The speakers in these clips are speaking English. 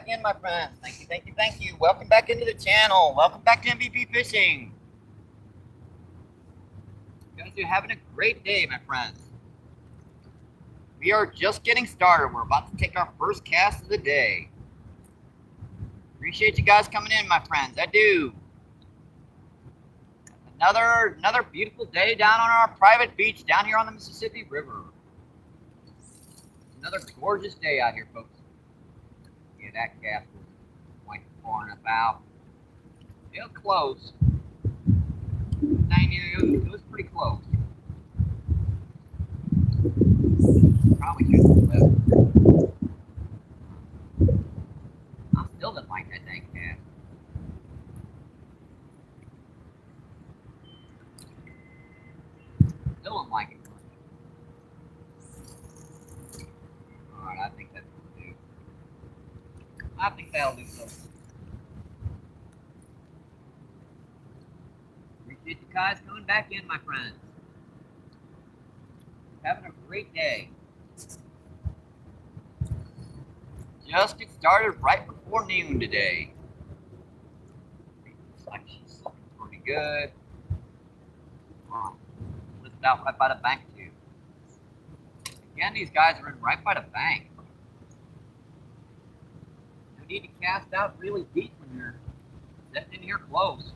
in, my friends. Thank you, thank you, thank you. Welcome back into the channel. Welcome back to MVP Fishing. You guys are having a great day, my friends. We are just getting started. We're about to take our first cast of the day. Appreciate you guys coming in, my friends. I do. Another beautiful day down on our private beach down here on the Mississippi River. Another gorgeous day out here, folks. Yeah, that cast was 0.4 and a bow. Still close. It was pretty close. Probably should have left. I still didn't like that dang cast. Still don't like it much. Alright, I think that's what we'll do. I think that'll do so. Appreciate you guys coming back in, my friends. Having a great day. Just get started right before noon today. Looks like she's looking pretty good. Lifted out right by the bank too. Again, these guys are in right by the bank. You need to cast out really deep when you're sitting in here close.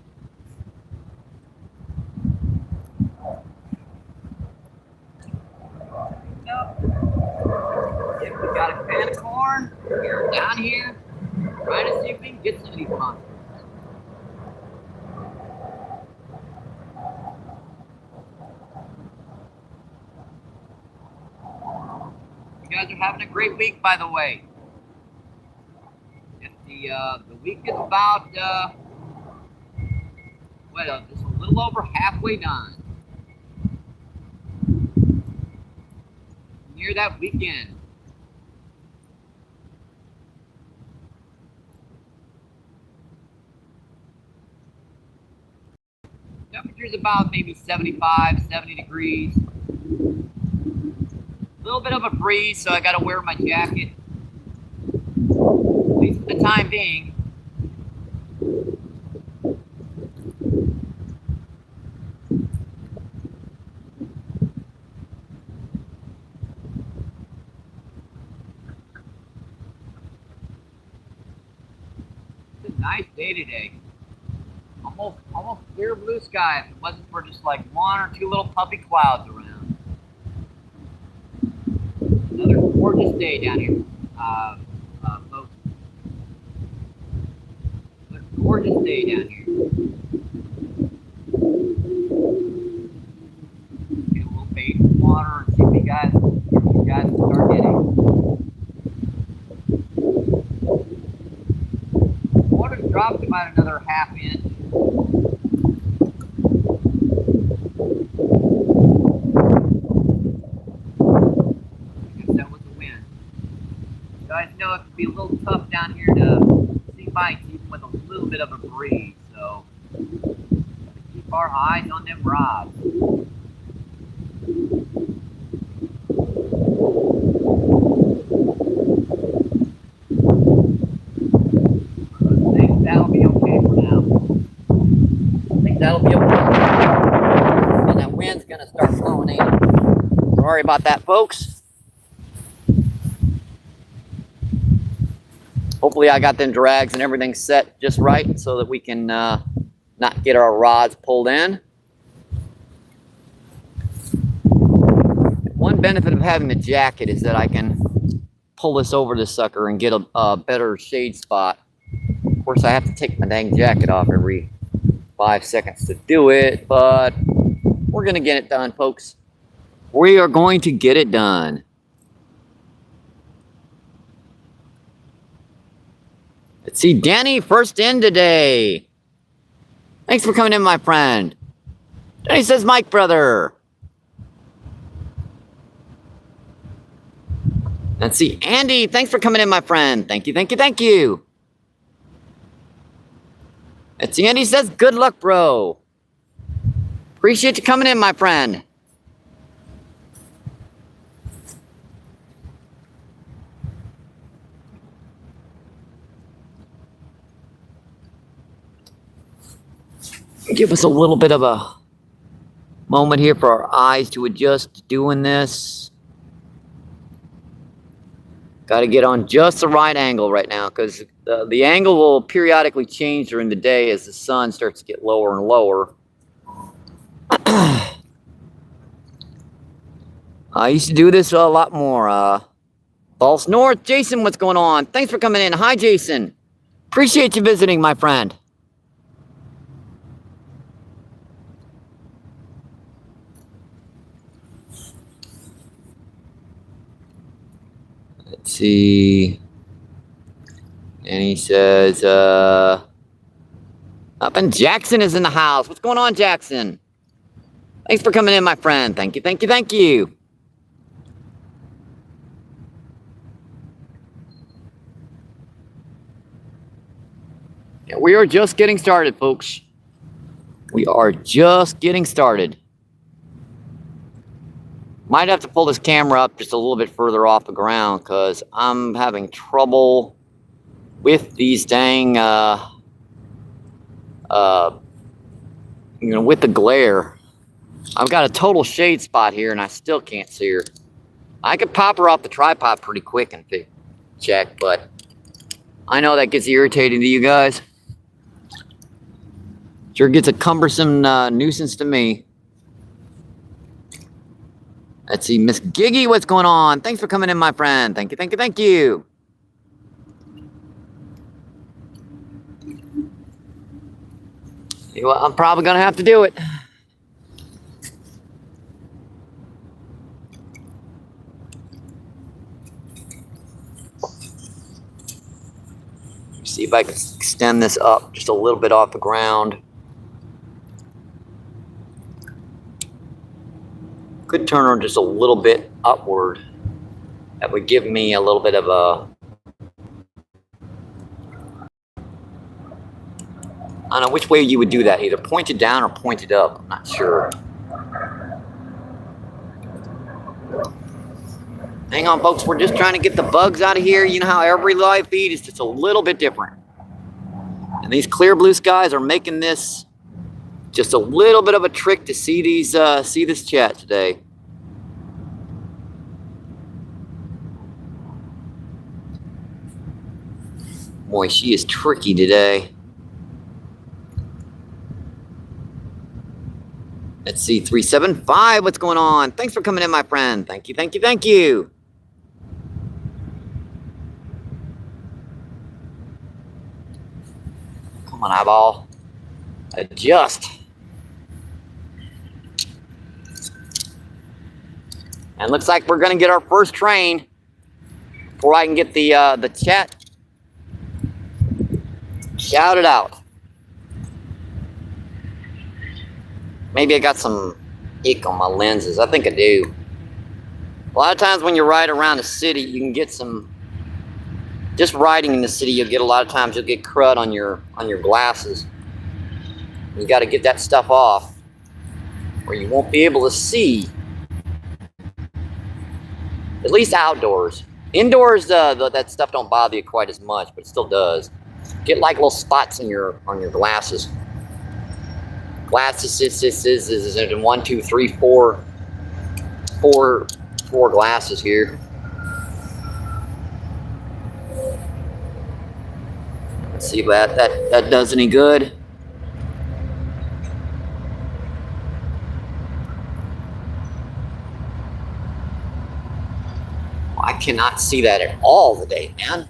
If we got a can of corn, we're down here trying to see if we can get some of these monsters. You guys are having a great week, by the way. If the week is about just a little over halfway done. Near that weekend. Temperature's about maybe 75, 70 degrees. A little bit of a breeze, so I gotta wear my jacket. At least for the time being. It's a nice day today. Almost clear blue sky if it wasn't for just like one or two little puffy clouds around. Another gorgeous day down here, folks. Another gorgeous day down here. Get a little bait in the water and see if you guys start getting. Water's dropped about another ½ inch. I know it can be a little tough down here to see bites even with a little bit of a breeze, so gotta keep our eyes on them rods. I think that'll be okay for now. I think that'll be okay. And that wind's gonna start blowing in. Sorry about that, folks. Hopefully I got them drags and everything set just right so that we can not get our rods pulled in. One benefit of having the jacket is that I can pull this over the sucker and get a better shade spot. Of course, I have to take my dang jacket off every 5 seconds to do it, but we're going to get it done, folks. We are going to get it done. Let's see, Danny, first in today. Thanks for coming in, my friend. Danny says, Mike, brother. Let's see, Andy, thanks for coming in, my friend. Thank you, thank you, thank you. Let's see, Andy says, good luck, bro. Appreciate you coming in, my friend. Give us a little bit of a moment here for our eyes to adjust to doing this. Got to get on just the right angle right now, because the angle will periodically change during the day as the sun starts to get lower and lower. I used to do this a lot more. False North, Jason, what's going on? Thanks for coming in. Hi, Jason. Appreciate you visiting, my friend. Let's see. And he says, up in Jackson is in the house. What's going on, Jackson? Thanks for coming in, my friend. Thank you, thank you, thank you. Yeah, we are just getting started, folks. We are just getting started. Might have to pull this camera up just a little bit further off the ground, because I'm having trouble with these dang, with the glare. I've got a total shade spot here, and I still can't see her. I could pop her off the tripod pretty quick and check, but I know that gets irritating to you guys. Sure gets a cumbersome nuisance to me. Let's see, Miss Giggy, what's going on? Thanks for coming in, my friend. Thank you, thank you, thank you. You know what, I'm probably gonna have to do it. See if I can extend this up just a little bit off the ground. Could turn her just a little bit upward. That would give me a little bit of a, I don't know which way you would do that, either pointed down or pointed up. I'm not sure. Hang on, folks, we're just trying to get the bugs out of here. You know how every live feed is just a little bit different. And these clear blue skies are making this just a little bit of a trick to see these, see this chat today. Boy, she is tricky today. Let's see, 375, what's going on? Thanks for coming in, my friend. Thank you, thank you, thank you. Come on, eyeball. Adjust. And looks like we're gonna get our first train before I can get the chat shouted out. Maybe I got some ink on my lenses. I think I do. A lot of times when you ride around the city, you can get some, just riding in the city, you'll get a lot of times you'll get crud on your glasses. You got to get that stuff off, or you won't be able to see. At least outdoors. Indoors, that stuff don't bother you quite as much, but it still does. Get like little spots on your glasses. Glasses is in 1, 2, 3, 4 glasses here. Let's see if that does any good. I cannot see that at all today, man.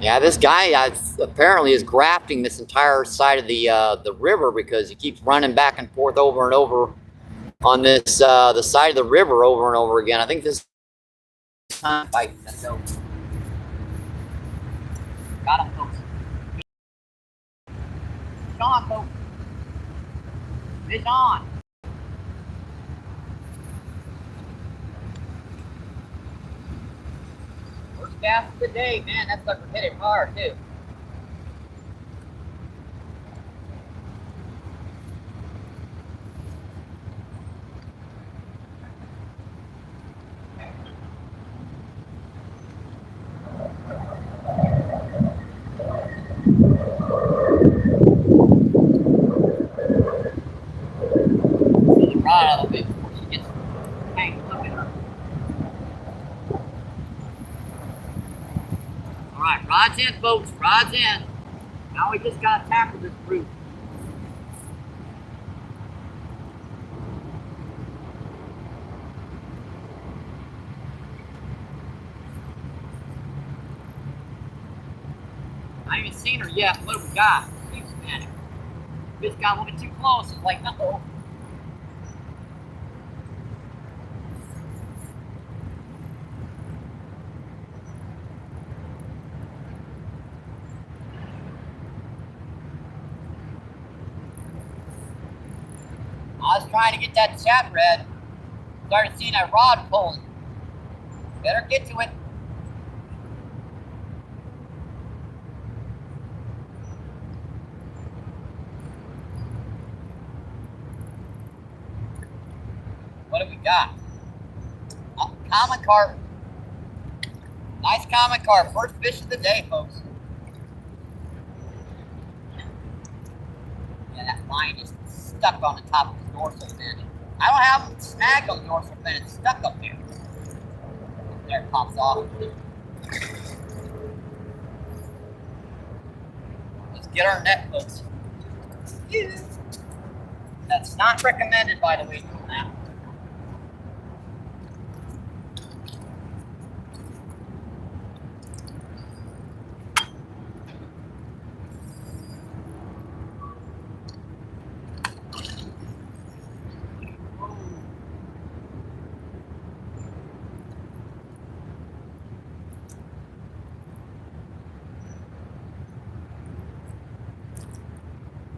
Yeah, this guy apparently is grafting this entire side of the river, because he keeps running back and forth over and over on this the side of the river over and over again. I think this time fight. Let's go. Got him, folks. Fish on, folks. Fish on. First cast of the day, man. That sucker hit it hard too. Alright, rods in, folks, rods in. Now we just gotta tackle this brute. I haven't even seen her yet. What do we got? She's manic. Bitch got a little bit too close. It's like, uh-oh. I was trying to get that chat read. Started seeing that rod pulling. Better get to it. What do we got? Common carp. Nice common carp. First fish of the day, folks. Yeah, that line is stuck on the top of the dorsal fin. I don't have it snagged on the dorsal fin. It's stuck up there. There it pops off. Let's get our net, folks. That's not recommended, by the way, doing that.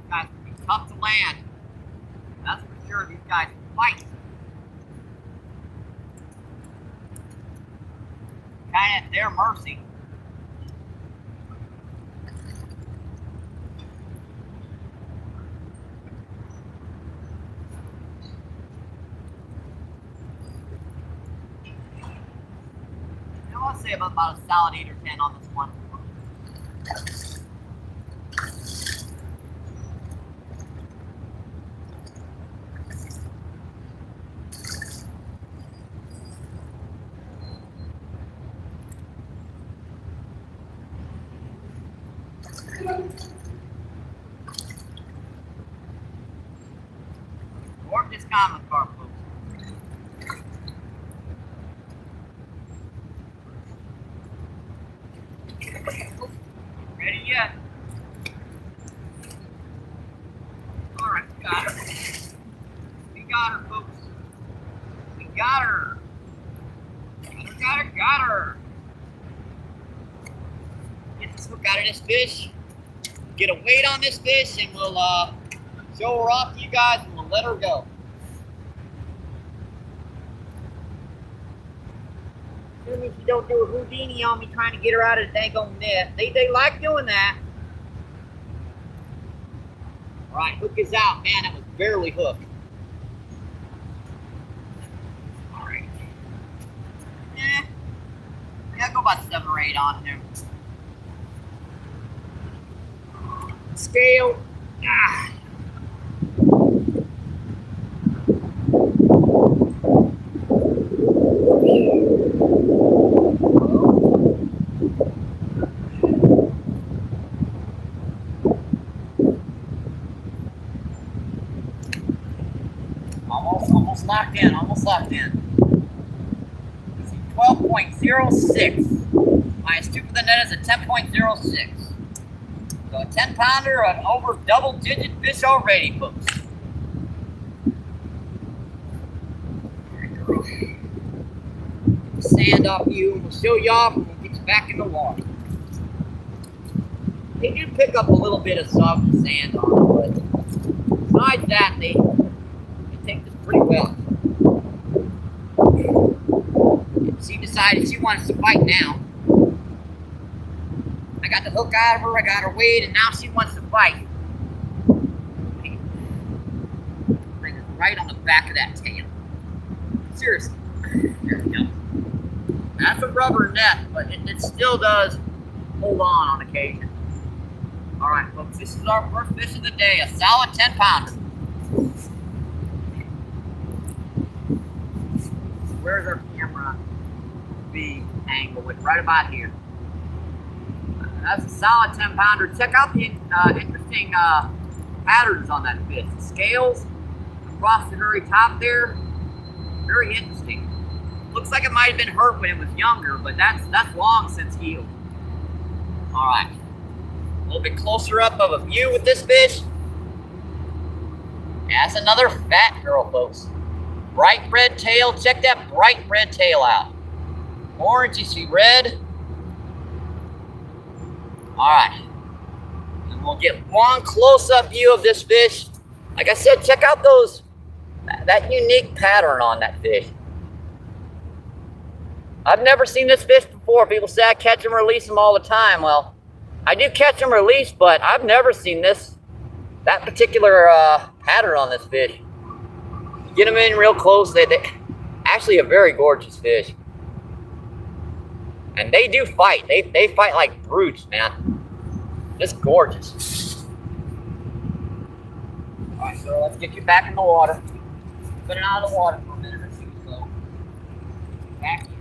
Guys, it's tough to land. That's for sure. These guys fight. Kind of at their mercy. You know, I'll say about a solid 8 or 10 on this one. Or just common carp, folks. Ready yet? Alright, we got her. We got her, folks. We got her. Got her. Get this hook out of this fish. Get a weight on this fish, and we'll show her off to you guys, and we'll let her go. As soon as you don't do a Houdini on me trying to get her out of the daggone net. They like doing that. Alright, hook is out. Man, that was barely hooked. Alright. Yeah, go about 7 or 8 on there. Scale. Ah. Almost locked in, almost locked in. 12.06. Minus 2 for the net is a 10.06. So a 10 pounder, an over double digit fish already, folks. Sand off you, and we'll show you off and we'll get you back in the water. They do pick up a little bit of soft sand on it, but besides that, they take this pretty well. She decided she wants to fight now. I got the hook out of her, I got her weight, and now she wants to fight. Bring her right on the back of that tail. Seriously. There we go. That's a rubber net, but it still does hold on occasion. Alright, folks, this is our first fish of the day, a solid 10 pounder. Where's our camera B angle? It's right about here. That's a solid 10-pounder. Check out the interesting patterns on that fish. The scales across the very top there, very interesting. Looks like it might have been hurt when it was younger, but that's long since healed. All right, a little bit closer up of a view with this fish. That's another fat girl, folks. Bright red tail. Check that bright red tail out. Orange, you see red. All right, and we'll get one close-up view of this fish. Like I said, check out that unique pattern on that fish. I've never seen this fish before. People say I catch them, release them all the time. Well, I do catch them, release, but I've never seen that particular pattern on this fish. Get them in real close. They actually a very gorgeous fish. And they do fight. They fight like brutes, man. Just gorgeous. All right, so let's get you back in the water. Put it out of the water for a minute or two. So back in.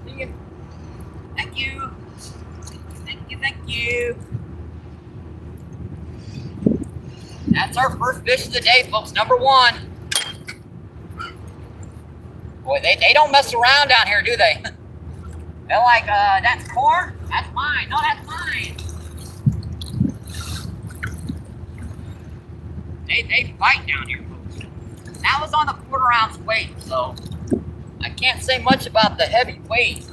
See you. Thank you. Thank you. Thank you. That's our first fish of the day, folks. Number one. Boy, they don't mess around down here, do they? They're like, that's corn? That's mine. No, that's mine. They fight down here, folks. That was on the 1/4 ounce weight, so I can't say much about the heavy weight.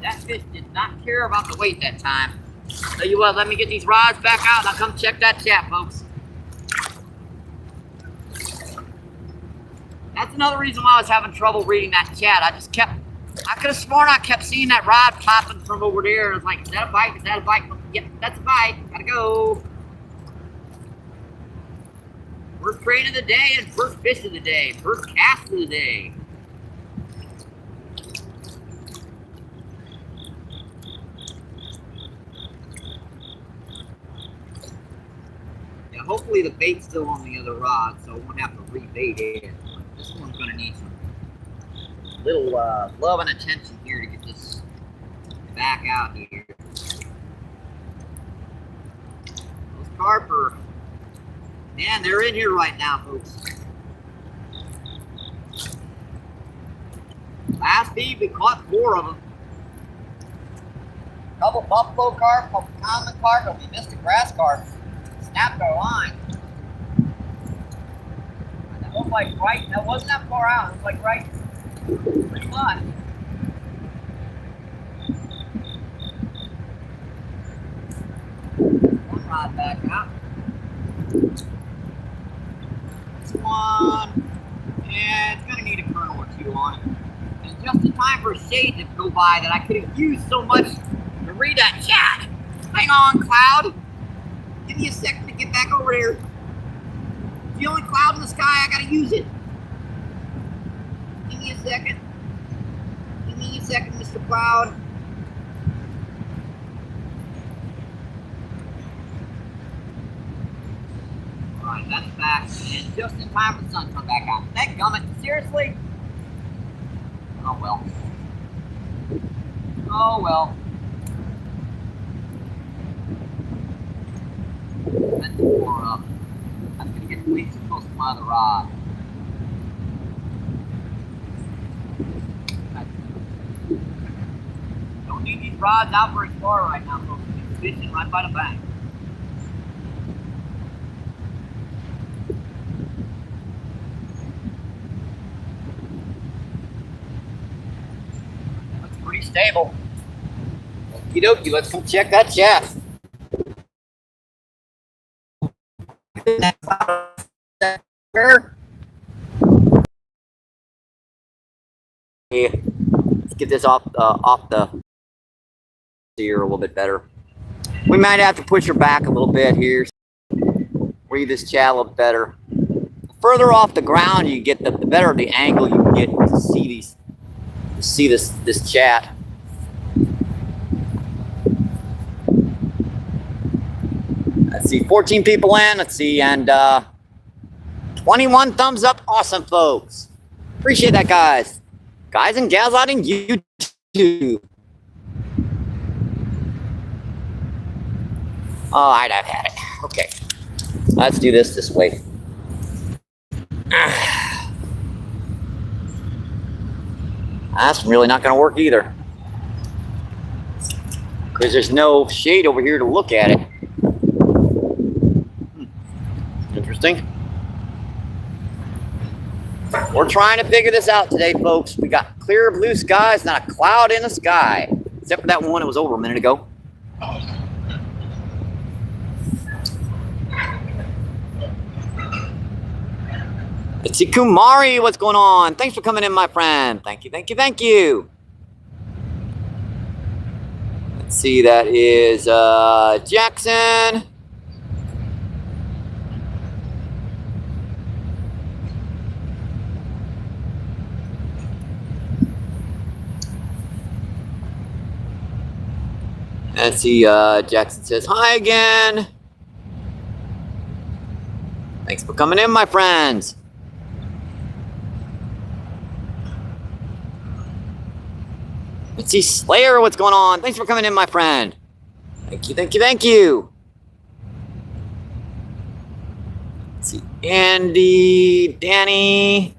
That fish did not care about the weight that time. Tell you what, let me get these rods back out and I'll come check that chat, folks. That's another reason why I was having trouble reading that chat. I could have sworn I kept seeing that rod popping from over there. And I was like, is that a bite? Is that a bite? Yep, that's a bite. Gotta go. First trade of the day and first fish of the day. First cast of the day. Yeah, hopefully the bait's still on the other rod, so I won't have to rebait it. This one's going to need some little love and attention here to get this back out here. Those carp are, man, they're in here right now, folks. Last feed, we caught 4 of them. A couple buffalo carp, a couple common carp, and we missed a grass carp. Snapped our line. That was like right, that wasn't that far out. It was like right, pretty much. One rod back out. This one, yeah, it's gonna need a kernel or 2 on it. And just in time for a shade to go by that I could have used so much to read that chat. Hang on, Cloud. Give me a second to get back over there. It's the only cloud in the sky, I gotta use it. Give me a second. Give me a second, Mr. Cloud. Alright, that's back. And just in time for the sun to come back out. That gummit, seriously? Oh well. Oh well. That's more up. I'm gonna get way too close to my other rod. Don't need these rods out very far right now, folks. It's fishing right by the bank. That looks pretty stable. Okie dokie, let's come check that shaft. Yeah, let's get this off the steer a little bit better. We might have to push her back a little bit here. Read this chat a little better. The further off the ground you get, the better the angle you can get to see this chat. Let's see, 14 people in. Let's see, and 21 thumbs up. Awesome, folks. Appreciate that, guys. Guys and gals out in YouTube. All right, I've had it. Okay. Let's do this way. That's really not going to work either, because there's no shade over here to look at it. Interesting. We're trying to figure this out today, folks. We got clear blue skies, not a cloud in the sky, except for that one that was over a minute ago. Let's see, Kumari, what's going on? Thanks for coming in, my friend. Thank you, thank you, thank you. Let's see, that is Jackson. Let's see, Jackson says hi again. Thanks for coming in, my friends. Let's see, Slayer, what's going on? Thanks for coming in, my friend. Thank you, thank you, thank you. Let's see, Andy, Danny.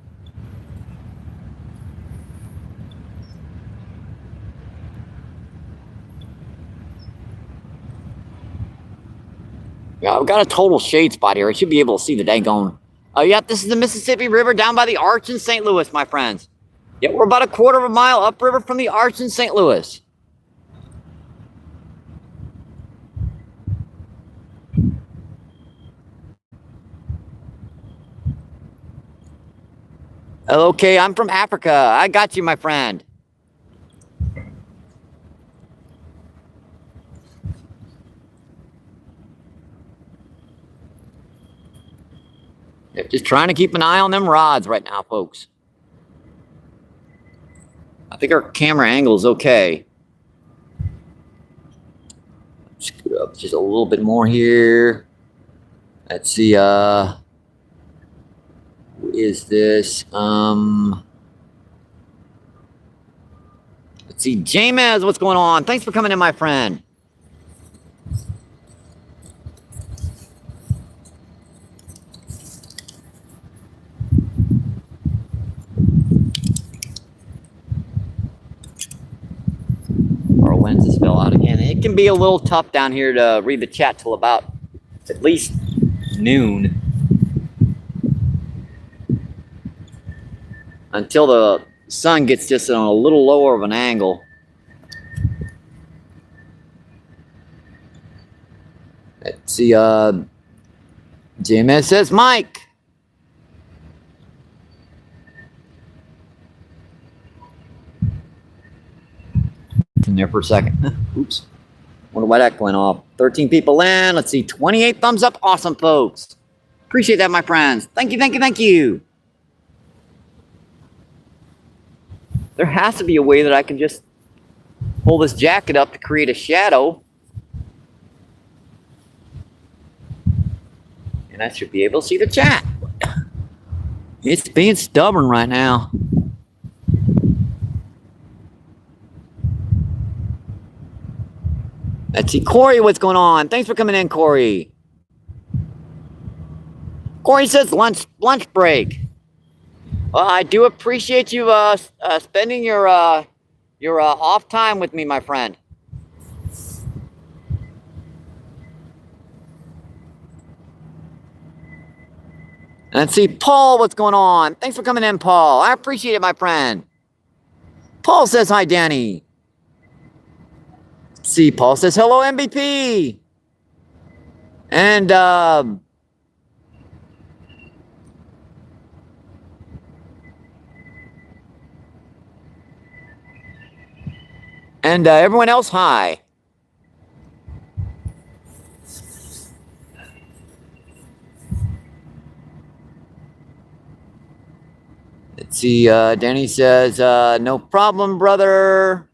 Yeah, I've got a total shade spot here. I should be able to see the daggone. Oh, yeah, this is the Mississippi River down by the Arch in St. Louis, my friends. Yeah, we're about a quarter of a mile upriver from the Arch in St. Louis. Okay, I'm from Africa. I got you, my friend. Just trying to keep an eye on them rods right now, folks. I think our camera angle is okay. Scoot up just a little bit more here. Let's see, who is this? Let's see, James, what's going on? Thanks for coming in, my friend. Our lenses fell out again. It can be a little tough down here to read the chat till about at least noon. Until the sun gets just on a little lower of an angle. Let's see, JMS says Mike. In there for a second. Oops. Wonder why that went off. 13 people in. Let's see, 28 thumbs up. Awesome, folks. Appreciate that, my friends. Thank you, thank you, thank you. There has to be a way that I can just pull this jacket up to create a shadow. And I should be able to see the chat. It's being stubborn right now. Let's see, Corey, what's going on? Thanks for coming in, Corey. Corey says lunch break. Well, I do appreciate you spending your off time with me, my friend. Let's see, Paul, what's going on? Thanks for coming in, Paul. I appreciate it, my friend. Paul says hi, Danny. Let's see, Paul says hello, MBP. And everyone else, hi. Let's see, Danny says, no problem, brother.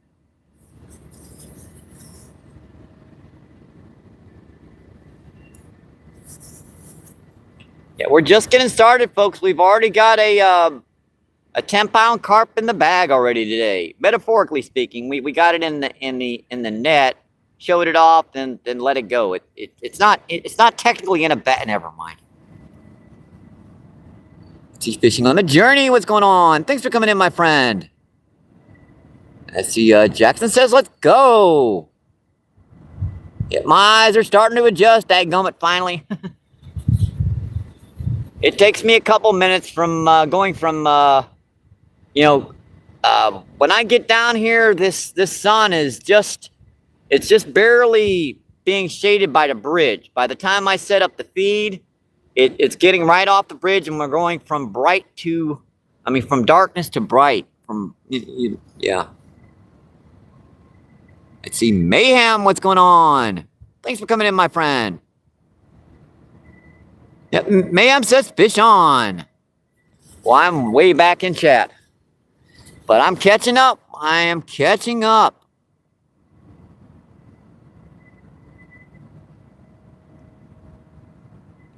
Yeah, we're just getting started, folks. We've already got a 10-pound carp in the bag already today. Metaphorically speaking, we got it in the net, showed it off, then let it go. It's not technically in a bag. Never mind. Sea fishing on the journey. What's going on? Thanks for coming in, my friend. I see Jackson says, let's go. Yeah, my eyes are starting to adjust. Dadgummit, finally. It takes me a couple minutes from going from, when I get down here, this sun is it's just barely being shaded by the bridge. By the time I set up the feed, it's getting right off the bridge, and we're going from from darkness to bright. Yeah. Let's see, Mayhem, what's going on? Thanks for coming in, my friend. Yep, Mayhem says fish on. Well, I'm way back in chat. But I'm catching up. I am catching up.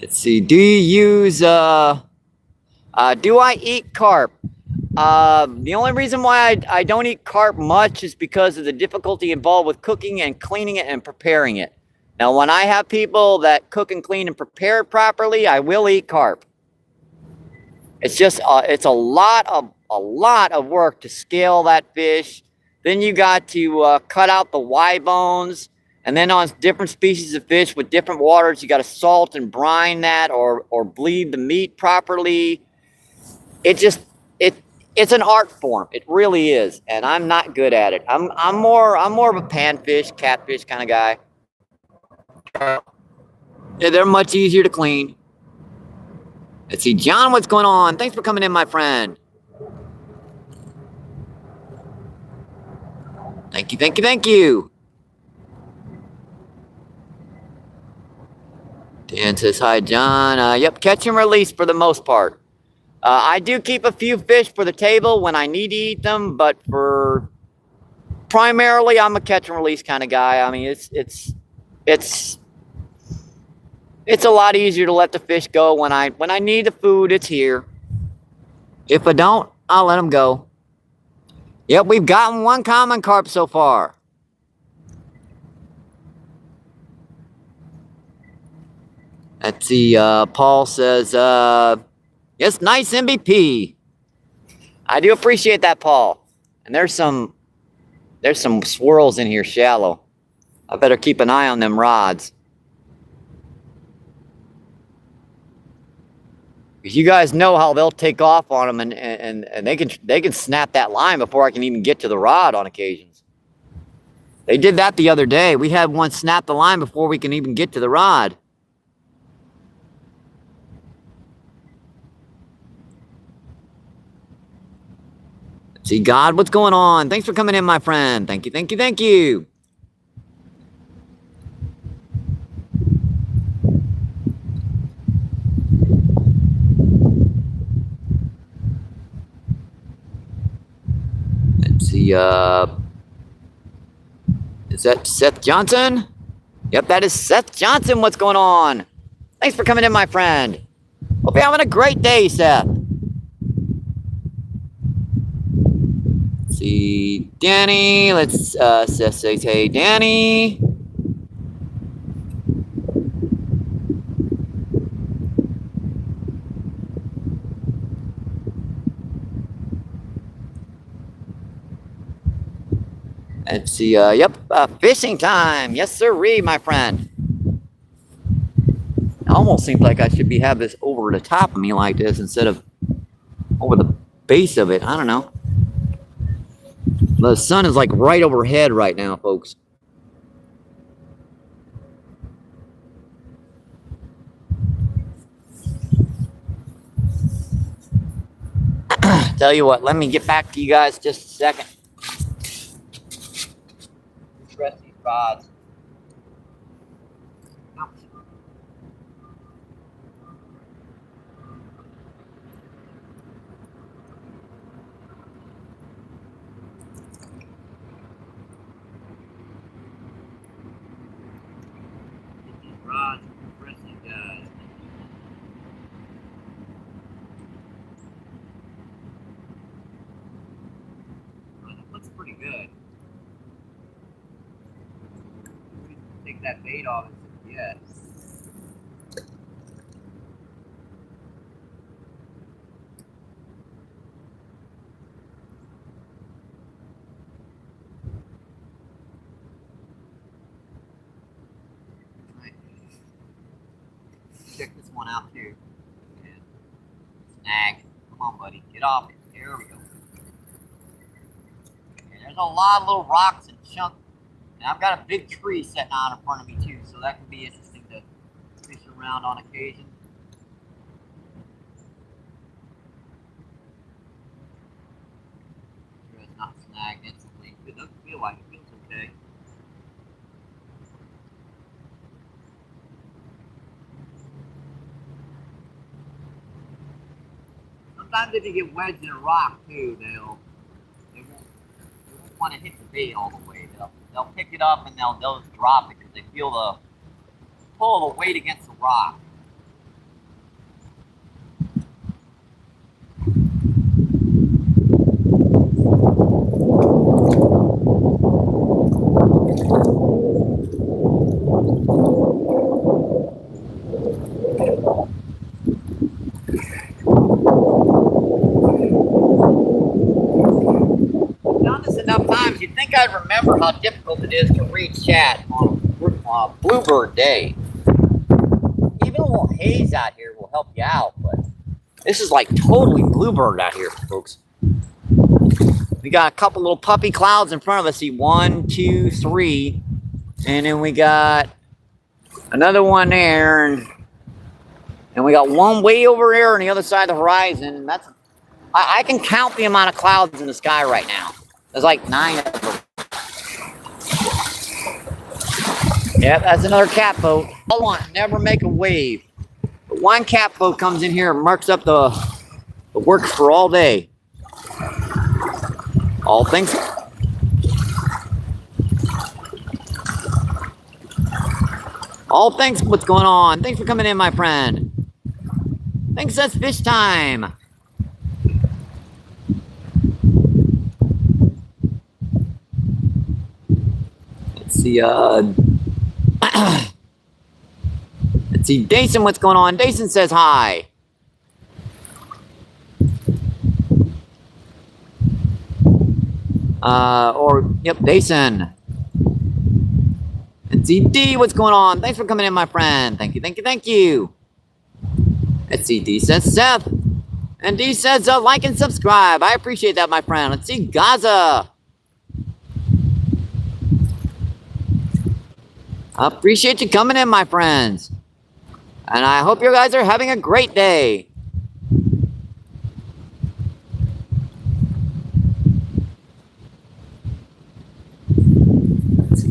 Let's see, do you use, do I eat carp? The only reason why I don't eat carp much is because of the difficulty involved with cooking and cleaning it and preparing it. Now, when I have people that cook and clean and prepare it properly, I will eat carp. It's just, it's a lot of work to scale that fish. Then you got to cut out the Y bones. And then on different species of fish with different waters, you got to salt and brine that or bleed the meat properly. It's an art form. It really is, and I'm not good at it. I'm more of a panfish, catfish kind of guy. Yeah, they're much easier to clean. Let's see, John, what's going on? Thanks for coming in, my friend. Thank you, thank you, thank you. Dan says, hi, John. Yep, catch and release for the most part. I do keep a few fish for the table when I need to eat them, but primarily I'm a catch and release kind of guy. I mean, it's a lot easier to let the fish go when I need the food. It's here. If I don't, I'll let them go. Yep, we've gotten one common carp so far. Let's see, Paul says, yes, nice MBP. I do appreciate that, Paul. And there's some swirls in here shallow. I better keep an eye on them rods. Because you guys know how they'll take off on them, and they can snap that line before I can even get to the rod on occasions. They did that the other day. We had one snap the line before we can even get to the rod. See, God, what's going on? Thanks for coming in, my friend. Thank you, thank you, thank you. Let's see, is that Seth Johnson? Yep, that is Seth Johnson. What's going on? Thanks for coming in, my friend. Hope you're having a great day, Seth. Let's see, Danny. Seth says, hey, Danny. Let's see, yep, fishing time. Yes, sirree, my friend. It almost seems like I should have this over the top of me like this instead of over the base of it. I don't know. The sun is like right overhead right now, folks. Tell you what, let me get back to you guys just a second. Rest these rods. Rod, rest these guys. that bait off yet. Check this one out too. And snag. Come on, buddy. Get off it. There we go. And there's a lot of little rocks and chunks. And I've got a big tree sitting on in front of me too, so that can be interesting to fish around on occasion. Sure it's not snagged instantly. It doesn't feel like it. Feels okay. Sometimes if you get wedged in a rock too, they won't want to hit the bait all the way. They'll pick it up and they'll just drop it because they feel the pull of the weight against the rock. Enough times, you'd think I'd remember how difficult it is to read chat on a bluebird day. Even a little haze out here will help you out, but this is like totally bluebird out here, folks. We got a couple little puppy clouds in front of us. See, 1, 2, 3, and then we got another one there, and we got one way over there on the other side of the horizon. And that's I can count the amount of clouds in the sky right now. There's like 9 of them. Yep, that's another catboat. Hold on, never make a wave. But one catboat comes in here and marks up the works for all day. All things. All thanks. What's going on? Thanks for coming in, my friend. Thanks. That's fish time. Let's see. Let's see. Dason, what's going on? Dason says hi. Yep, Dason. Let's see, D, what's going on? Thanks for coming in, my friend. Thank you, thank you, thank you. Let's see, D says Seth. And D says like and subscribe. I appreciate that, my friend. Let's see, Gaza. I appreciate you coming in, my friends. And I hope you guys are having a great day.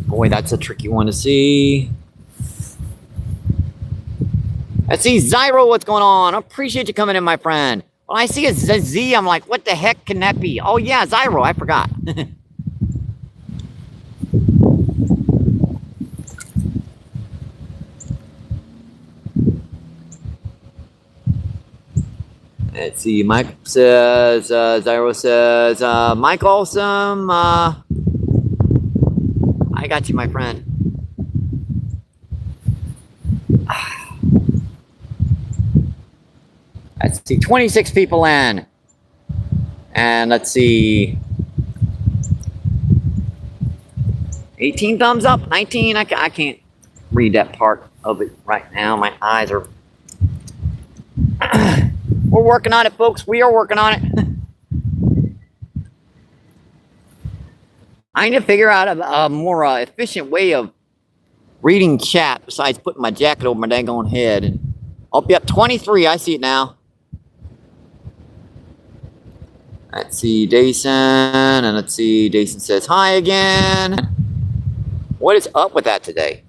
Boy, that's a tricky one to see. Let's see, Zyro, what's going on? I appreciate you coming in, my friend. When I see a Z, I'm like, what the heck can that be? Oh, yeah, Zyro, I forgot. Let's see, Mike says, Zyro says, Mike Awesome, I got you, my friend. Let's see, 26 people in. And let's see, 18 thumbs up, 19. I can't read that part of it right now. My eyes are... We're working on it, folks. We are working on it. I need to figure out a more efficient way of reading chat besides putting my jacket over my daggone head. And I'll be up 23. I see it now. Let's see, Dason. And let's see, Dason says hi again. What is up with that today?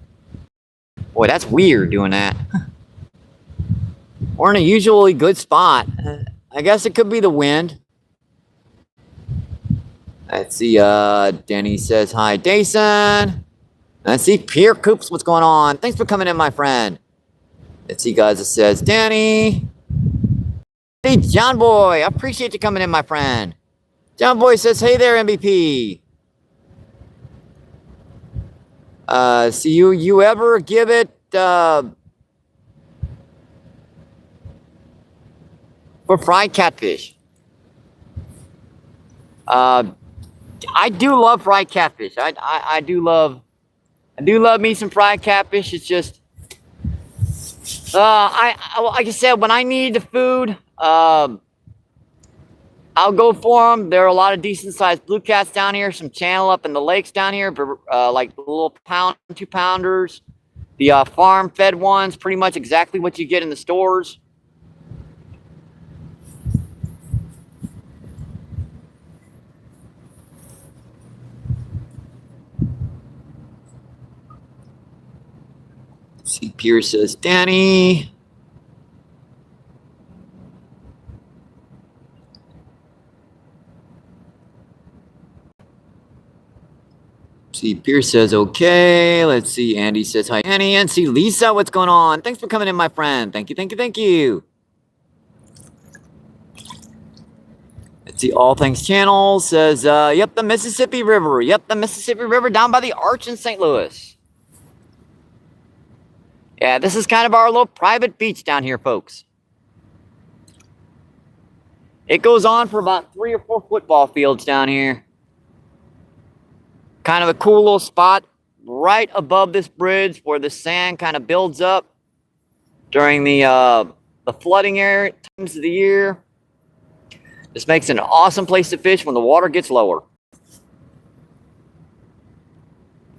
Boy, that's weird doing that. We're in a usually good spot. I guess it could be the wind. Let's see, Danny says hi, Dason. Let's see, Pierre Coops, what's going on? Thanks for coming in, my friend. Let's see, guys, it says Danny. Hey, John Boy, I appreciate you coming in, my friend. John Boy says, hey there, MVP. So you ever give it for fried catfish? I do love fried catfish. I do love me some fried catfish. It's just like I said, when I need the food, I'll go for them. There are a lot of decent sized blue cats down here. Some channel up in the lakes down here, like the little pound, 2-pounders. The farm fed ones, pretty much exactly what you get in the stores. See, Pierce says, Danny. See, Pierce says, okay. Let's see. Andy says, hi, Annie. And see, Lisa, what's going on? Thanks for coming in, my friend. Thank you, thank you, thank you. Let's see, All Things Channel says, yep, the Mississippi River. Yep, the Mississippi River down by the Arch in St. Louis. Yeah, this is kind of our little private beach down here, folks. It goes on for about 3 or 4 football fields down here. Kind of a cool little spot right above this bridge where the sand kind of builds up during the flooding area times of the year. This makes it an awesome place to fish when the water gets lower.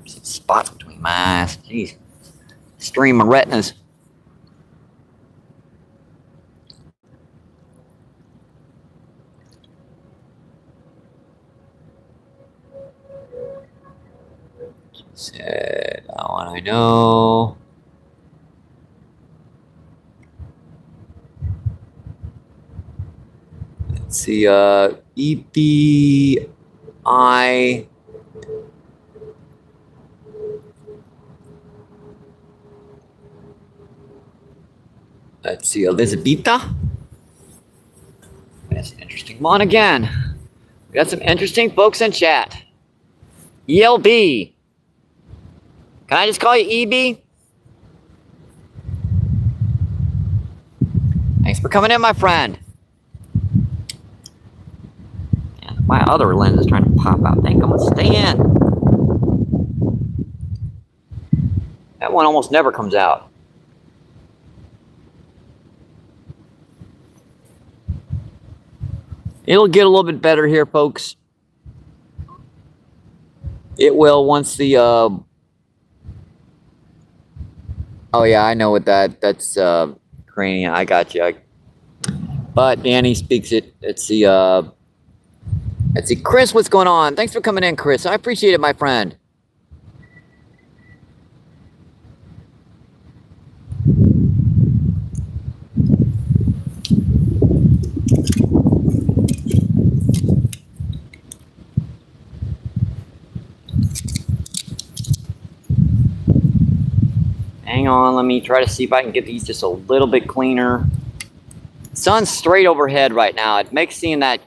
Some spots between my eyes. Jeez. Stream my retinas. Said, that one I know. Let's see, EPI. Let's see, Elizabeta. That's an interesting one again. We got some interesting folks in chat. ELB. Can I just call you EB? Thanks for coming in, my friend. And my other lens is trying to pop out. Dang, come on, stay in. That one almost never comes out. It'll get a little bit better here, folks. It will once the oh yeah, I know what that's cranium. I got you. But Danny speaks it. Let's see, Chris, what's going on? Thanks for coming in, Chris. I appreciate it, my friend. Hang on, let me try to see if I can get these just a little bit cleaner. Sun's straight overhead right now. It makes seeing that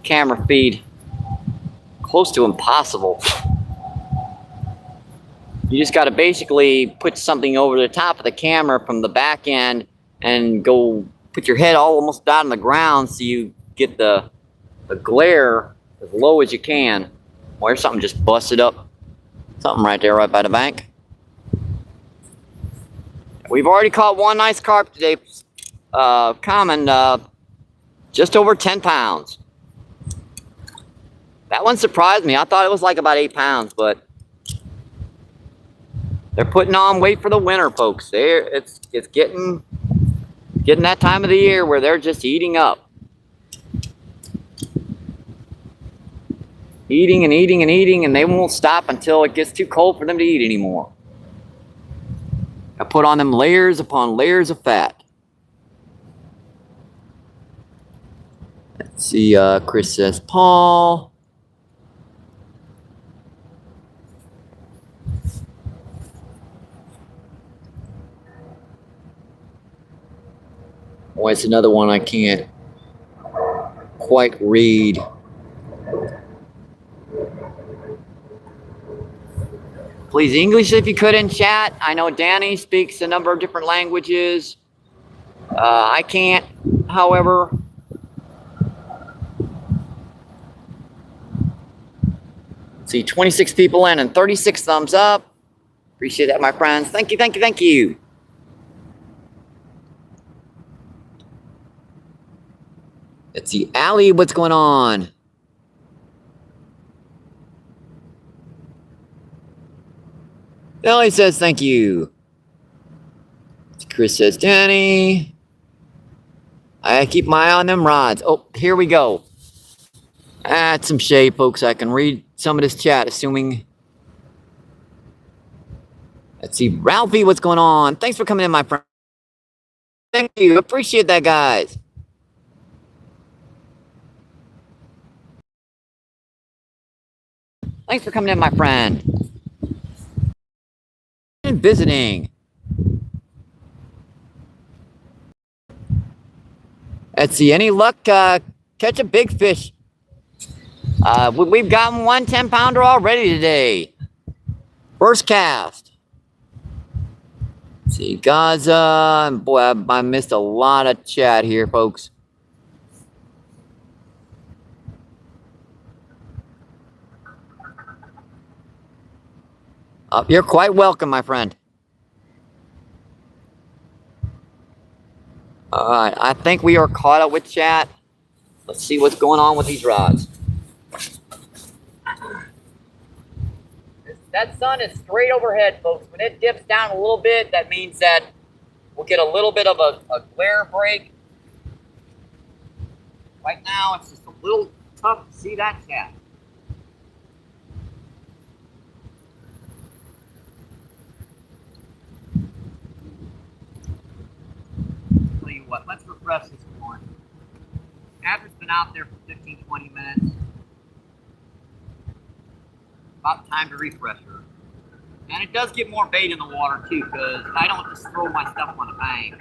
camera feed close to impossible. You just got to basically put something over the top of the camera from the back end and go put your head almost down on the ground so you get the glare as low as you can. Well, there's something just busted up. Something right there, right by the bank. We've already caught one nice carp today, common, just over 10 pounds. That one surprised me. I thought it was like about 8 pounds, but they're putting on weight for the winter, folks. It's getting that time of the year where they're just eating up. Eating and eating and eating, and they won't stop until it gets too cold for them to eat anymore. I put on them layers upon layers of fat. Let's see, Chris says, Paul. Oh, it's another one I can't quite read. Please English if you could in chat. I know Danny speaks a number of different languages. I can't, however. See, 26 people in and 36 thumbs up. Appreciate that, my friends. Thank you, thank you, thank you. Let's see, Allie, what's going on? Allie says thank you. Chris says, Danny, I keep my eye on them rods. Oh, here we go. Add some shade, folks. I can read some of this chat, assuming. Let's see, Ralphie, what's going on? Thanks for coming in, my friend. Thank you. Appreciate that, guys. Thanks for coming in, my friend. And visiting. Let's see, any luck catch a big fish? We've gotten one 10-pounder already today. First cast. Let's see, Gaza. Boy, I missed a lot of chat here, folks. You're quite welcome, my friend. All right, I think we are caught up with chat. Let's see what's going on with these rods. That sun is straight overhead, folks. When it dips down a little bit, that means that we'll get a little bit of a glare break. Right now, it's just a little tough to see that chat. Tell you what, let's refresh this one. After it's been out there for 15, 20 minutes, about time to refresh her. And it does get more bait in the water too, because I don't just throw my stuff on the bank.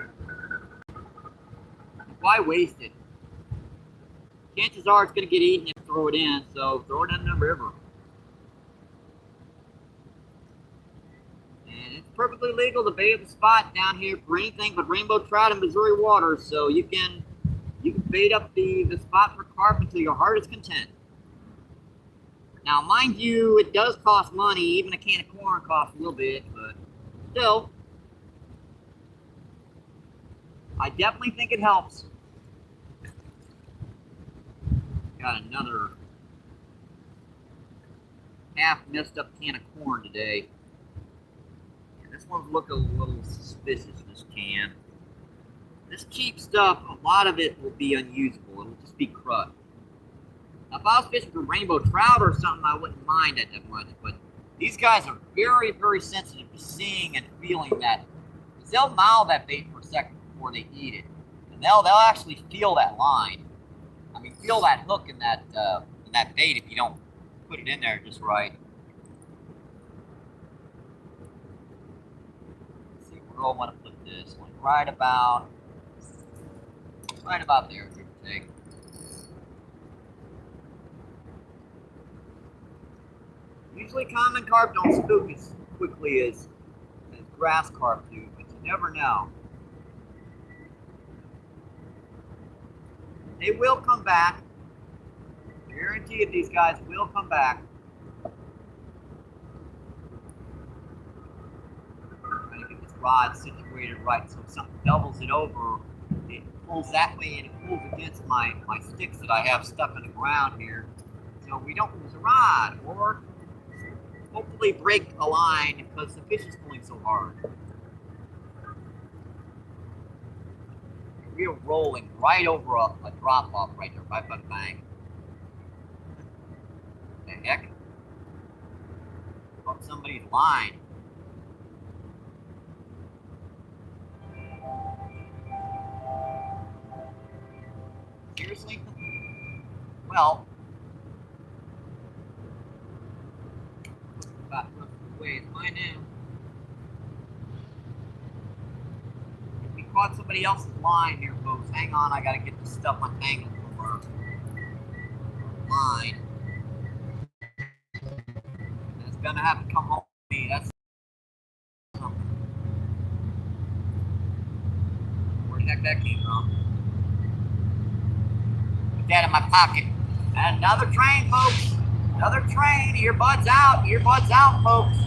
Why waste it? Chances are it's going to get eaten if you throw it in, so throw it in the river. And it's perfectly legal to bait up the spot down here for anything but rainbow trout in Missouri waters, so you can bait up the spot for carp until your heart is content. Now, mind you, it does cost money. Even a can of corn costs a little bit, but still, I definitely think it helps. Got another half messed up can of corn today. Yeah, this one's looking a little suspicious, this can. This cheap stuff, a lot of it will be unusable. It'll just be crud. Now, if I was fishing for rainbow trout or something, I wouldn't mind it that much. But these guys are very, very sensitive to seeing and feeling that. Because they'll mouth that bait for a second before they eat it, and they'll actually feel that line. I mean, feel that hook in that bait if you don't put it in there just right. Let's see, where do I want to put this one? Right about there, give or take. Usually common carp don't spook as quickly as grass carp do, but you never know. They will come back. I guarantee you these guys will come back. I'm going to get this rod situated right so if something doubles it over, it pulls that way and it pulls against my sticks that I have stuck in the ground here. So we don't lose a rod or hopefully break a line because the fish is pulling so hard. We are rolling right over a drop off right there, right by the bank. The heck? Caught somebody's line. Seriously? Well, about the way it's mine now. We caught somebody else's line here, folks. Hang on, I gotta get this stuff untangled from our line. And it's gonna have to come home to me. That's the heck that came from. Put that in my pocket. And another train, folks. Another train. Earbuds out. Earbuds out, folks.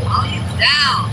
Volume's down.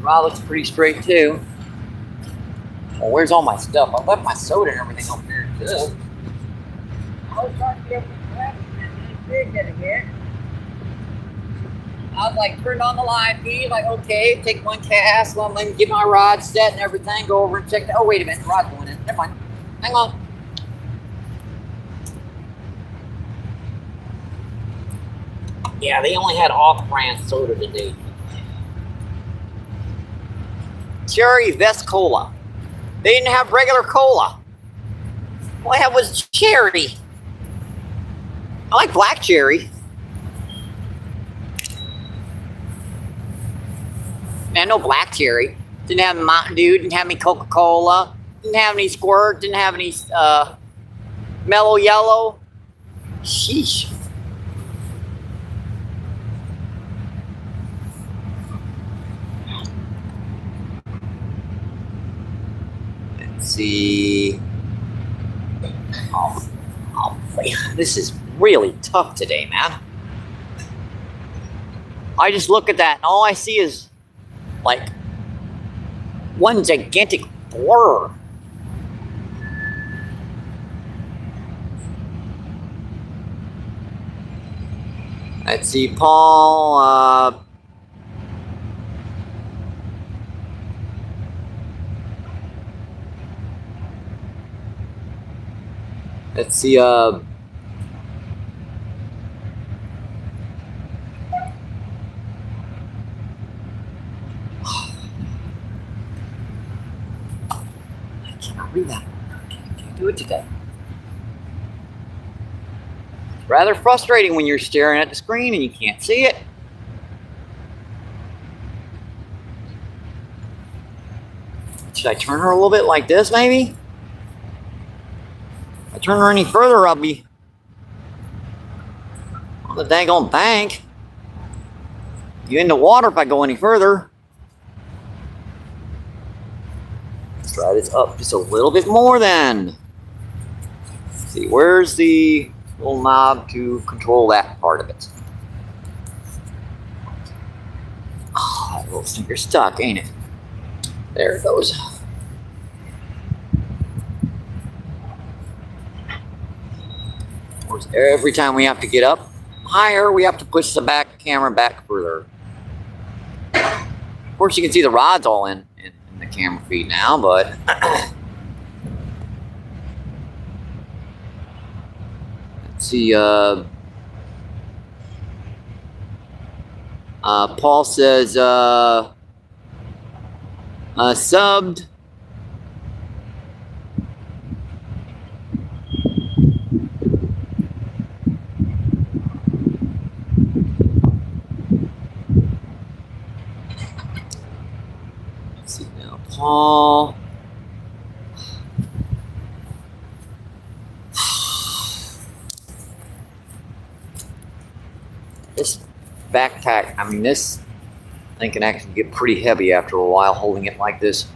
Rod looks pretty straight too. Well, where's all my stuff? I left my soda and everything up there too. I was trying to get up with that big that again. I was like, turned on the live feed, like, okay, take one cast, let me get my rod set and everything, go over and check that. Oh, wait a minute, the rod's going in. Never mind. Hang on. Yeah, they only had off-brand soda today. Cherry Vest Cola. They didn't have regular cola. All I had was cherry. I like black cherry. Man, no black cherry. Didn't have Mountain Dew, didn't have any Coca-Cola, didn't have any Squirt, didn't have any Mellow Yellow. Sheesh. Let's see. Oh, this is really tough today, man. I just look at that and all I see is like one gigantic blur. Let's see, Paul. Let's see, read that. Can't do it today. It's rather frustrating when you're staring at the screen and you can't see it. Should I turn her a little bit like this, maybe? If I turn her any further, I'll be on the daggone bank. You in the water if I go any further. Try this up just a little bit more then. Let's see, where's the little knob to control that part of it? Oh, that little stinker's stuck, ain't it? There it goes. Of course, every time we have to get up higher, we have to push the back camera back further. Of course, you can see the rod's all in the camera feed now, but Let's see, Paul says, subbed. Let's see now, Paul. This backpack, I mean, this thing can actually get pretty heavy after a while holding it like this.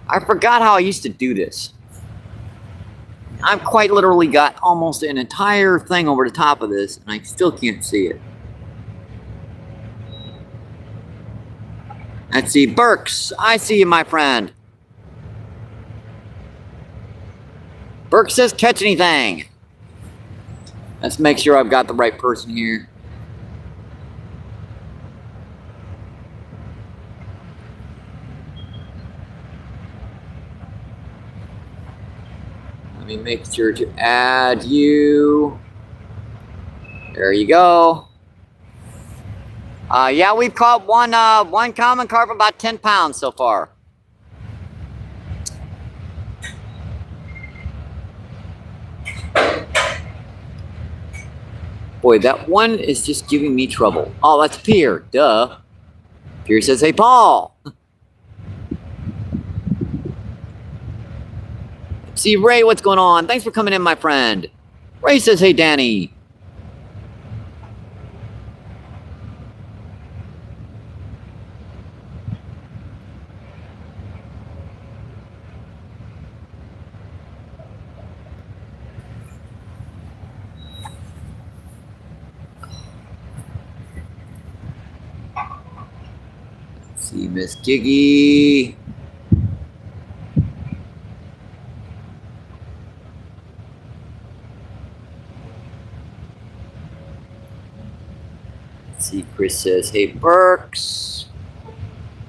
I forgot how I used to do this. I've quite literally got almost an entire thing over the top of this, and I still can't see it. Let's see, Burks, I see you, my friend. Burks says, catch anything. Let's make sure I've got the right person here. Let me make sure to add you. There you go. Yeah, we've caught one common carp, about 10 pounds so far. Boy, that one is just giving me trouble. Oh, that's Pierre, duh. Pierre says, hey, Paul. See, Ray, what's going on? Thanks for coming in, my friend. Ray says, hey, Danny. See Miss Giggy. Let's see, Chris says, hey, Burks.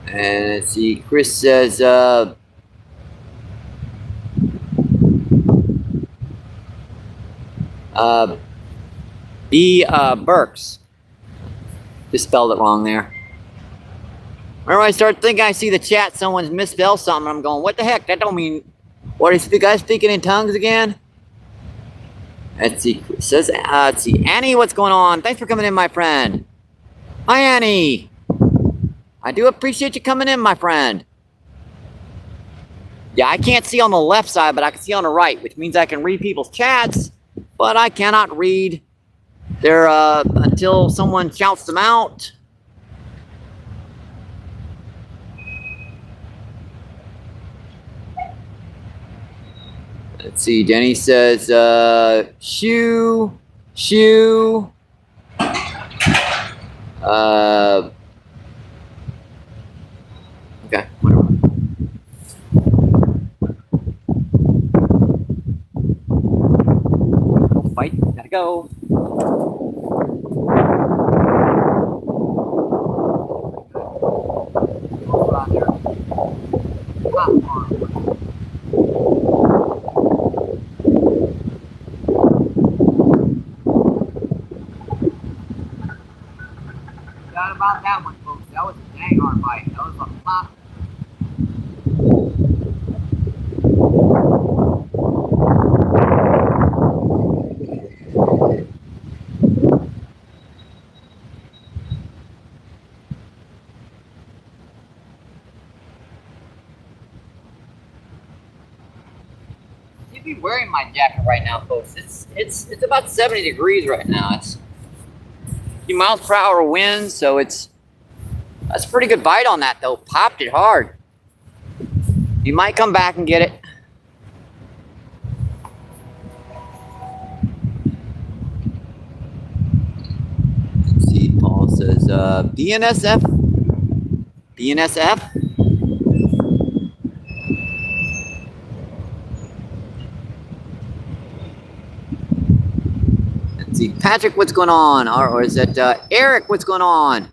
And let's see, Chris says, Burks. Just spelled it wrong there. Whenever I start thinking I see the chat, someone's misspelled something, I'm going, what the heck? That don't mean... What, is the guy speaking in tongues again? Let's see, says, let's see, Annie, what's going on? Thanks for coming in, my friend. Hi, Annie. I do appreciate you coming in, my friend. Yeah, I can't see on the left side, but I can see on the right, which means I can read people's chats, but I cannot read their, until someone shouts them out. Let's see, Denny says, shoe. Okay, whatever. Fight, gotta go. Forgot about that one, folks. That was a dang hard bite. That was a pop. You'd be wearing my jacket right now, folks. It's about 70 degrees right now. It's a few miles per hour wind, so that's a pretty good bite on that though. Popped it hard. You might come back and get it. Let's see, Paul says BNSF. BNSF. Let's see, Patrick, what's going on? Or is it Eric, what's going on?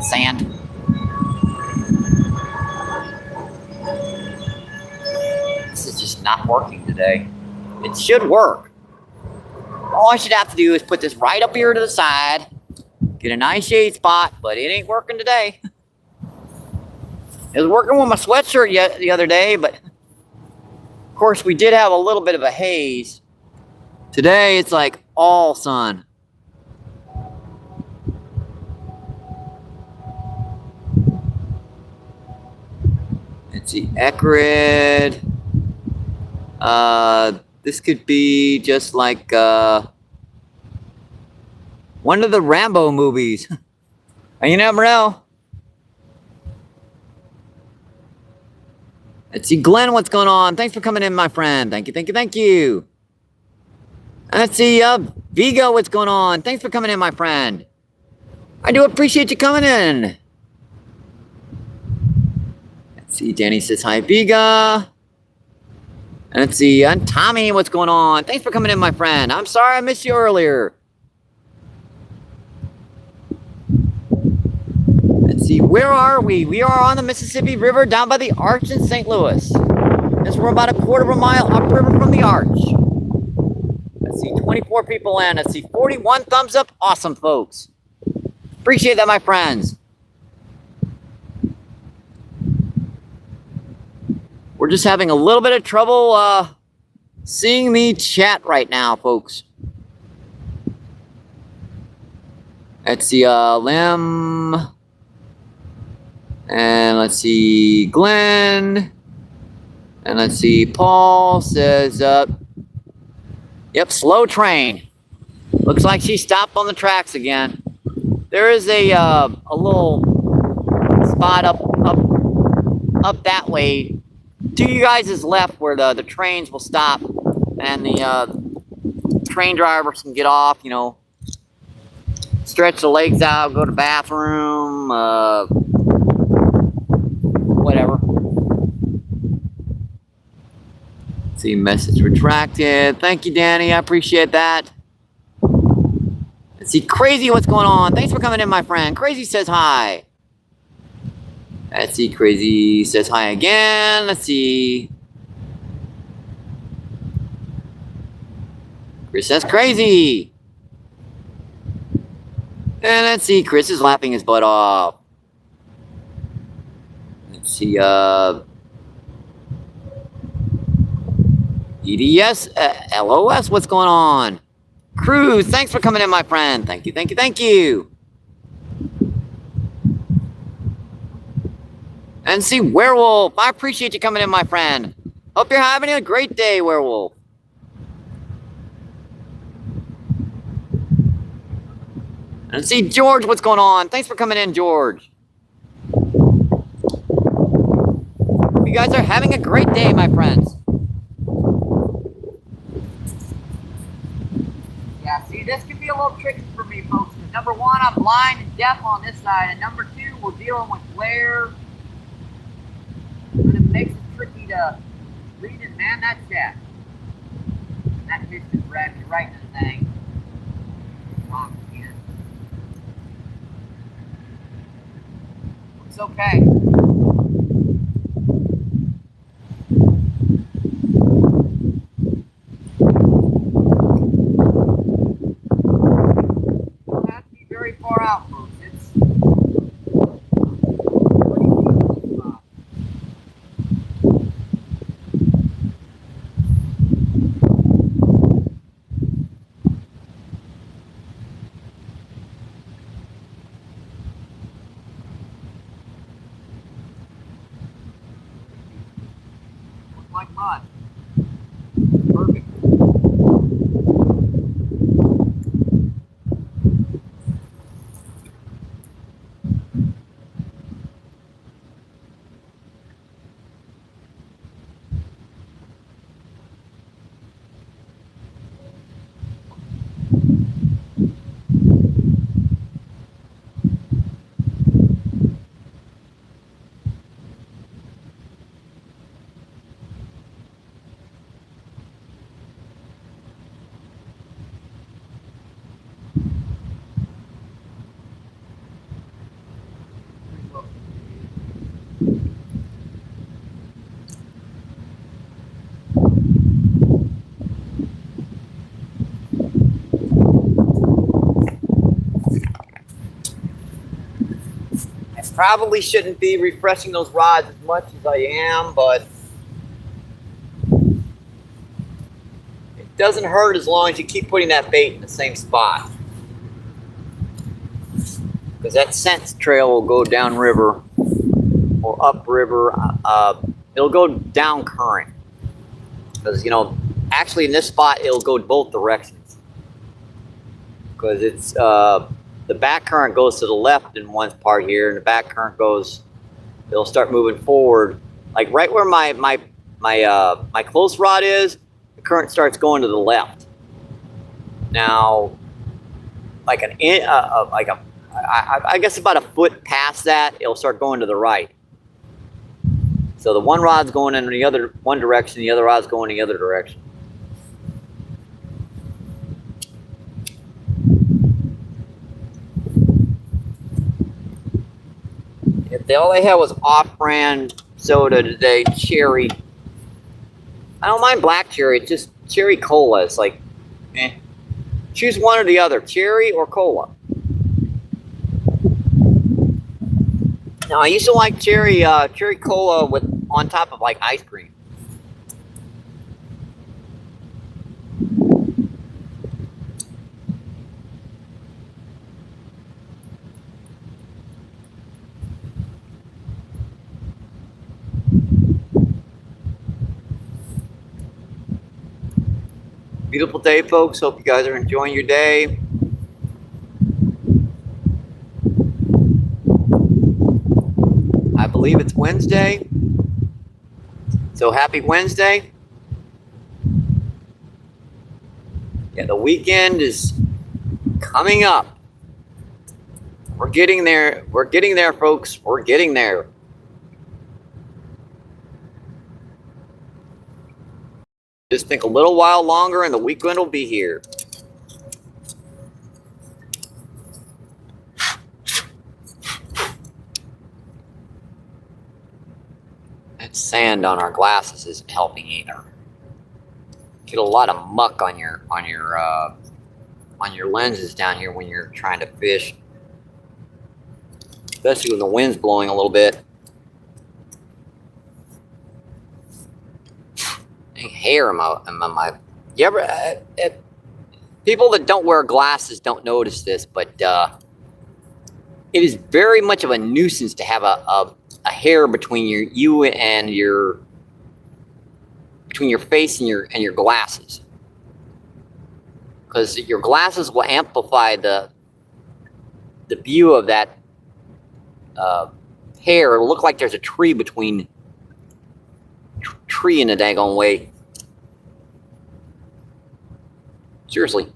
Sand. not working today. It should work. All I should have to do is put this right up here to the side, get a nice shade spot, but it ain't working today. It was working with my sweatshirt the other day, but of course we did have a little bit of a haze. Today it's like all sun. Let's see, Echrid. This could be just like one of the Rambo movies. You never know. Let's see, Glenn, what's going on? Thanks for coming in, my friend. Thank you, thank you, thank you. Let's see, Vigo, what's going on? Thanks for coming in, my friend. I do appreciate you coming in. Let's see, Danny says hi, Viga. And let's see, Tommy, what's going on? Thanks for coming in, my friend. I'm sorry I missed you earlier. Let's see, where are we? We are on the Mississippi River down by the Arch in St. Louis. Yes, we're about a quarter of a mile upriver from the Arch. Let's see, 24 people in. Let's see, 41 thumbs up. Awesome, folks. Appreciate that, my friends. We're just having a little bit of trouble seeing the chat right now, folks. Let's see, Lim. And let's see, Glenn. And let's see, Paul says, yep, slow train. Looks like she stopped on the tracks again. There is a little spot up that way to you guys' left where the trains will stop and the train drivers can get off, you know, stretch the legs out, go to the bathroom, whatever. Let's see, message retracted. Thank you, Danny. I appreciate that. Let's see, Crazy, what's going on? Thanks for coming in, my friend. Crazy says hi. Let's see, Crazy says hi again. Let's see. Chris says crazy. And let's see, Chris is laughing his butt off. Let's see, EDS, LOS, what's going on? Cruz, thanks for coming in, my friend. Thank you, thank you, thank you. And see, Werewolf, I appreciate you coming in, my friend. Hope you're having a great day, Werewolf. And see, George, what's going on? Thanks for coming in, George. You guys are having a great day, my friends. Yeah, see, this could be a little tricky for me, folks. Because number one, I'm blind and deaf on this side. And number two, we're dealing with glare. And it makes it tricky to read and man that chat. That fish is right in the thing. Wrong again. Looks okay. Don't have to be very far out, folks. It's like mud. Perfect. Probably shouldn't be refreshing those rods as much as I am, but it doesn't hurt as long as you keep putting that bait in the same spot. Because that scent trail will go downriver or upriver. It'll go down current. Because, you know, actually in this spot, it'll go both directions. Because it's, the back current goes to the left in one part here, and the back current goes, it'll start moving forward. Like right where my close rod is, the current starts going to the left. Now, like I guess about a foot past that, it'll start going to the right. So the one rod's going in the other one direction, the other rod's going the other direction. If all they had was off-brand soda today, cherry. I don't mind black cherry, it's just cherry cola. It's like, eh. Choose one or the other, cherry or cola. Now I used to like cherry cola with on top of like ice cream. Beautiful day, folks. Hope you guys are enjoying your day. I believe it's Wednesday. So happy Wednesday. Yeah, the weekend is coming up. We're getting there. We're getting there, folks. We're getting there. Just think a little while longer and the weekend will be here. That sand on our glasses isn't helping either. Get a lot of muck on your lenses down here when you're trying to fish, especially when the wind's blowing a little bit. Hair in my you ever people that don't wear glasses don't notice this, but it is very much of a nuisance to have a hair between you and your face and your glasses, because your glasses will amplify the view of that hair. It'll look like there's a tree between tree in a daggone way. Seriously.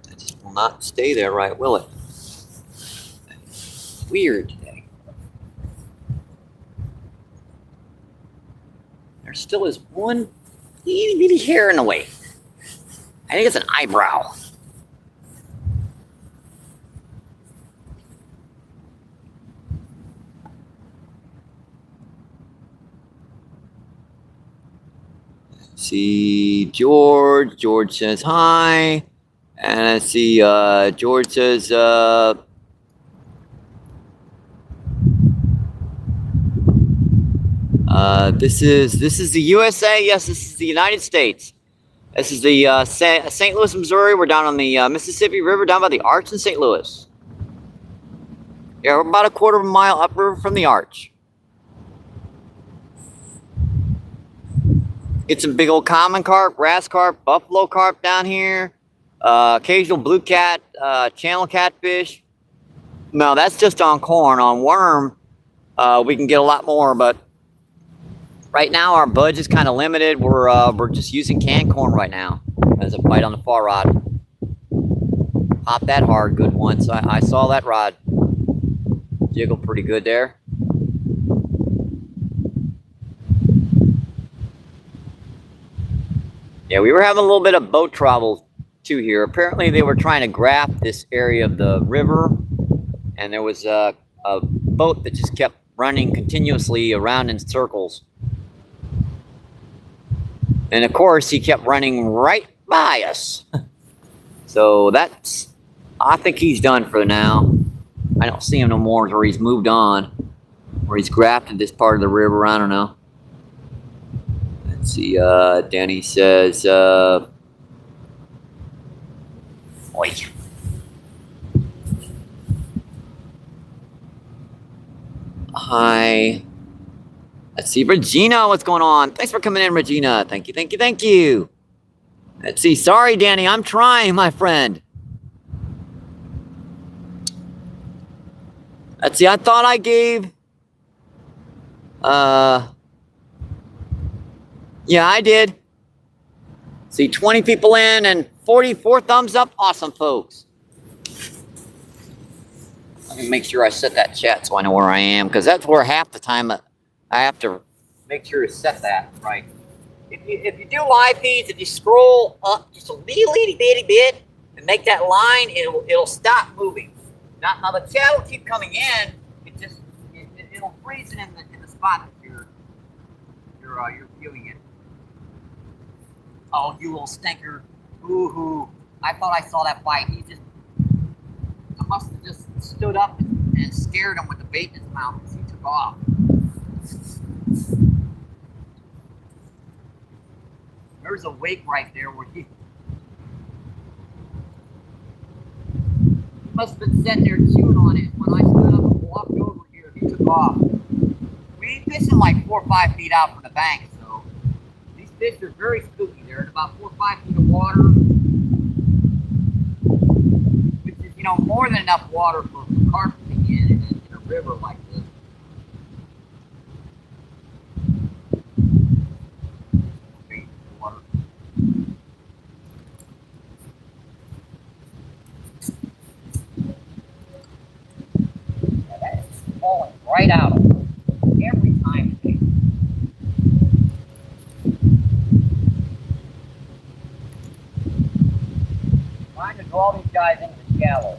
That just will not stay there, right, will it? It's weird today. There still is one itty bitty hair in the way. I think it's an eyebrow. See George. George says hi. And I see George says this is the USA. Yes, this is the United States. This is the St. Louis, Missouri. We're down on the Mississippi River, down by the Arch in St. Louis. Yeah, we're about a quarter of a mile upriver from the Arch. Get some big old common carp, grass carp, buffalo carp down here. Occasional blue cat, channel catfish. No, that's just on corn. On worm, we can get a lot more, but right now our budge is kind of limited. We're just using canned corn right now as a bite on the far rod. Popped that hard good once. I saw that rod jiggle pretty good there. Yeah, we were having a little bit of boat trouble too here. Apparently they were trying to graft this area of the river, and there was a boat that just kept running continuously around in circles. And of course, he kept running right by us. So that's, I think he's done for now. I don't see him no more, or he's moved on, or he's grafted this part of the river. I don't know. Let's see. Danny says, wait. Hi. Let's see, Regina, what's going on? Thanks for coming in, Regina. Thank you, thank you, thank you. Let's see. Sorry, Danny, I'm trying, my friend. Let's see. I thought I gave. Yeah, I did. See, 20 people in and 44 thumbs up. Awesome, folks. Let me make sure I set that chat so I know where I am, because that's where half the time I have to make sure to set that right. If you do live feeds, if you scroll up just a little bitty bit and make that line, it'll stop moving. Now the chat will keep coming in. It'll freeze it in the spot that you're viewing it. Oh, you little stinker! Ooh, I thought I saw that bite. I must have just stood up and scared him with the bait in his mouth because he took off. There's a wake right there where he must have been sitting there chewing on it. When I stood up and walked over here, he took off. We ain't fishing like 4 or 5 feet out from the bank, so these fish are very spooky. They're in about 4 or 5 feet of water, which is, more than enough water for carp to be in a river like this. Water. Yeah, that is falling right out of it every time today. Trying to draw these guys into the shallow.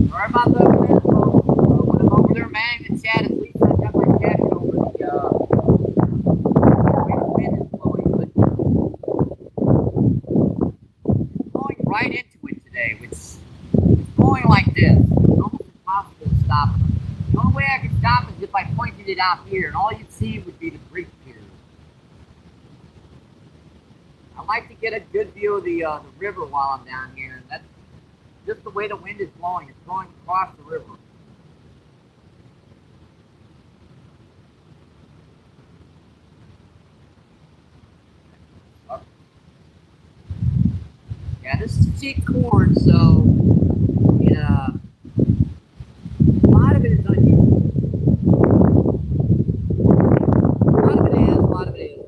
Sorry about that, man. When I'm over there manning the chat, at least I've got my jacket over the wind is blowing, but it's blowing right into it today, which is blowing like this. It's almost impossible to stop it. The only way I could stop it is if I pointed it out here, and all you'd see would be the creek here. I like to get a good view of the river while I'm down here, and that's just the way the wind is blowing. It's blowing across the river. Yeah, this is cheap corn, so a lot of it is unusual. A lot of it is.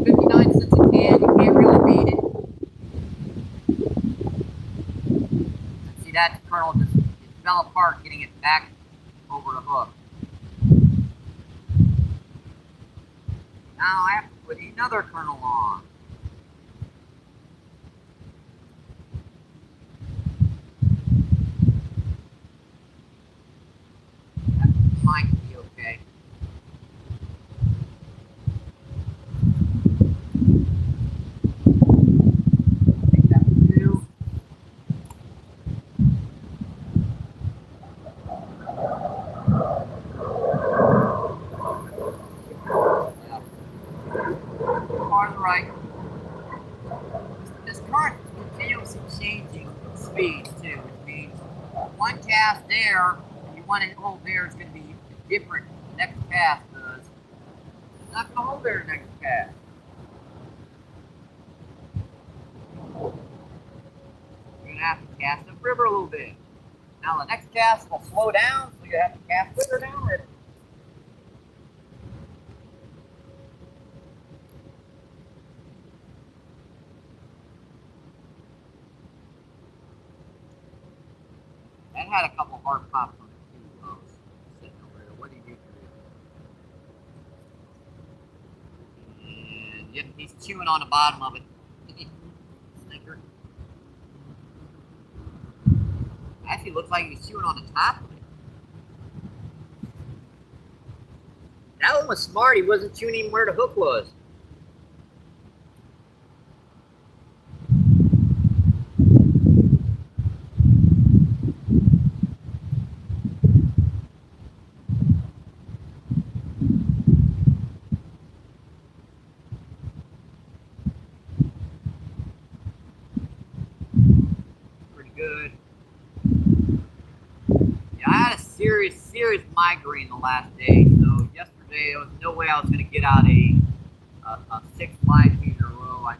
59 cents a can, you can't really beat it. See, that kernel just fell apart getting it back over the hook. Now I have to put another kernel on. That might be okay. I think that will do. Far to the right. This current is continuously changing speed too, which means one cast there, and you want to hold there, is going to be different the next cast because it's not going to hold there the next cast. You're going to have to cast upriver a little bit. Now the next cast will slow down, so you have to cast quicker downriver. That had a couple hard pops on it too, folks. Yep, he's chewing on the bottom of it. Stinker. Actually, looks like he's chewing on the top of it. That one was smart. He wasn't chewing even where the hook was. Good. Yeah, I had a serious migraine the last day. So yesterday, there was no way I was going to get out a 6 live feet in a row. I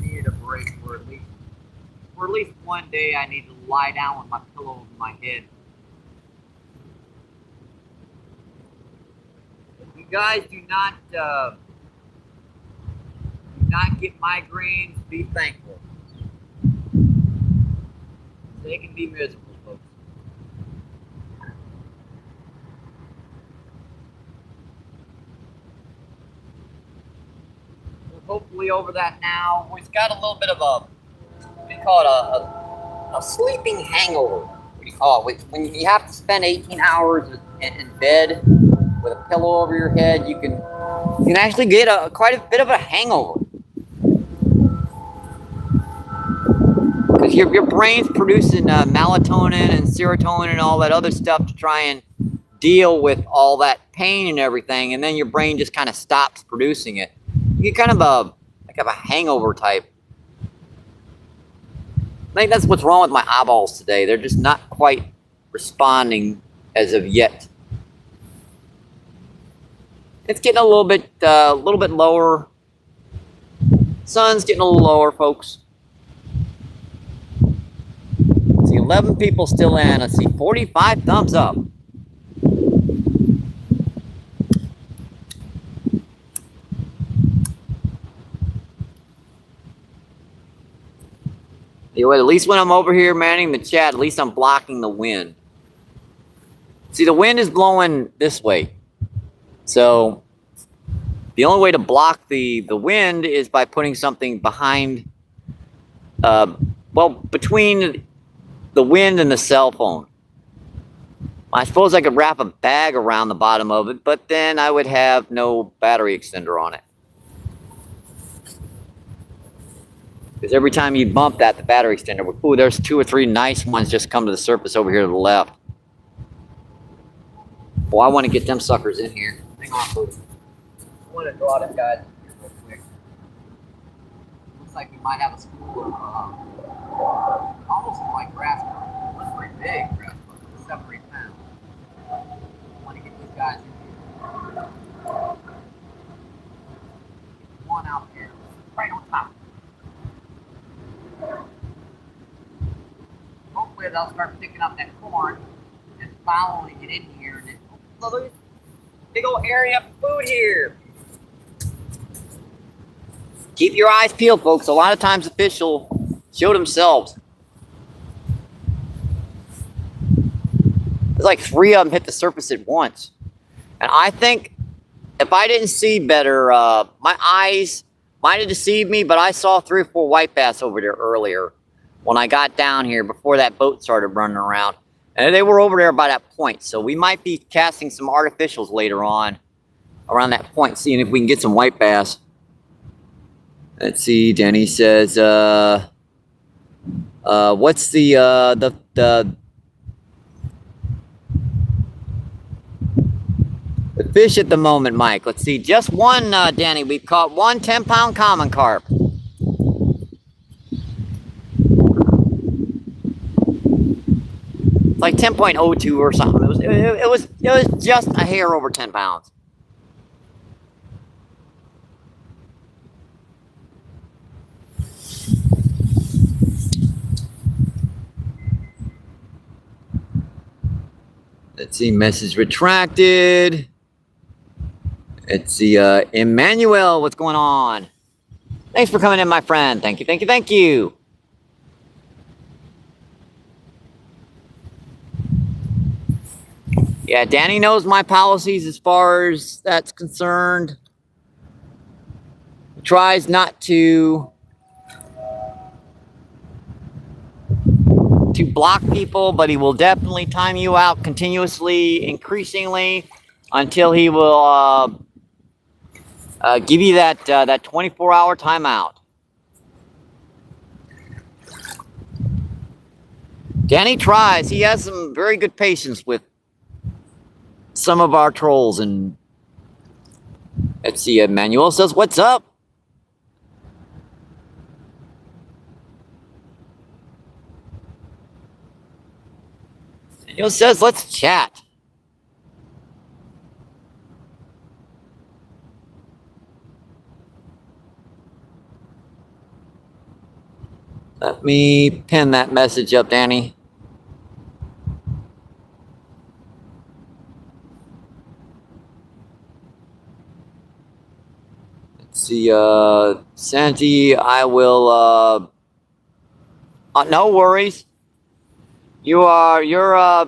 needed a break for at least one day. I need to lie down with my pillow over my head. If you guys do not get migraines, be thankful. They can be miserable, folks. We're hopefully over that now. We've got a little bit of a, what do you call it, a sleeping hangover. What do you call it? When you have to spend 18 hours in bed with a pillow over your head, you can actually get quite a bit of a hangover. Because your brain's producing melatonin and serotonin and all that other stuff to try and deal with all that pain and everything, and then your brain just kind of stops producing it. You get kind of a hangover type. I think that's what's wrong with my eyeballs today. They're just not quite responding as of yet. It's getting a little bit lower. Sun's getting a little lower, folks. 11 people still in. Let's see, 45 thumbs up. Anyway, at least when I'm over here manning the chat, at least I'm blocking the wind. See, the wind is blowing this way. So the only way to block the wind is by putting something behind, between the wind and the cell phone. I suppose I could wrap a bag around the bottom of it, but then I would have no battery extender on it. Because every time you bump that, the battery extender would, ooh, there's 2 or 3 nice ones just come to the surface over here to the left. Boy, I want to get them suckers in here. Hang on, folks. I want to draw them guys in here real quick. Looks like we might have a school of almost like grass carp. That's pretty big grass carp, 7 or 8 pounds. I want to get these guys in here. One out there, right on top. Hopefully they'll start picking up that corn and following it in here. And then, oh, look, big old area of food here. Keep your eyes peeled, folks. A lot of times the fish will show themselves. There's like 3 of them hit the surface at once. And I think if I didn't see better, my eyes might have deceived me, but I saw 3 or 4 white bass over there earlier when I got down here before that boat started running around. And they were over there by that point. So we might be casting some artificials later on around that point, seeing if we can get some white bass. Let's see, Denny says, what's the fish at the moment, Mike? Let's see, just one, Danny. We've caught 1 10-pound common carp. It's like 10.02 or something. It was just a hair over 10 pounds. Let's see, message retracted. Let's see, Emmanuel, what's going on? Thanks for coming in, my friend. Thank you, thank you, thank you. Yeah, Danny knows my policies as far as that's concerned. tries not to block people, but he will definitely time you out continuously, increasingly, until he will give you that 24-hour timeout. Danny tries. He has some very good patience with some of our trolls. And let's see, Emmanuel says, "What's up?" Emmanuel says, "Let's chat." Let me pin that message up, Danny. Let's see, Santi, I will, no worries. You're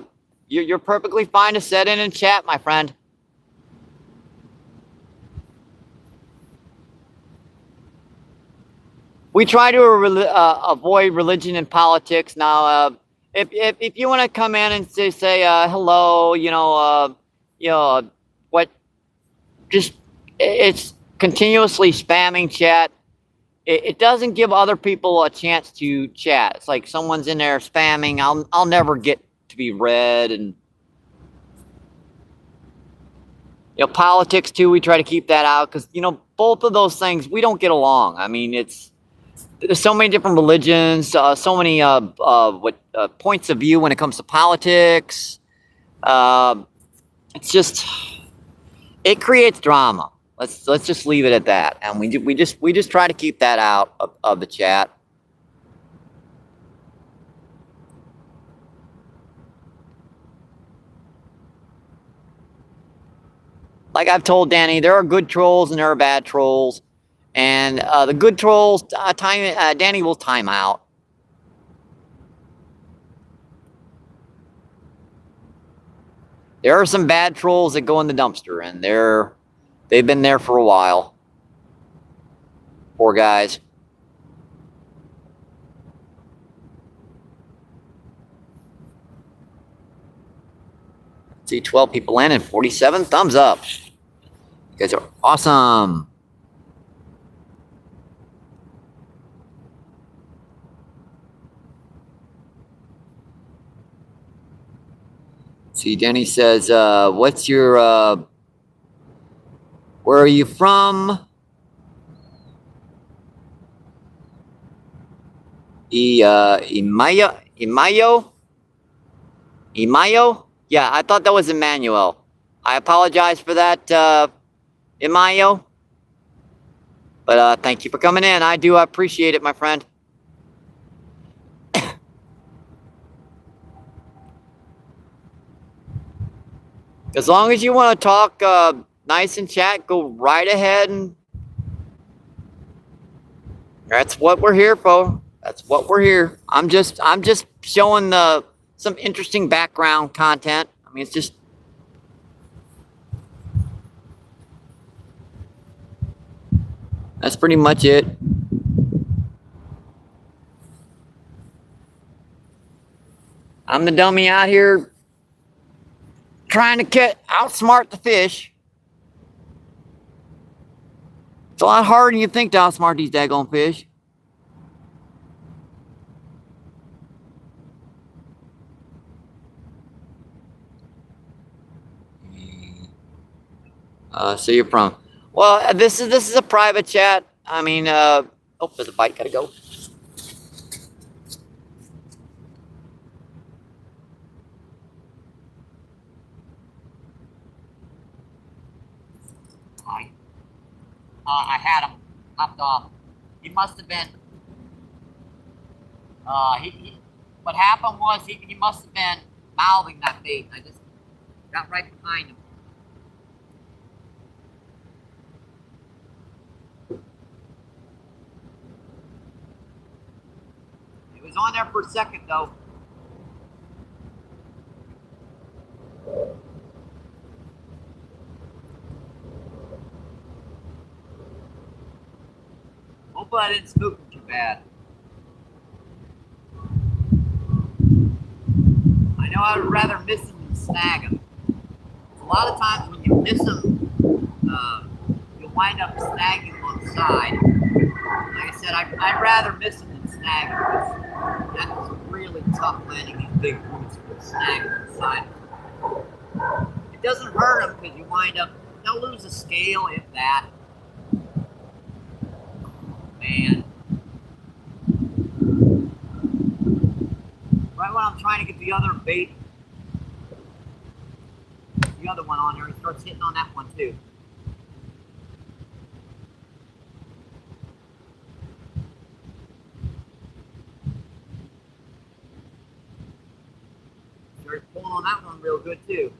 perfectly fine to set in and chat, my friend. We try to avoid religion and politics. Now, if you want to come in and say hello, what? Just it's continuously spamming chat. It doesn't give other people a chance to chat. It's like someone's in there spamming. I'll never get to be read. And politics too. We try to keep that out because both of those things we don't get along. I mean, there's so many different religions, so many points of view when it comes to politics. It's just it creates drama. Let's just leave it at that, and we just try to keep that out of the chat. Like I've told Danny, there are good trolls and there are bad trolls. And the good trolls, Danny will time out. There are some bad trolls that go in the dumpster, and they've been there for a while. Poor guys. See, 12 people in and 47 thumbs up. You guys are awesome. See, Danny says, what's your, where are you from? Imayo? Yeah, I thought that was Emmanuel. I apologize for that, Imayo. But thank you for coming in. I do appreciate it, my friend. As long as you want to talk nice and chat, go right ahead, and that's what we're here for. That's what we're here. I'm just showing some interesting background content. I mean, it's just that's pretty much it. I'm the dummy out here trying to outsmart the fish. It's a lot harder than you think to outsmart these daggone fish. So you're from? Well, this is a private chat. I mean, oh, there's a bite. Gotta go. I had him hopped off. He must have been. What happened was he must have been mouthing that bait. I just got right behind him. It was on there for a second though. Hopefully I didn't spook them too bad. I know I would rather miss them than snag them. A lot of times when you miss them, you'll wind up snagging them on the side. Like I said, I'd rather miss them than snag them, because that's really tough landing these big boots with snag on the side. It doesn't hurt them because you wind up, they'll lose a scale if that. Man. Right when I'm trying to get the other bait, the other one on there, he starts hitting on that one too. Started pulling on that one real good too.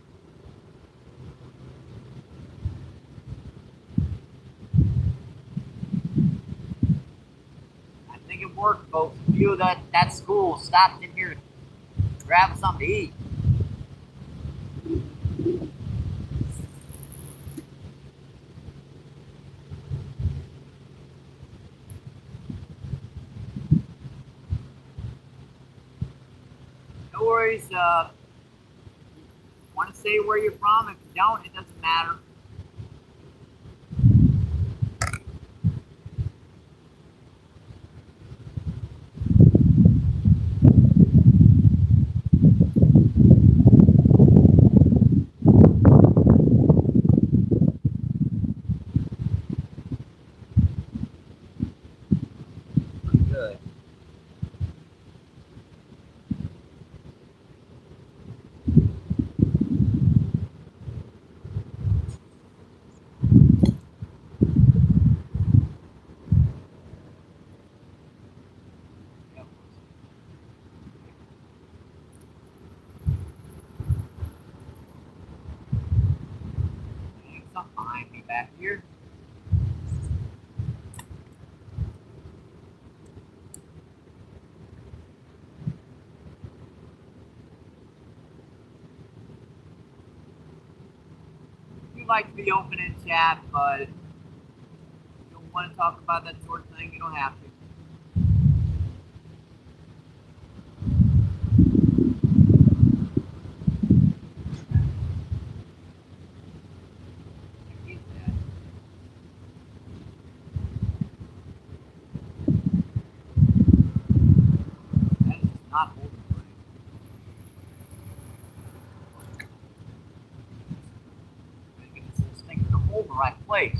I think it worked, folks. A few of that school stopped in here to grab something to eat. No worries. Want to say where you're from? If you don't, it doesn't matter. Pretty good. Something behind me back here. We like to be open in chat, but if you don't want to talk about that sort of thing, you don't have to. Not holding right. Gotta get this thing to hold in the right place.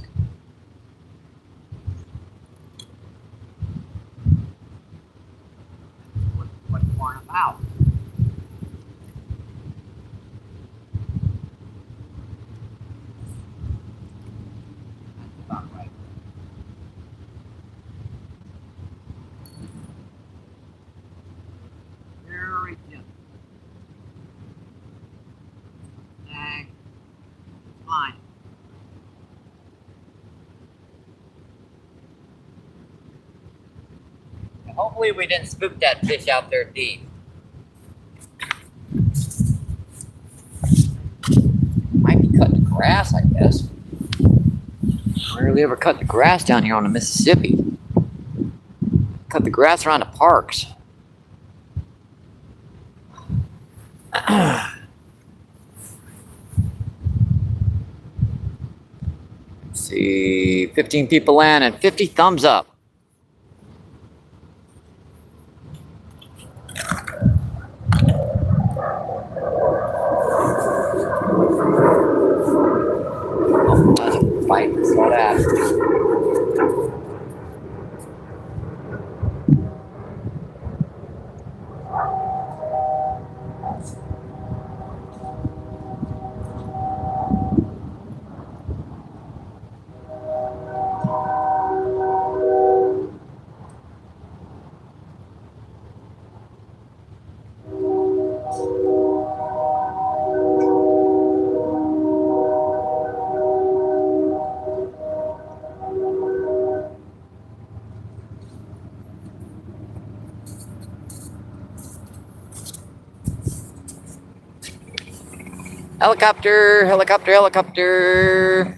What's far enough out? That's about right. Very gentle. Snag. It's fine. And hopefully we didn't spook that fish out there deep. Might be cutting the grass, I guess. I rarely ever cut the grass down here on the Mississippi. Cut the grass around the parks. Let's see, 15 people landing, 50 thumbs up. Oh, that's a fight, saw that. Helicopter, helicopter, helicopter.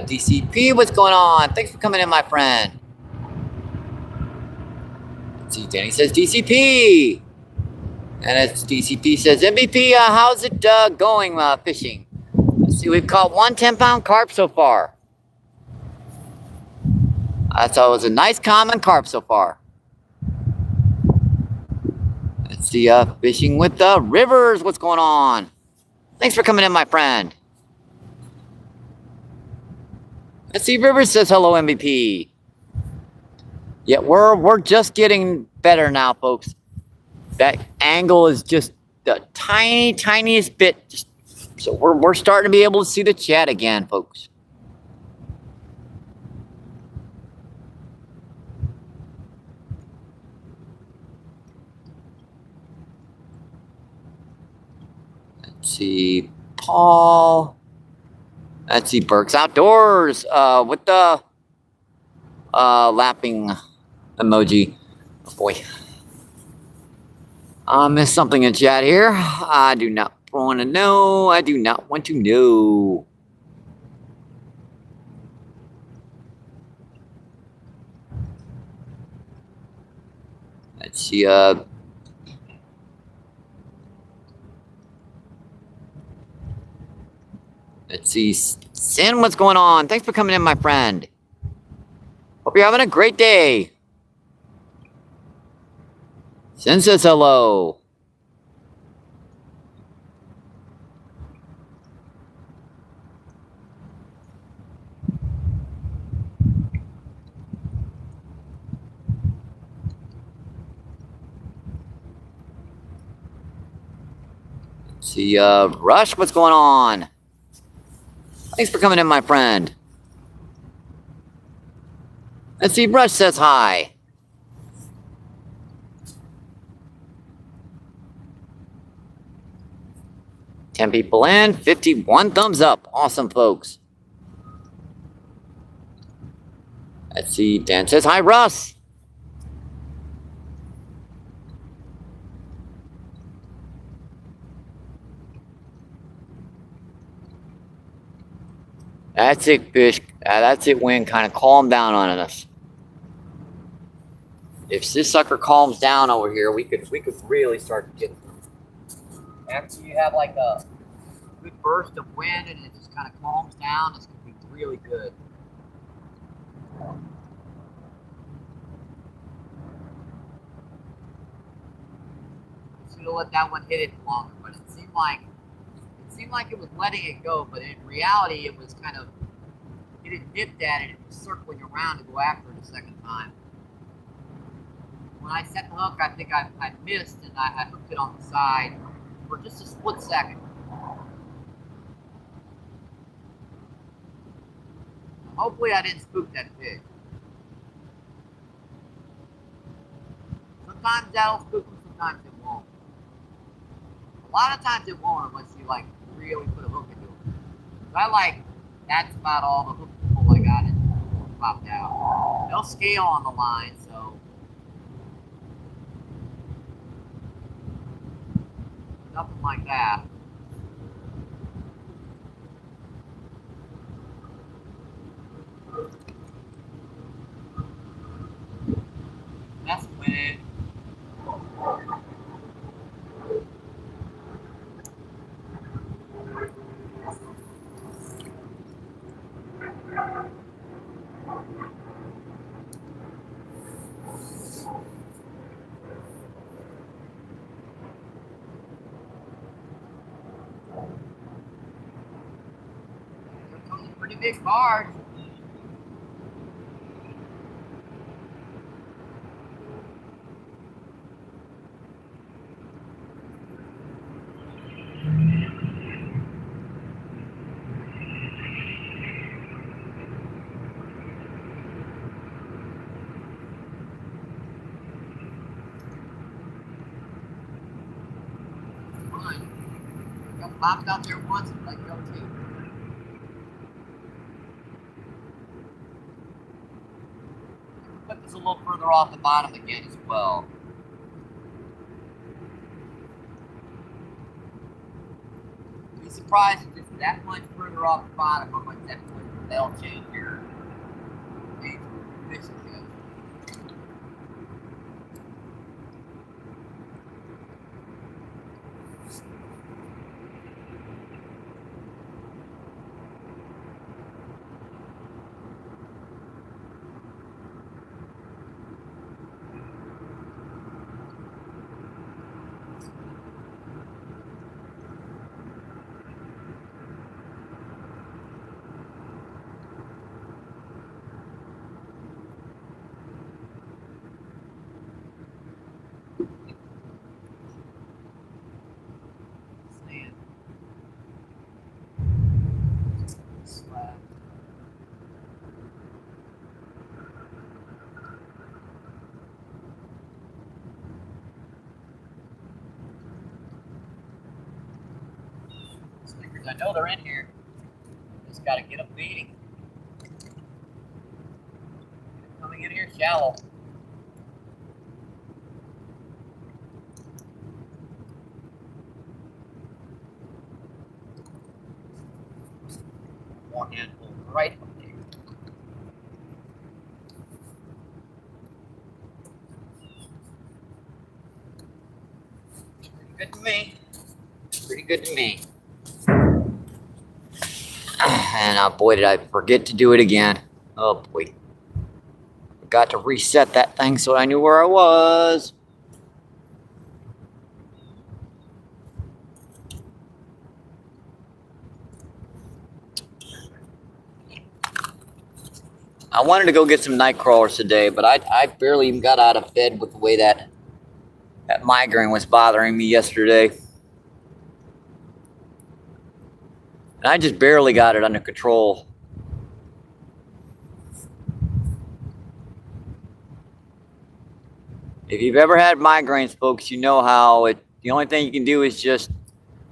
see DCP, what's going on? Thanks for coming in, my friend. Let's see, Danny says DCP. And it's DCP says MBP, how's it going fishing? Let's see, we've caught 1 10-pound carp so far. So it was a nice common carp so far. Let's see, fishing with the Rivers, what's going on? Thanks for coming in, my friend. Let's see, Rivers says hello, MVP. Yeah, we're just getting better now, folks. That angle is just the tiniest bit. So we're starting to be able to see the chat again, folks. Let's see, Paul. Let's see, Burke's Outdoors with the laughing emoji. Oh boy. I missed something in chat here. I do not want to know. I do not want to know. Let's see, let's see, Sin, what's going on? Thanks for coming in, my friend. Hope you're having a great day. Sin says hello. Let's see, Rush, what's going on? Thanks for coming in, my friend. Let's see, Rush says hi. Ten people in, 51 thumbs up. Awesome, folks. Let's see, Dan says hi, Russ. That's it, fish. That's it, wind. Kind of calm down on us. If this sucker calms down over here, we could really start to get them. After you have like a good burst of wind and it just kind of calms down, it's gonna be really good. Should have let that one hit it longer, but it seemed like it was letting it go, but in reality it was kind of, it had nipped at it, it was circling around to go after it a second time. When I set the hook, I think I missed and I hooked it on the side for just a split second. Hopefully I didn't spook that fish. Sometimes that'll spook them, sometimes it won't. A lot of times it won't unless you like really put a hook into it. But that's about all the hook pull I got and popped out. No scale on the line, so nothing like that. That's when it. Pretty big barge. Got popped out there once and let go too. Put this a little further off the bottom again as well. Be surprised if it's that much further off the bottom, how much that That'll change your fishing catch. I know they're in here. Just got to get them feeding. Coming in here shallow. One handful right up there. Pretty good to me. Pretty good to me. And boy, did I forget to do it again. Oh boy. Forgot to reset that thing so I knew where I was. I wanted to go get some night crawlers today, but I barely even got out of bed with the way that migraine was bothering me yesterday. And I just barely got it under control. If you've ever had migraines, folks, you know how the only thing you can do is just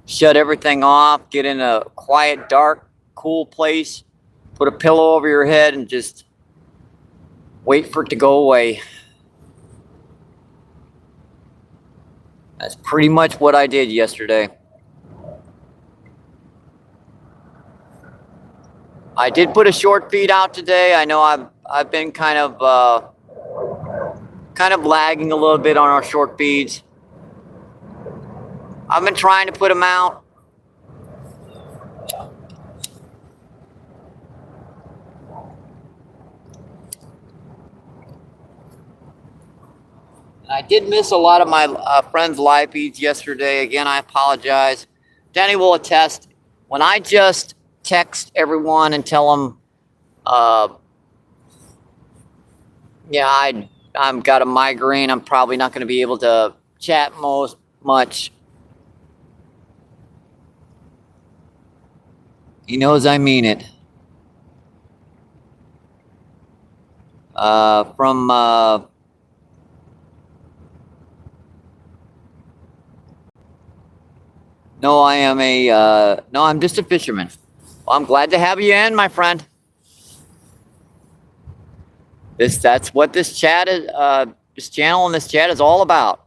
shut everything off, get in a quiet, dark, cool place, put a pillow over your head, and just wait for it to go away. That's pretty much what I did yesterday. I did put a short feed out today. I know I've been kind of lagging a little bit on our short feeds. I've been trying to put them out. I did miss a lot of my friends' live feeds yesterday. Again, I apologize. Danny will attest. When I just text everyone and tell them, yeah, I've got a migraine. I'm probably not going to be able to chat much. He knows I mean it. No, I'm just a fisherman. Well, I'm glad to have you in, my friend. That's what this chat is, this channel and this chat is all about.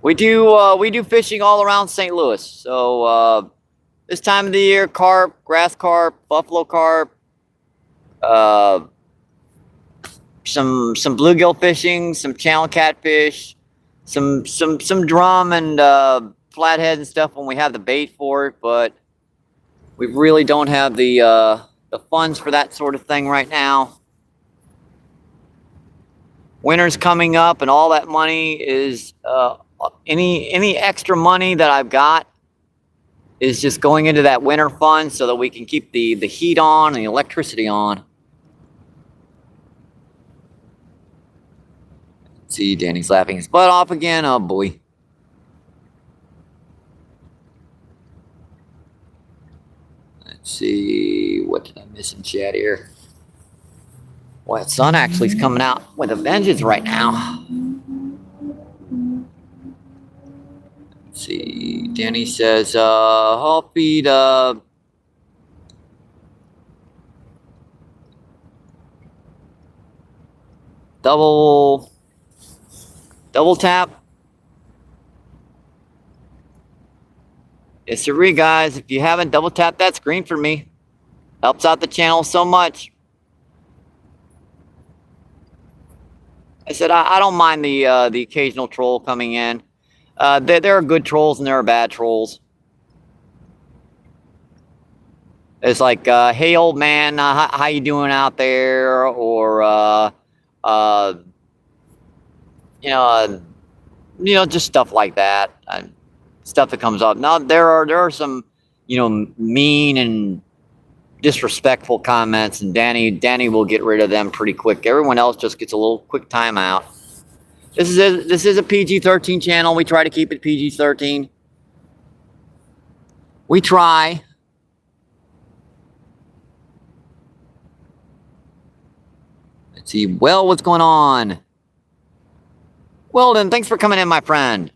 We do fishing all around St. Louis. So this time of the year, carp, grass carp, buffalo carp, some bluegill fishing, some channel catfish, some drum and flathead and stuff when we have the bait for it, but we really don't have the funds for that sort of thing right now. Winter's coming up, and all that money is any extra money that I've got is just going into that winter fund so that we can keep the heat on and the electricity on. Let's see, Danny's laughing his butt off again. Oh boy. Let's see, what did I miss in chat here? Well, that sun actually is coming out with a vengeance right now. Let's see, Danny says, I'll feed, double tap. Yes, sirree, guys. If you haven't, double tap that screen for me. Helps out the channel so much. I said I don't mind the occasional troll coming in. There are good trolls and there are bad trolls. It's like, hey old man, how you doing out there? Or you know, just stuff like that. Stuff that comes up. Now there are some, you know, mean and disrespectful comments, and Danny will get rid of them pretty quick. Everyone else just gets a little quick timeout. This is a PG-13 channel. We try to keep it PG-13. We try. Let's see. Well, what's going on? Weldon, thanks for coming in, my friend.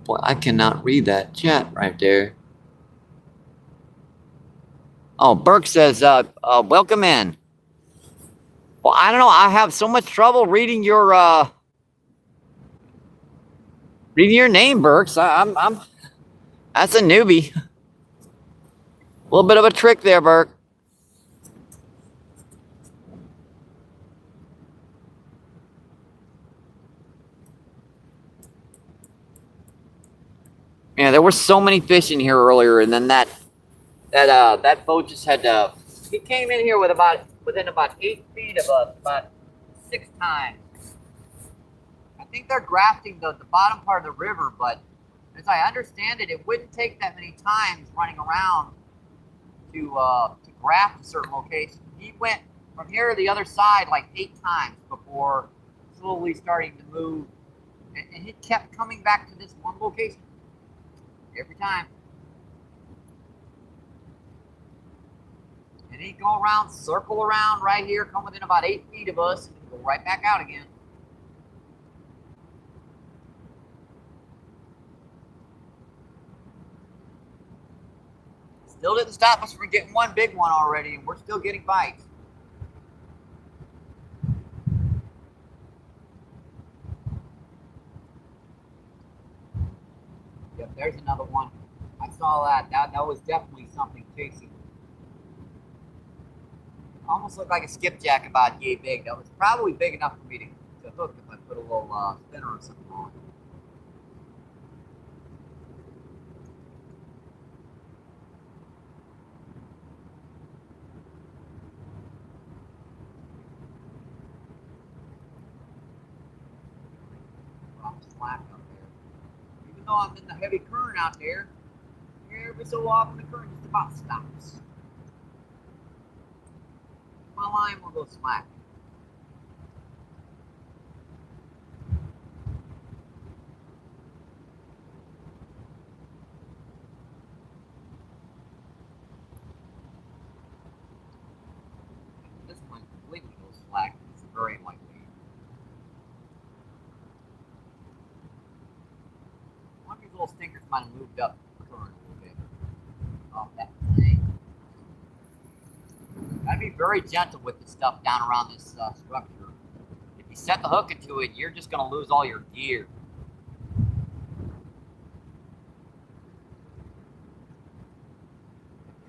Boy, I cannot read that chat right there. Oh, Burke says, welcome in. Well, I don't know. I have so much trouble reading your name, Burks. I'm that's a newbie. A little bit of a trick there, Burke. Yeah, there were so many fish in here earlier, and then that boat just had to. He came in here within about 8 feet of us about 6 times. I think they're grafting the bottom part of the river, but as I understand it, it wouldn't take that many times running around to graft a certain location. He went from here to the other side like 8 times before slowly starting to move, and he kept coming back to this one location every time. And he'd go around, circle around right here, come within about 8 feet of us, and go right back out again. Still didn't stop us from getting one big one already, and we're still getting bites. Yep, there's another one. I saw that. That was definitely something chasing. Almost looked like a skipjack about yay big. That was probably big enough for me to hook if I put a little spinner or something on. I'm slack up there. Even though I'm in the heavy current out there, every so often the current just about stops. My line will go slack. This one completely goes slack. It's very lightweight. One of these little stinkers might have moved up the current a little bit off that thing. Gotta be very gentle with the stuff down around this structure. If you set the hook into it, you're just gonna lose all your gear.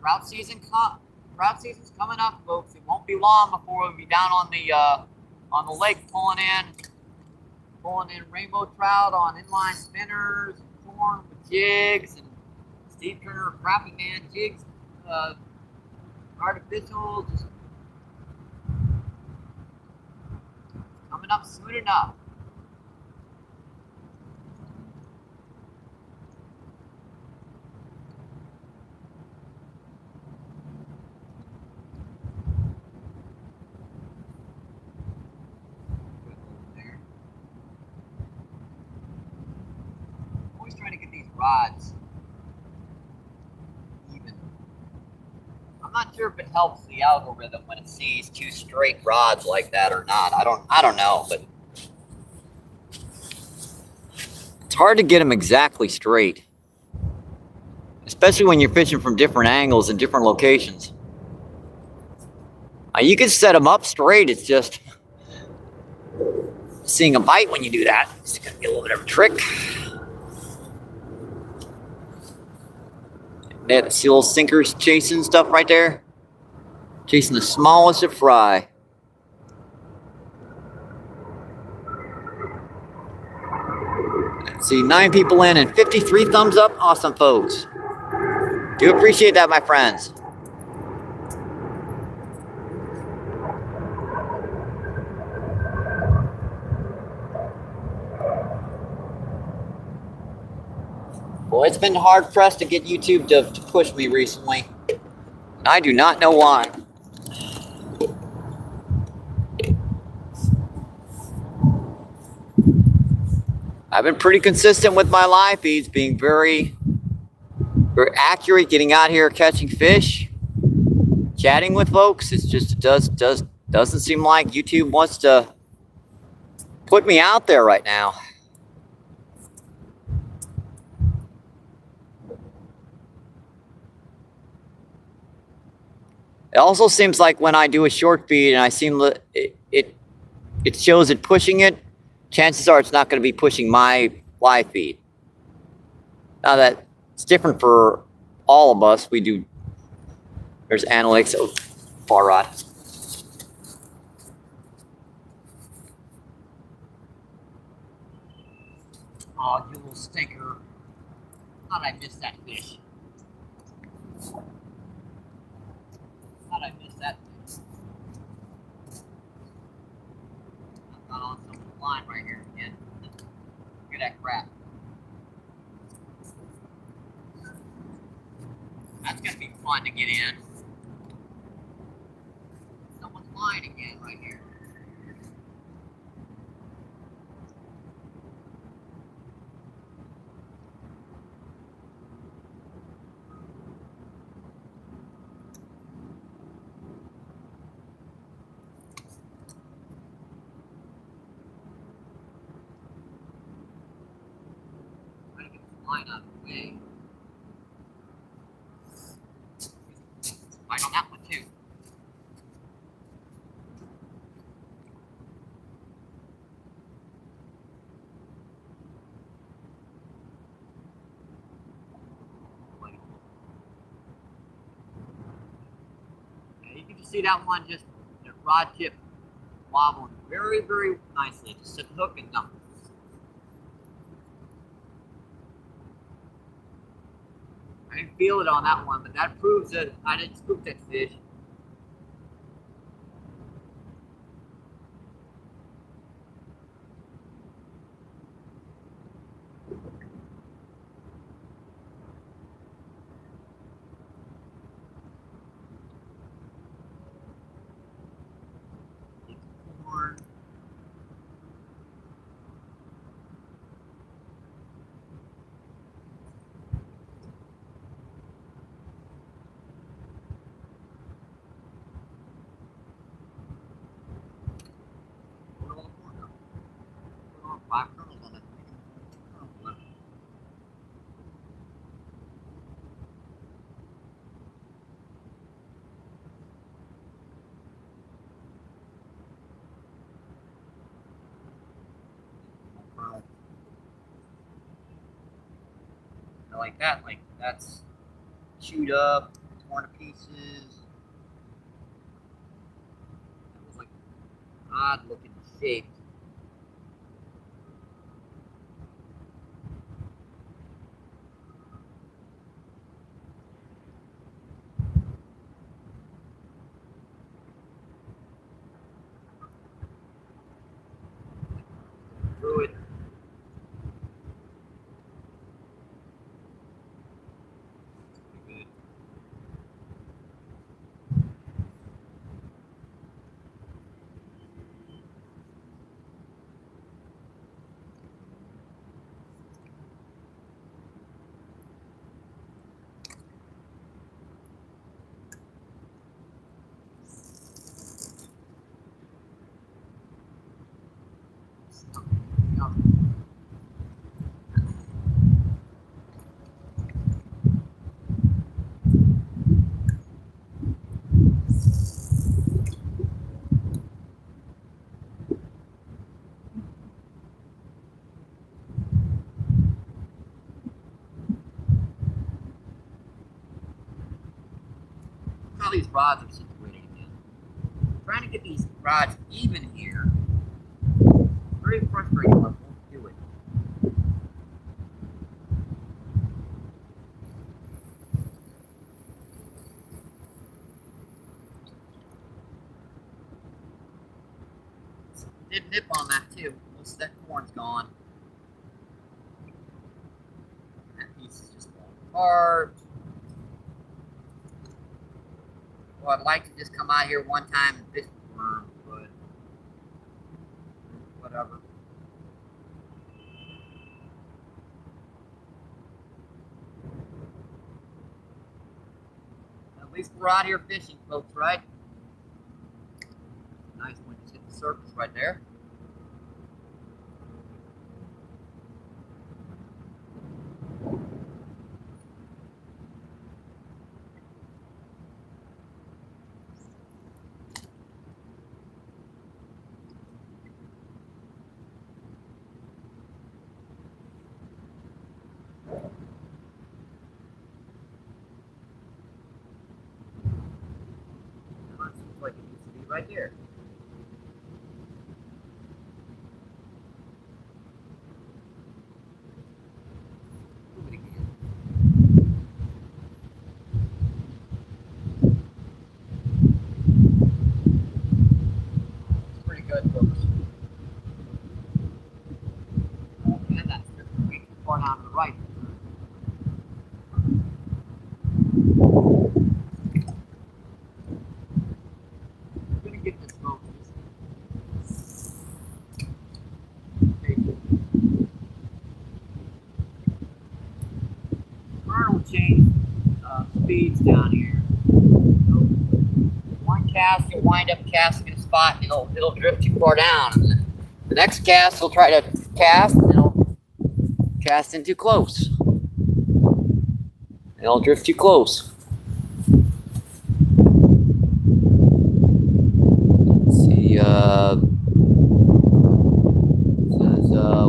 Trout season's coming up, folks. It won't be long before we'll be down on the lake pulling in rainbow trout on inline spinners, and corn with jigs, and Steve Turner crappie man jigs. Artificial, just coming up soon enough. There. Always trying to get these rods even. I'm not sure if it helps the algorithm when it sees 2 straight rods like that or not. I don't know, but it's hard to get them exactly straight, especially when you're fishing from different angles and different locations. You can set them up straight. It's just seeing a bite when you do that. It's going to be a little bit of a trick. Yeah, see little sinkers chasing stuff right there? Chasing the smallest of fry. Let's see, 9 people in and 53 thumbs up. Awesome, folks. Do appreciate that, my friends. Well, it's been hard pressed to get YouTube to push me recently. And I do not know why. I've been pretty consistent with my live feeds, being very accurate, getting out here catching fish, chatting with folks. It's just doesn't seem like YouTube wants to put me out there right now. It also seems like when I do a short feed and I seem it shows it pushing it, chances are it's not going to be pushing my live feed. Now that it's different for all of us. We do. There's analytics. Oh, far rod. Oh, you little stinker! Thought I missed that fish. Thought I missed that fish. I got on some line right here again. Look at that crap. That's gonna be fun to get in. Someone's line again right here. Try to get this line out of the way. Right on that one too. Yeah, you can just see that one, just the rod tip wobbling very, very nicely. Just set the hook and dump it. I didn't feel it on that one, but that proves that I didn't spook that fish. Corn. Put all the corn up. Put all 5 kernels on that thing. Kernels left. Like that, like that's chewed up, torn to pieces. That was like odd looking shape. Through it. Good. rods are situated again. I'm trying to get these rods even here. Very frustrating, but won't do it. Did nip on that too. Most of that corn's gone. That piece is just falling apart. Well, I'd like to just come out here one time and fish the worm, but whatever. At least we're out here fishing, folks, right? Nice one, just hit the surface right there. Like it used to be right there. Move it again. It's pretty good, folks. Oh man, that's way too far down to the right. I'm gonna get this, folks. Current will change speeds down here. So one cast, you'll wind up casting in a spot and it'll drift too far down. And the next cast, will try to cast and it'll cast in too close. It'll drift too close. Let's see, says,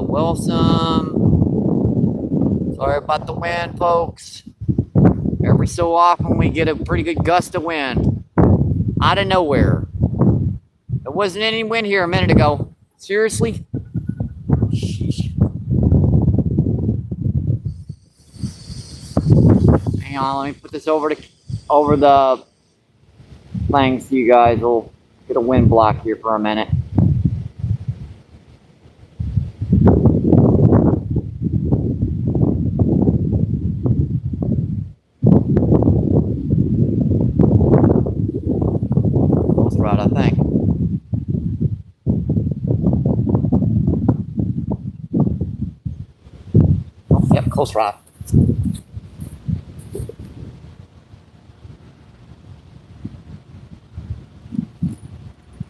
Wilson. Sorry about the wind, folks. Every so often we get a pretty good gust of wind out of nowhere. There wasn't any wind here a minute ago. Seriously? Sheesh. Hang on, let me put this over the thing so you guys will get a wind block here for a minute. Right, I think. Yep, close rod.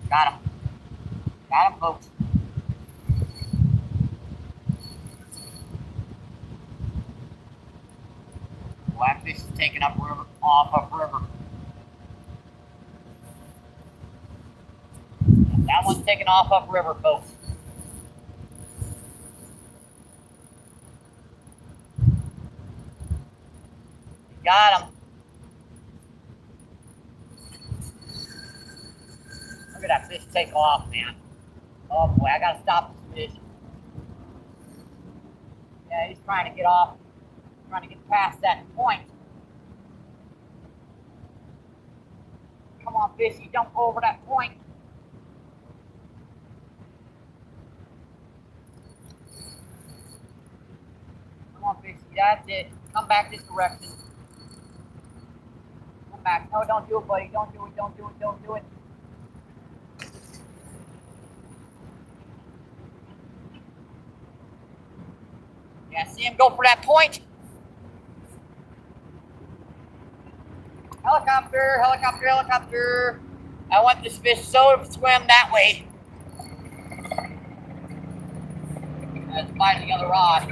Got him. Got him, folks. Blackfish is taking up river, off upriver. That one's taking off upriver, folks. Got him. Look at that fish take off, man. Oh boy, I gotta stop this fish. Yeah, he's trying to get off, trying to get past that point. Come on, fishy, don't go over that point. Come on, fishy, that's it. Come back this direction. Come back. No, don't do it, buddy. Don't do it, don't do it, don't do it. Yeah, see him go for that point? Helicopter, helicopter, helicopter. I want this fish so to swim that way. That's biting the other rod.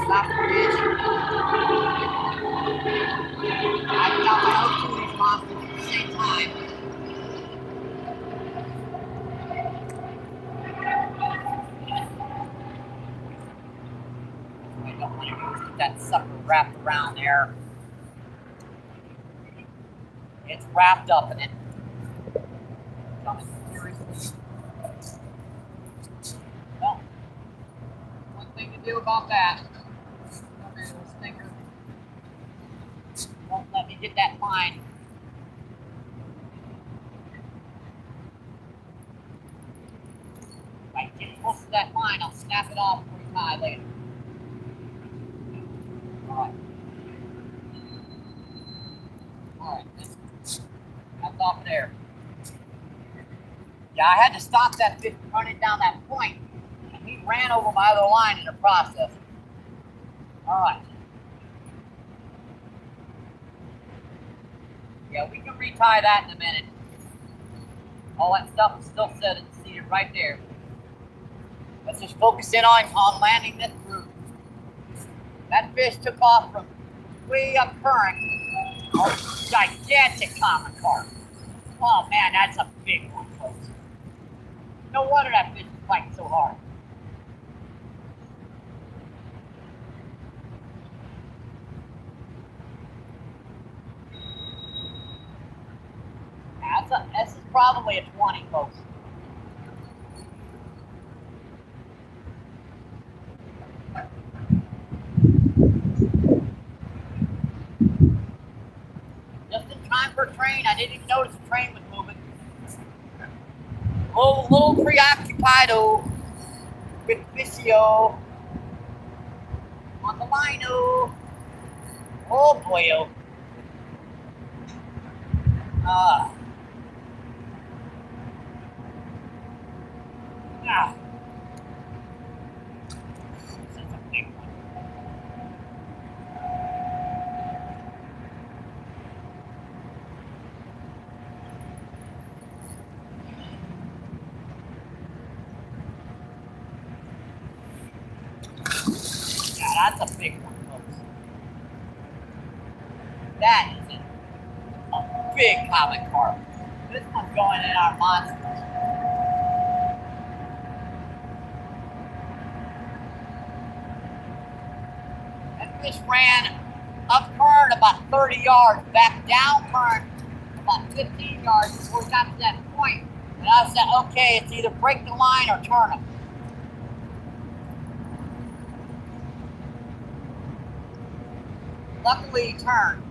Stop the fish. I got my hook to these monsters at the same time. I don't want to get that sucker wrapped around there. It's wrapped up in it. Coming seriously. Well, one thing to do about that. This stinker won't let me get that line. If I get close to that line, I'll snap it off pretty high later. Alright. Alright, that's off there. Yeah, I had to stop that fish running down that point, and he ran over my other line in the process. Alright. Yeah, we can retie that in a minute. All that stuff is still set and seated right there. Let's just focus in on landing this group. That fish took off from way up current. Oh, gigantic common carp. Oh man, that's a big one, folks. No wonder that fish is fighting so hard. This is probably a 20, folks. Just in time for a train. I didn't even notice the train was moving. A little preoccupied with fishio on the lino. Oh boy, oh. This is a big one. Yeah, that's a big one, folks. That is a big common carp. This one's going in our monsters. That fish ran up current about 30 yards, back down current about 15 yards before we got to that point. And I said, okay, it's either break the line or turn it. Luckily, he turned.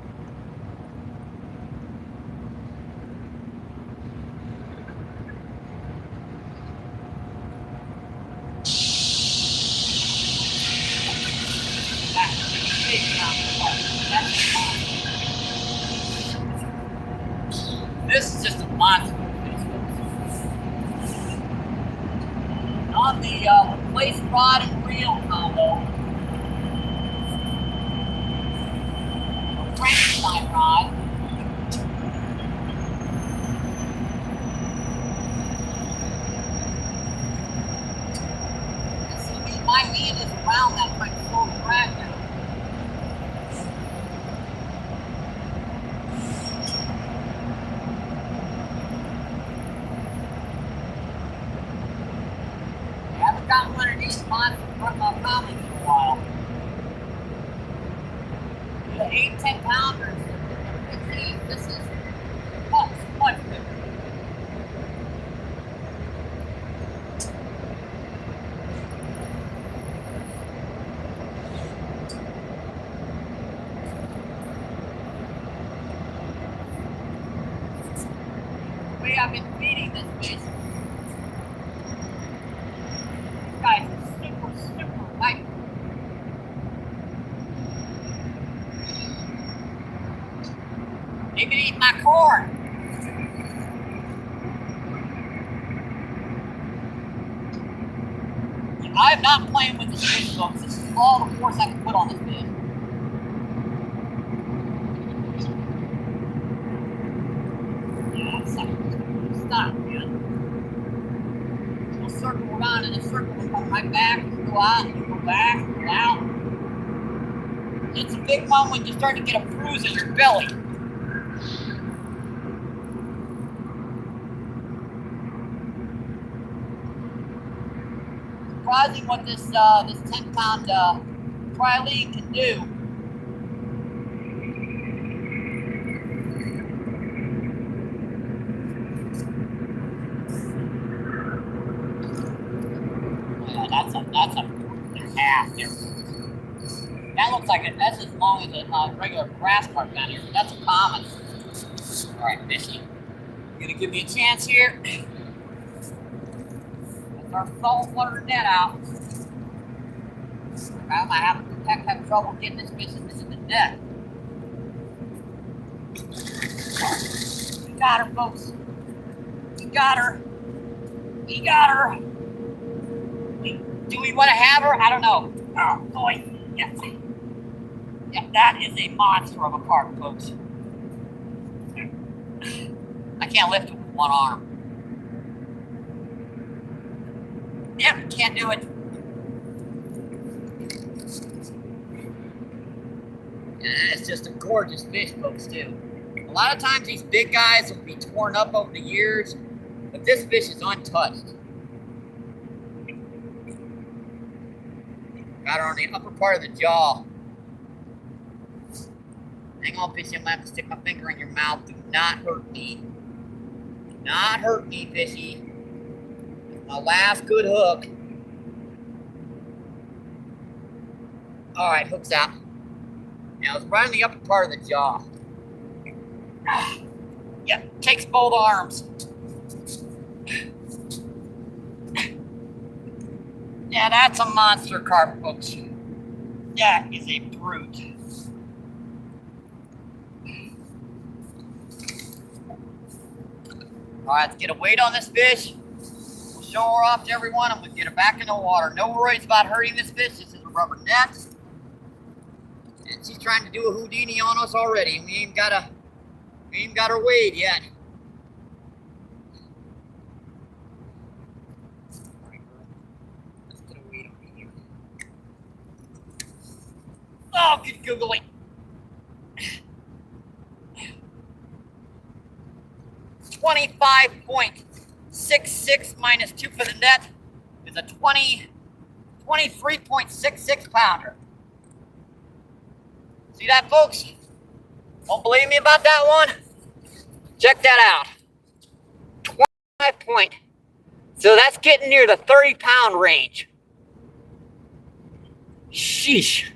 This is just a monster. On the replace rod and reel combo, a Frankenstein rod. See, my hand is around that like so crack now. Got one of these monsters from my comments for a while. The 8-10 pounders, 15. This is much bigger. The way I've been feeding this fish. Guys are super light. They've been eating my corn. I'm not playing with this fish, folks. This is all the force I can put on this fish. Yeah, that's like, stop, man. Circle around in a circle and come right back and go out and go back and go out. It's a big one when you start to get a bruise in your belly. Surprising what this 10-pound trilene can do. that's a foot and a half there. That looks like that's as long as a regular grass carp down here. That's a common. All right, fishy. You're gonna give me a chance here. Let's our saltwater net out. I'm having trouble getting this fish into the net. We got her, folks. We got her. We got her. Do we want to have her? I don't know. Oh, boy. Yeah. Yeah, that is a monster of a carp, folks. I can't lift it with one arm. Yep, can't do it. It's just a gorgeous fish, folks, too. A lot of times these big guys will be torn up over the years, but this fish is untouched. Got her on the upper part of the jaw. Hang on, fishy. I'm gonna have to stick my finger in your mouth. Do not hurt me. Do not hurt me, fishy. That's my last good hook. All right, hook's out. Now it's right on the upper part of the jaw. Yep, takes both arms. Yeah, that's a monster carp, folks. That is a brute. All right, let's get a weight on this fish. We'll show her off to everyone and we'll get her back in the water. No worries about hurting this fish. This is a rubber net. And she's trying to do a Houdini on us already. We ain't got her weighed yet. Let's get a weight over here. Oh, good googly. 25.66 minus 2 for the net is a 23.66 pounder. See that, folks? Don't believe me about that one? Check that out. 25 point. So that's getting near the 30-pound range. Sheesh.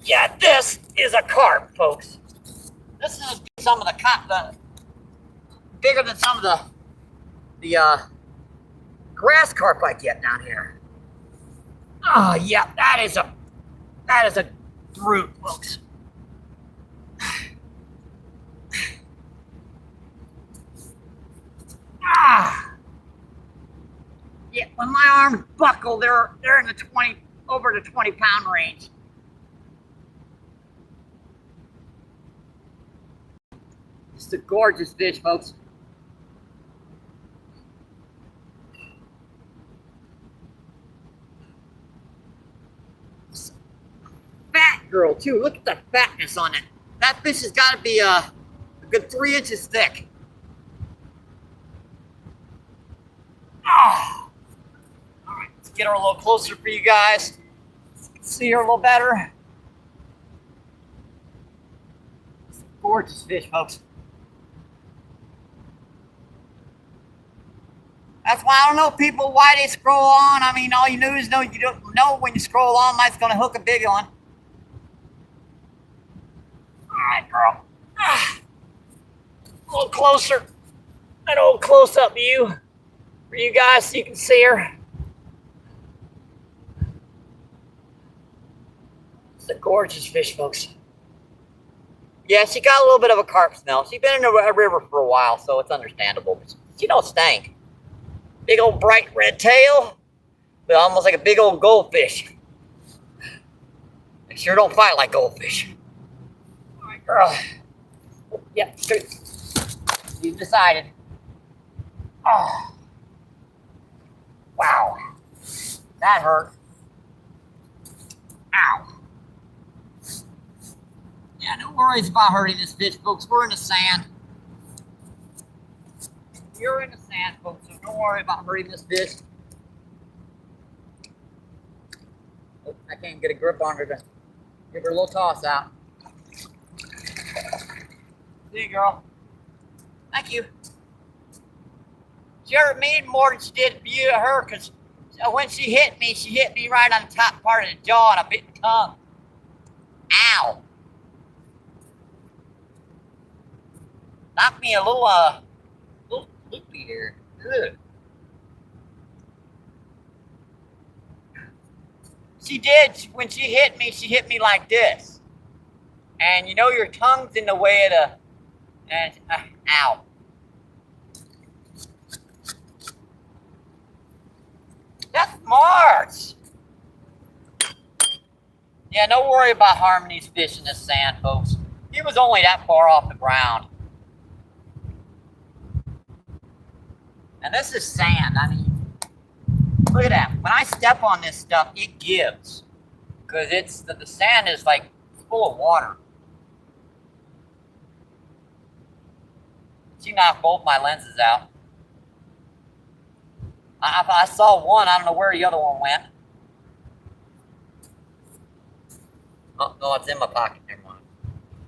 Yeah, this is a carp, folks. This is some of the bigger than some of the grass carp I get down here. Oh yeah, that is a brute, folks. Yeah, when my arms buckle, they're in the over the 20-pound range. It's a gorgeous fish, folks. Fat girl, too. Look at the fatness on it. That fish has got to be a good 3 inches thick. Oh. All right, let's get her a little closer for you guys. See her a little better. It's a gorgeous fish, folks. That's why I don't know people why they scroll on. I mean, all you do is know you don't know when you scroll on, it's going to hook a big one. All right, girl. A little closer. An old close-up view for you guys so you can see her. It's a gorgeous fish, folks. Yeah, she got a little bit of a carp smell. She's been in a river for a while, so it's understandable. But she don't stink. Big old bright red tail, but almost like a big old goldfish. They sure don't fight like goldfish. All right, girl. Yep, good. You've decided. Oh. Wow. That hurt. Ow. Yeah, no worries about hurting this fish, folks. We're in the sand. You're in the sand, folks, so don't worry about hurting this fish. Oh, I can't get a grip on her to give her a little toss out. See you, girl. Thank you. She hurt me more than she did you her, because when she hit me right on the top part of the jaw and a bit the tongue. Ow. Knocked me a little loopy here. Ugh. She did. When she hit me like this. And you know your tongue's in the way of the, and ow. That's March. Yeah, don't worry about harming these fish in the sand, folks. He was only that far off the ground. And this is sand. I mean, look at that. When I step on this stuff, it gives. Because it's the sand is like full of water. She knocked both my lenses out. I saw one. I don't know where the other one went. Oh, no, it's in my pocket. Never mind.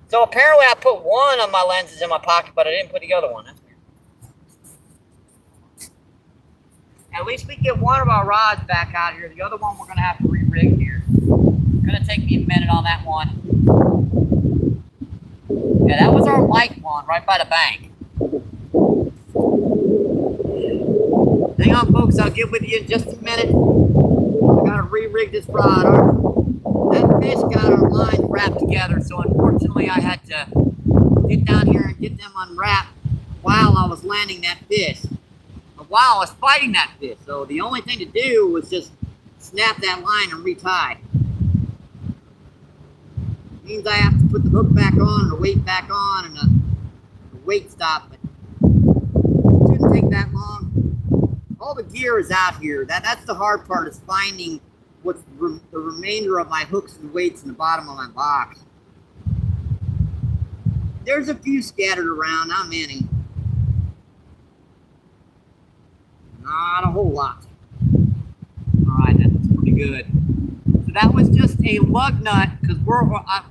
So apparently I put one of my lenses in my pocket, but I didn't put the other one. That's weird. At least we get one of our rods back out here. The other one we're going to have to re-rig here. It's going to take me a minute on that one. Yeah, that was our light one right by the bank. Hang on, folks. I'll get with you in just a minute. I got to re-rig this rod. That fish got our lines wrapped together, so unfortunately I had to get down here and get them unwrapped while I was landing that fish. While I was fighting that fish. So the only thing to do was just snap that line and retie. Means I have to put the hook back on and the weight back on and the weight stop. But it shouldn't take that long. All the gear is out here. That's the hard part, is finding what's the remainder of my hooks and weights in the bottom of my box. There's a few scattered around, not many. Not a whole lot. Alright, that's pretty good. So that was just a lug nut, because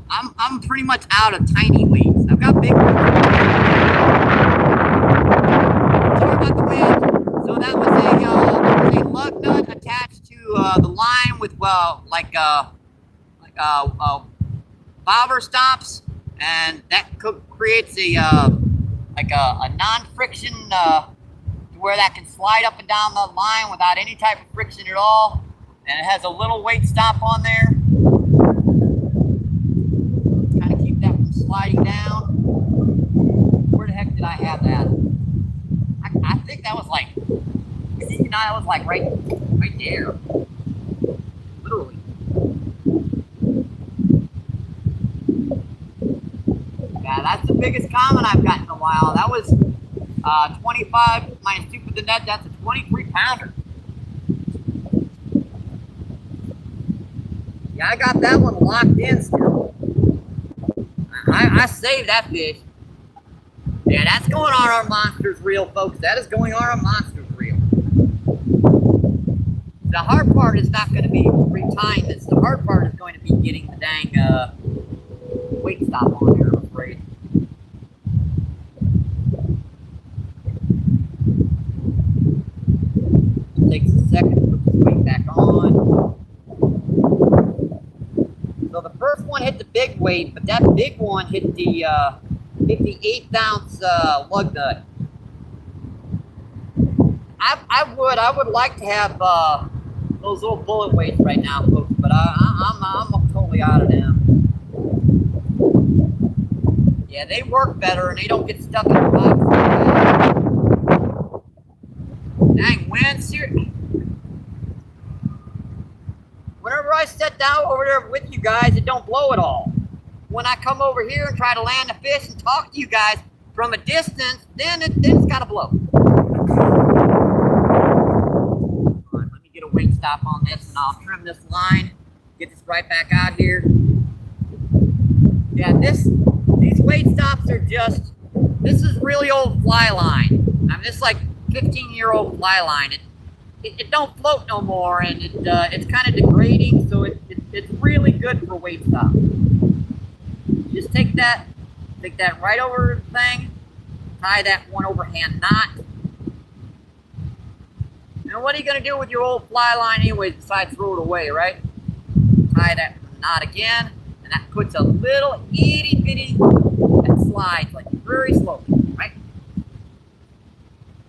I'm pretty much out of tiny weights. I've got big ones. Sorry about the wind. So that was a lug nut attached to the line with bobber stops, and that creates a non-friction where that can slide up and down the line without any type of friction at all, and it has a little weight stop on there. Kind of keep that from sliding down. Where the heck did I have that? I think that was like. You know, that was like right there. Literally. Yeah, that's the biggest comment I've gotten in a while. That was 25 minus 2 for the net. That's a 23 pounder. Yeah, I got that one locked in still. I saved that fish. Yeah, that's going on our monsters reel, folks. That is going on our monsters reel. The hard part is not going to be retying this. The hard part is going to be getting the dang weight stop on there, I'm afraid. It takes a second to put the weight back on. So the first one hit the big weight, but that big one hit the 8-ounce lug nut. I would like to have those little bullet weights right now, folks, but I'm totally out of them. Yeah, they work better and they don't get stuck in the box. Dang, wind, seriously. Whenever I sit down over there with you guys, it don't blow at all. When I come over here and try to land a fish and talk to you guys from a distance, then it's got to blow. All right, let me get a weight stop on this and I'll trim this line, get this right back out here. Yeah, these weight stops are just, this is really old fly line. I mean, this is like 15-year-old fly line. It don't float no more, and it's kind of degrading, so it's really good for weight stop. Just take that right over the thing, tie that one overhand knot, what are you going to do with your old fly line anyways besides throw it away, right? Tie that knot again, and that puts a little itty bitty, that slides like very slowly, right?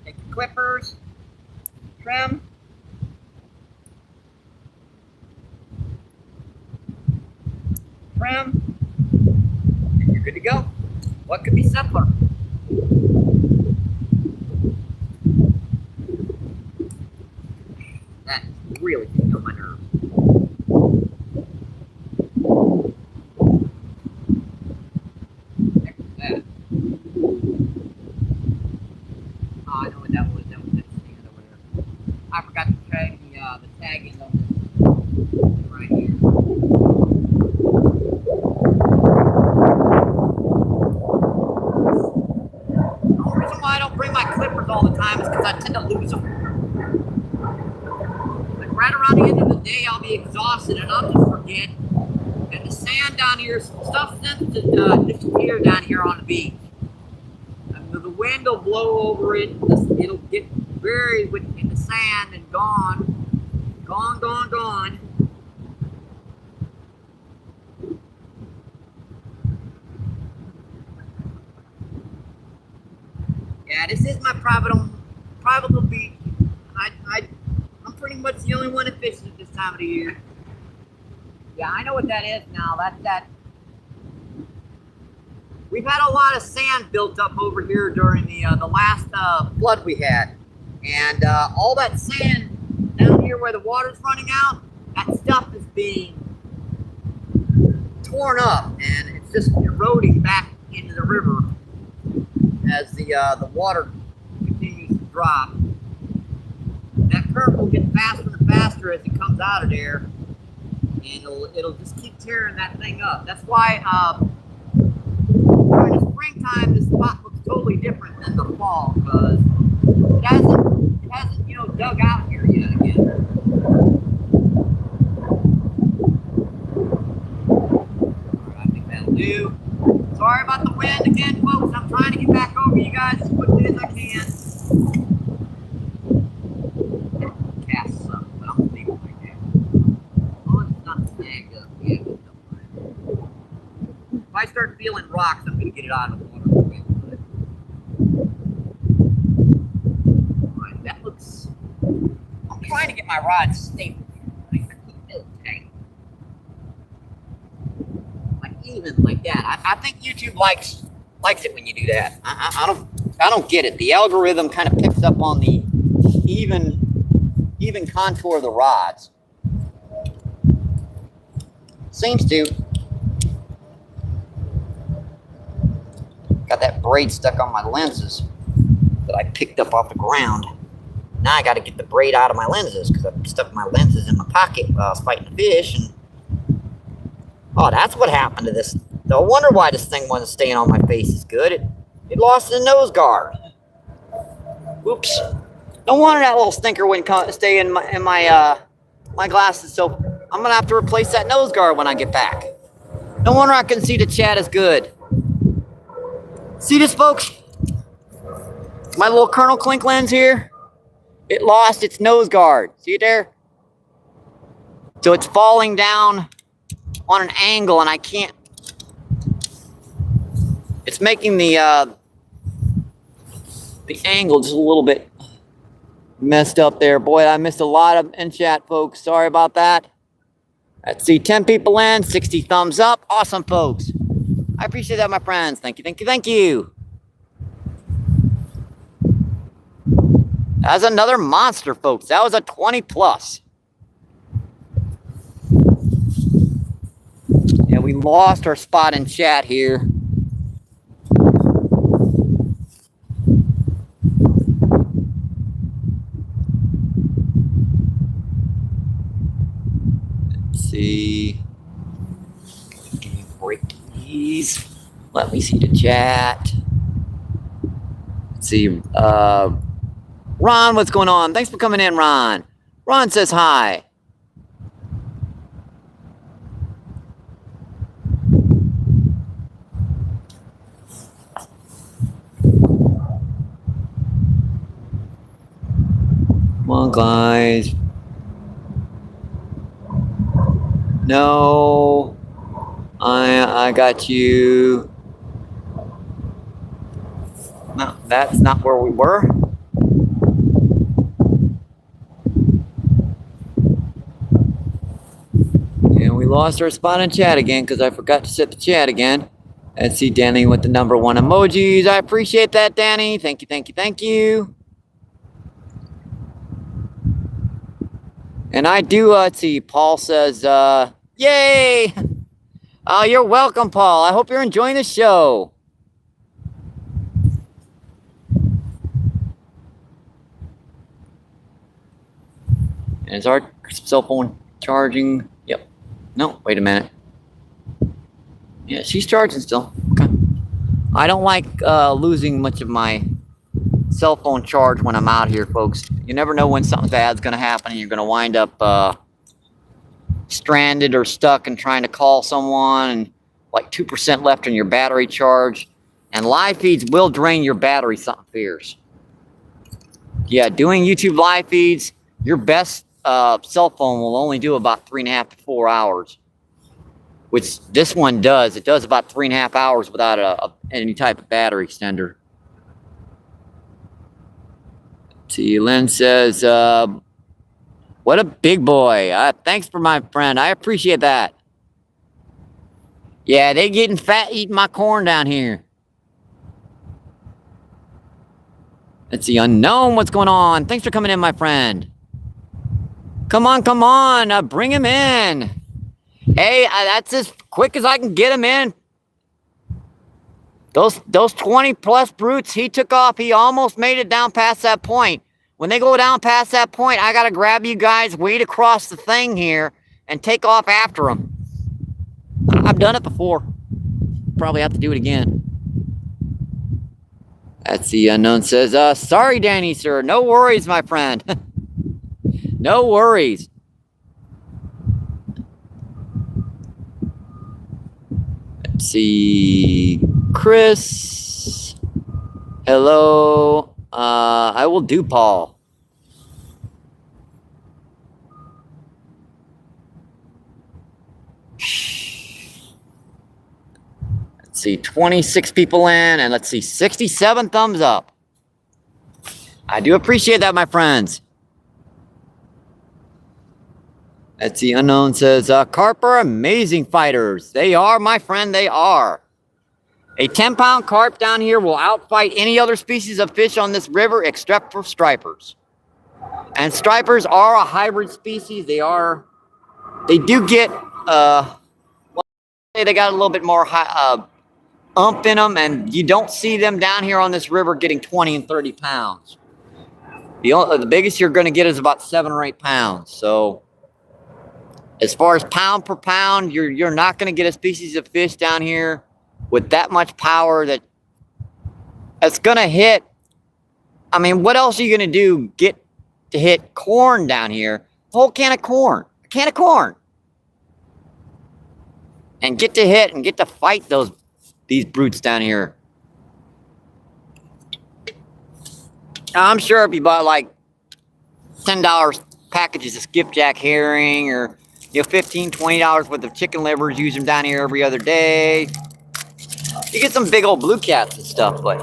Take your clippers, trim. Trim, and you're good to go. What could be simpler? That's really getting on my nerves. Heck was that? Oh, I know what that was. That was that stand over there. I forgot to tag the tag end on this right here. The reason why I don't bring my clippers all the time is because I tend to lose them. Like right around the end of the day, I'll be exhausted and I'll just forget. And the sand down here, stuff tends to disappear down here on the beach. And the wind will blow over it. It'll get buried in the sand and gone. Gone, gone, gone. Yeah, this is my private little beach. I'm pretty much the only one that fishes at this time of the year. Yeah, I know what that is now. That's that. We've had a lot of sand built up over here during the last flood we had, and all that sand down here where the water's running out, that stuff is being torn up, and it's just eroding back into the river as the water continues to drop. That current will get faster and faster as it comes out of there, and it'll just keep tearing that thing up. That's why during the springtime this spot looks totally different than the fall, because it hasn't dug out here yet again. Alright, I think that'll do. Sorry about the wind again, folks. I'm trying to get back over you guys as quickly as I can. Cast some, but I'm gonna leave it like that. As long as it's not snagged up, yeah, but don't mind. If I start feeling rocks, I'm gonna get it out of the water quick. Alright, that looks. I'm trying to get my rod stable. I keep it tight. Even like that. I think YouTube likes it when you do that. I don't get it. The algorithm kind of picks up on the even contour of the rods. Seems to. Got that braid stuck on my lenses that I picked up off the ground. Now I got to get the braid out of my lenses because I stuck my lenses in my pocket while I was fighting the fish. And oh, that's what happened to this. No wonder why this thing wasn't staying on my face as good. It lost the nose guard. Oops. No wonder that little stinker wouldn't stay in my glasses. So I'm gonna have to replace that nose guard when I get back. No wonder I couldn't see the chat as good. See this, folks? My little Colonel Klink lens here. It lost its nose guard. See it there? So it's falling down on an angle, and I can't. It's making the angle just a little bit messed up there. Boy, I missed a lot of in chat, folks. Sorry about that. Let's see, 10 people in, 60 thumbs up. Awesome, folks. I appreciate that, my friends. Thank you, thank you, thank you. That's another monster, folks. That was a 20 plus. Yeah, we lost our spot in chat here. Let's see. Break these. Let me see the chat. Let's see. Ron, what's going on? Thanks for coming in, Ron. Ron says hi. Come on, guys. No. I got you. No, that's not where we were. And we lost our spot in chat again because I forgot to set the chat again. Let's see Danny with the number 1 emojis. I appreciate that, Danny. Thank you, thank you, thank you. And I do, let's see, Paul says, yay! Oh, you're welcome, Paul. I hope you're enjoying the show. And is our cell phone charging? Yep. No, wait a minute. Yeah, she's charging still. Okay. I don't like losing much of my cell phone charge when I'm out here, folks. You never know when something bad's going to happen and you're going to wind up stranded or stuck and trying to call someone and like 2% left on your battery charge. And live feeds will drain your battery something fierce. Yeah, doing YouTube live feeds, your best cell phone will only do about 3.5 to 4 hours. Which this one does. It does about 3.5 hours without any type of battery extender. See, Lynn says, what a big boy. Thanks for my friend. I appreciate that. Yeah, they getting fat eating my corn down here. Let's see, Unknown, what's going on? Thanks for coming in, my friend. Come on, bring him in. Hey, that's as quick as I can get him in. Those 20 plus brutes, he took off. He almost made it down past that point. When they go down past that point, I gotta grab you guys, wade across the thing here, and take off after them. I've done it before. Probably have to do it again. That's the Unknown says, sorry, Danny, sir. No worries, my friend. No worries. Let's see. Chris. Hello. I will do Paul. Let's see, 26 people in, and let's see, 67 thumbs up. I do appreciate that, my friends. Let's see, Unknown says, carp are amazing fighters. They are, my friend, they are. A 10-pound carp down here will outfight any other species of fish on this river except for stripers. And stripers are a hybrid species. They do get, well, they got a little bit more ump in them, and you don't see them down here on this river getting 20 and 30 pounds. The biggest you're going to get is about 7 or 8 pounds. So as far as pound per pound, you're not going to get a species of fish down here with that much power that's going to hit. I mean, what else are you going to do? Get to hit corn down here? A whole can of corn. A can of corn. And get to hit and get to fight these brutes down here. I'm sure if you bought like $10 packages of skipjack herring or $15, $20 worth of chicken livers, use them down here every other day. You get some big old blue cats and stuff, but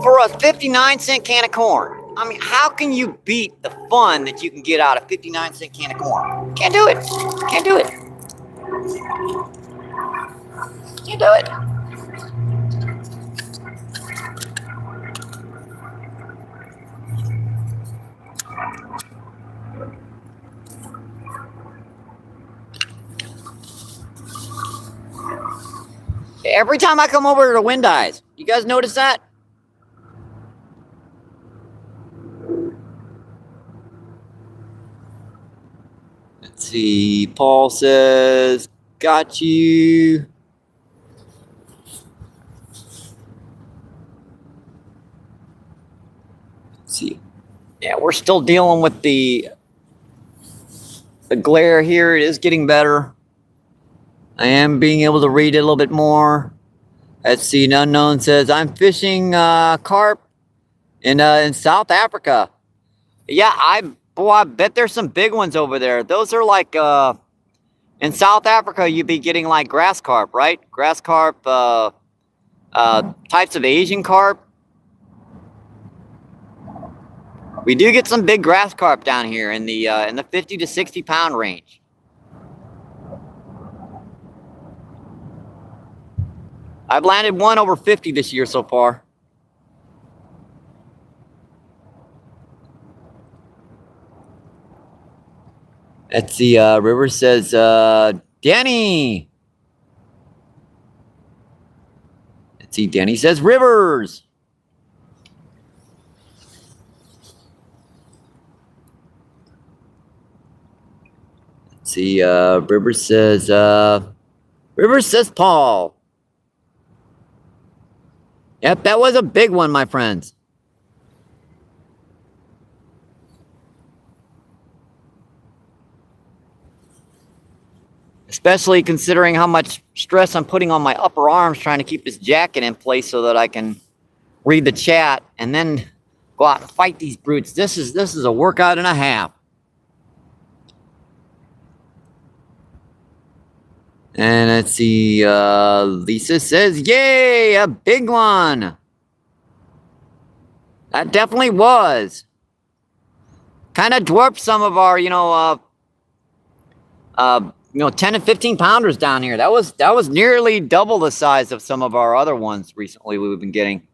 for a 59-cent can of corn, I mean, how can you beat the fun that you can get out of a 59-cent can of corn? Can't do it. Can't do it. Can't do it. Every time I come over to the wind eyes, you guys notice that? Let's see. Paul says, got you. Let's see. Yeah, we're still dealing with the glare here. It is getting better. I am being able to read it a little bit more. Let's see. An Unknown says, I'm fishing carp in South Africa. Yeah, I bet there's some big ones over there. Those are like in South Africa, you'd be getting like grass carp, right? Grass carp, types of Asian carp. We do get some big grass carp down here in the 50 to 60 pound range. I've landed one over 50 this year so far. Let's see, River says, Danny. Let's see, Danny says Rivers. Let's see, River says Paul. Yep, that was a big one, my friends. Especially considering how much stress I'm putting on my upper arms trying to keep this jacket in place so that I can read the chat and then go out and fight these brutes. This is a workout and a half. And let's see, Lisa says, yay, a big one. That definitely was. Kind of dwarfed some of our, 10 and 15 pounders down here. That was nearly double the size of some of our other ones recently we've been getting.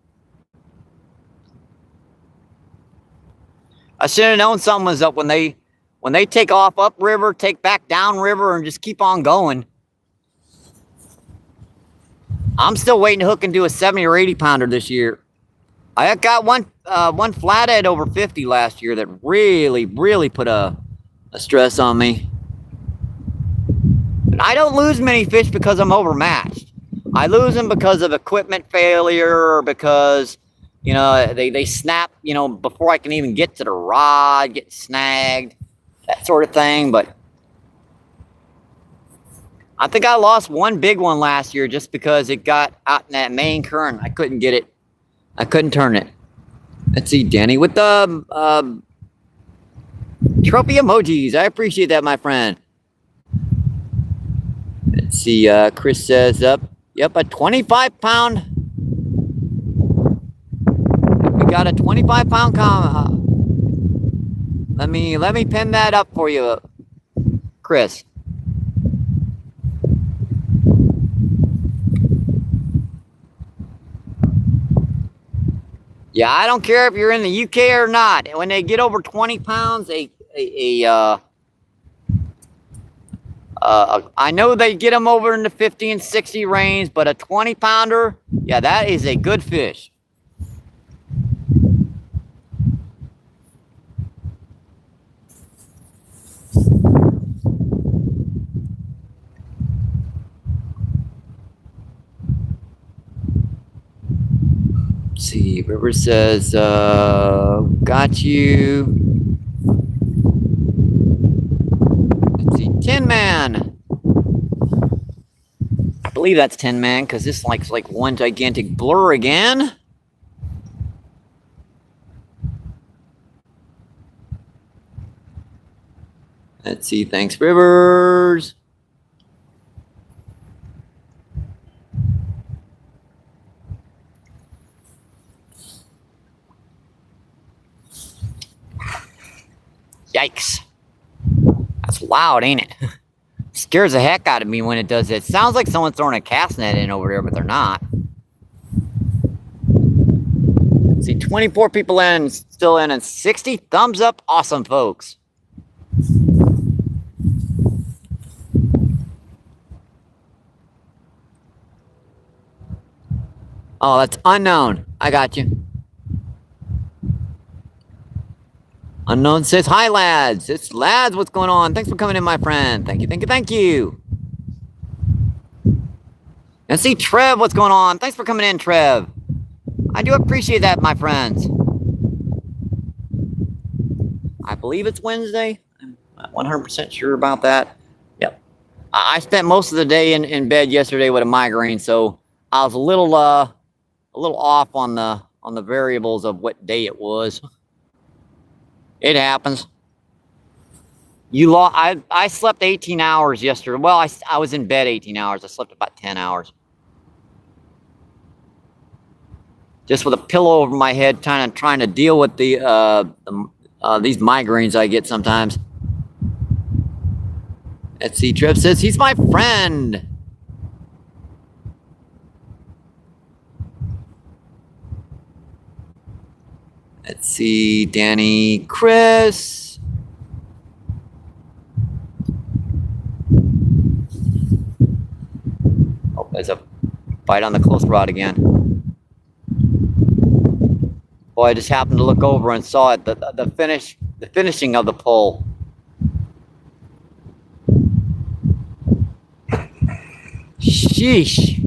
I should have known something was up when they take off upriver, take back downriver, and just keep on going. I'm still waiting to hook and do a 70 or 80 pounder this year. I got one flathead over 50 last year that really put a stress on me. And I don't lose many fish because I'm overmatched. I lose them because of equipment failure or because, they snap, before I can even get to the rod, get snagged, that sort of thing. But I think I lost one big one last year just because it got out in that main current. I couldn't get it. I couldn't turn it. Let's see, Danny, with the trophy emojis. I appreciate that, my friend. Let's see, Chris says, yep, a 25 pound. We got a 25 pound let me pin that up for you, Chris. Yeah, I don't care if you're in the UK or not. When they get over 20 pounds, I know they get them over in the 50 and 60 range, but a 20 pounder, yeah, that is a good fish. Let's see, River says, got you. Let's see, Tin Man. I believe that's Tin Man because this likes like one gigantic blur again. Let's see, thanks, Rivers. Yikes. That's loud, ain't it? Scares the heck out of me when it does it. Sounds like someone's throwing a cast net in over there, but they're not. Let's see, 24 people in, still in, and 60 thumbs up. Awesome, folks. Oh, that's unknown. I got you. Unknown says, hi, lads. It's Lads. What's going on? Thanks for coming in, my friend. Thank you. And see, Trev, what's going on? Thanks for coming in, Trev. I do appreciate that, my friends. I believe it's Wednesday. I'm not 100% sure about that. Yep. I spent most of the day in bed yesterday with a migraine, so I was a little off on the variables of what day it was. It happens. I slept 18 hours yesterday. Well, I was in bed 18 hours. I slept about 10 hours. Just with a pillow over my head, trying to deal with these migraines I get sometimes. Let's see, Trev says he's my friend. Let's see, Danny, Chris. Oh, there's a bite on the close rod again. Boy, I just happened to look over and saw it, the finishing of the pull. Sheesh.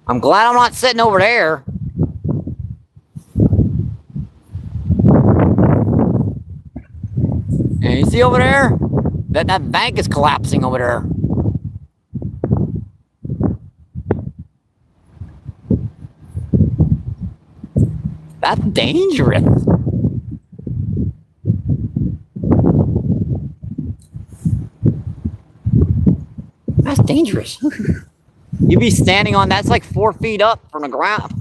I'm glad I'm not sitting over there. And you see over there? That bank is collapsing over there. That's dangerous. That's dangerous. You'd be standing on that's like 4 feet up from the ground,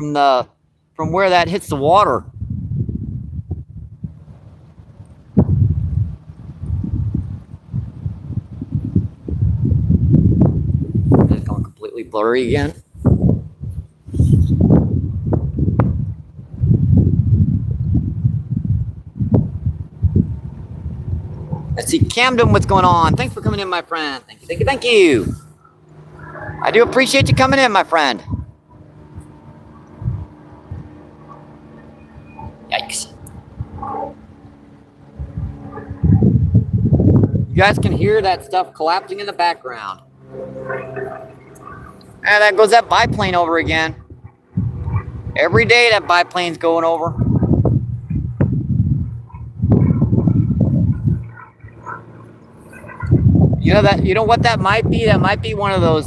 from where that hits the water. It's going completely blurry again. Let's see, Camden, what's going on? Thanks for coming in, my friend. Thank you, thank you, thank you. I do appreciate you coming in, my friend. Yikes. You guys can hear that stuff collapsing in the background. And there goes that biplane over again. Every day that biplane's going over. You know what that might be? That might be one of those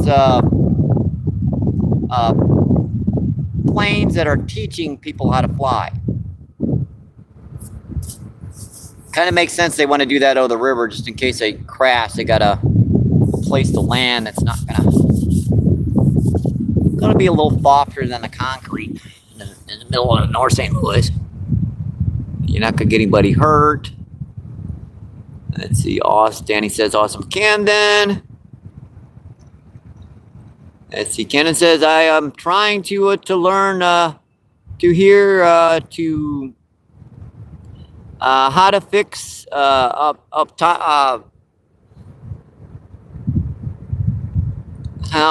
planes that are teaching people how to fly. Kind of makes sense they want to do that over the river just in case they crash. They got a place to land that's not gonna be a little softer than the concrete in the middle of North St. Louis. You're not gonna get anybody hurt. Let's see, Danny says awesome Camden. Let's see, Camden says I am trying to learn how to fix how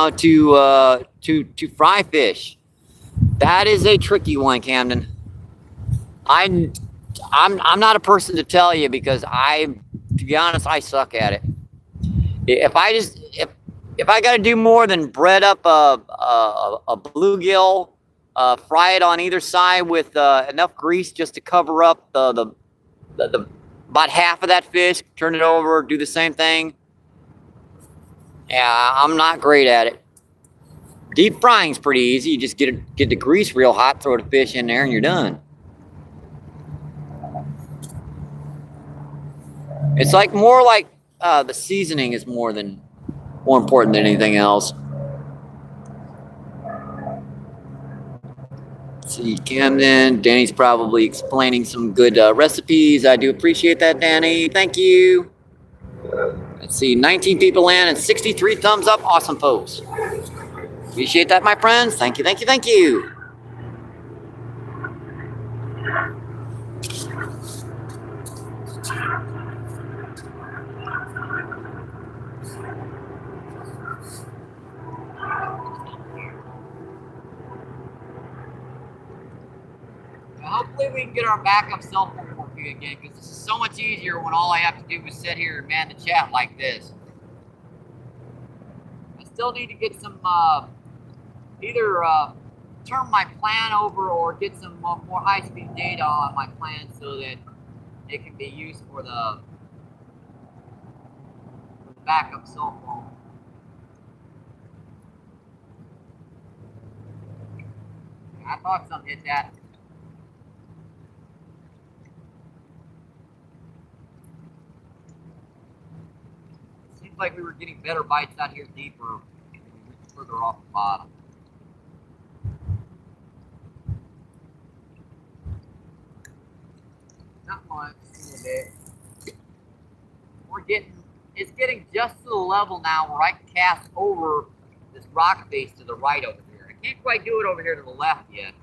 to fry fish. That is a tricky one, Camden. I'm not a person to tell you because to be honest, I suck at it. If I got to do more than bread up a bluegill, fry it on either side with enough grease just to cover up the about half of that fish, turn it over, do the same thing. Yeah, I'm not great at it. Deep frying's pretty easy. You just get the grease real hot, throw the fish in there, and you're done. It's like more like the seasoning is more important than anything else. Let's see, Camden. Danny's probably explaining some good recipes. I do appreciate that, Danny. Thank you. Let's see, 19 people in and 63 thumbs up. Awesome post. Appreciate that, my friends. Thank you, thank you, thank you. Hopefully we can get our backup cell phone working again, because this is so much easier when all I have to do is sit here and man the chat like this. I still need to get some either turn my plan over or get some more high-speed data on my plan so that it can be used for the backup cell phone. I thought something hit that. Looked like we were getting better bites out here deeper, further off the bottom. Not much, a little bit. It's getting just to the level now where I can cast over this rock face to the right over here. I can't quite do it over here to the left yet.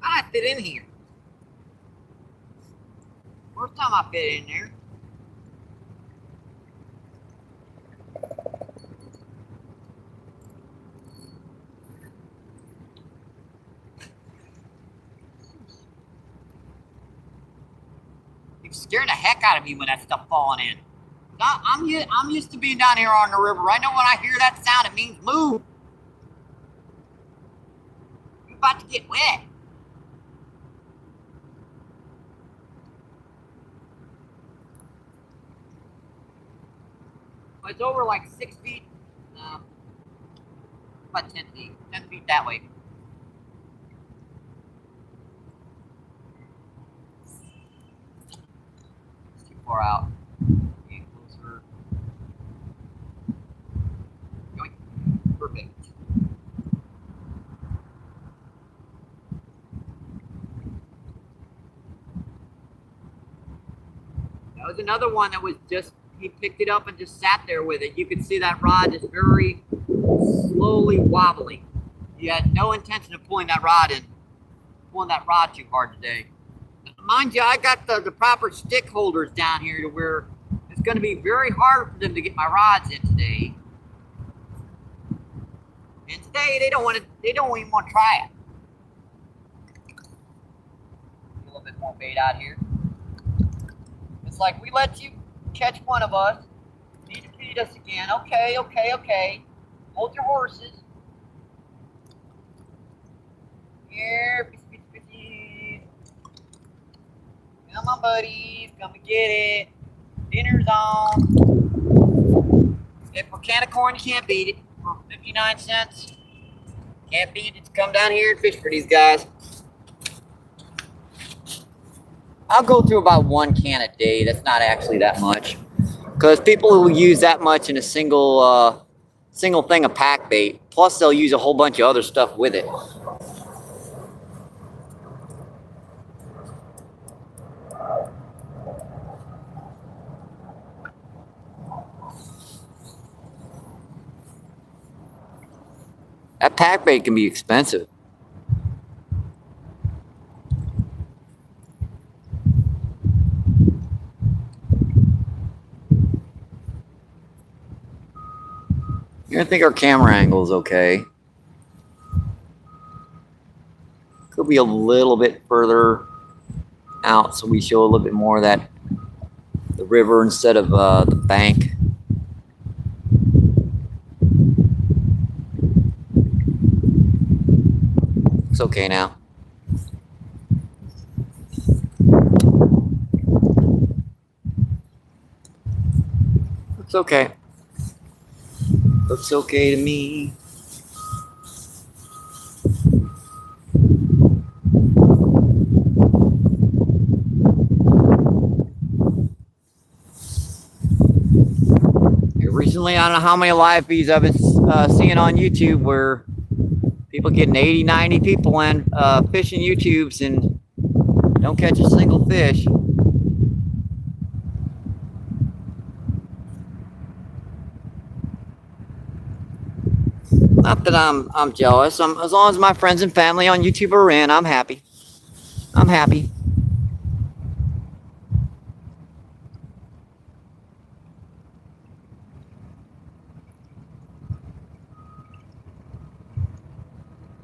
I fit in here. First time I fit in there. It's scaring the heck out of me when that stuff falling in. I'm used to being down here on the river. I know when I hear that sound, it means move. You're about to get wet. It's over like 6 feet. No, about 10 feet. 10 feet that way. It's too far out. Get closer. Yoink. Perfect. That was another one that was just, he picked it up and just sat there with it. You could see that rod is very slowly wobbling. He had no intention of pulling that rod too hard today. Mind you, I got the proper stick holders down here to where it's going to be very hard for them to get my rods in today. And today they don't even want to try it. A little bit more bait out here. It's like, we let you catch one of us. You need to feed us again. Okay, okay, okay. Hold your horses. Here, fishy, fishy. Come on, buddies. Come and get it. Dinner's on. If for a can of corn, you can't beat it. For 59 cents. Can't beat it. Just come down here and fish for these guys. I'll go through about 1 can a day. That's not actually that much. Because people who use that much in a single thing of pack bait, plus they'll use a whole bunch of other stuff with it. That pack bait can be expensive. I think our camera angle is okay. Could be a little bit further out so we show a little bit more of the river instead of the bank. It's okay now. It's okay. Looks okay to me. Recently, I don't know how many live feeds I've been seeing on YouTube where people getting 80, 90 people in fishing YouTubes and don't catch a single fish. Not that I'm jealous. As long as my friends and family on YouTube are in, I'm happy. I'm happy.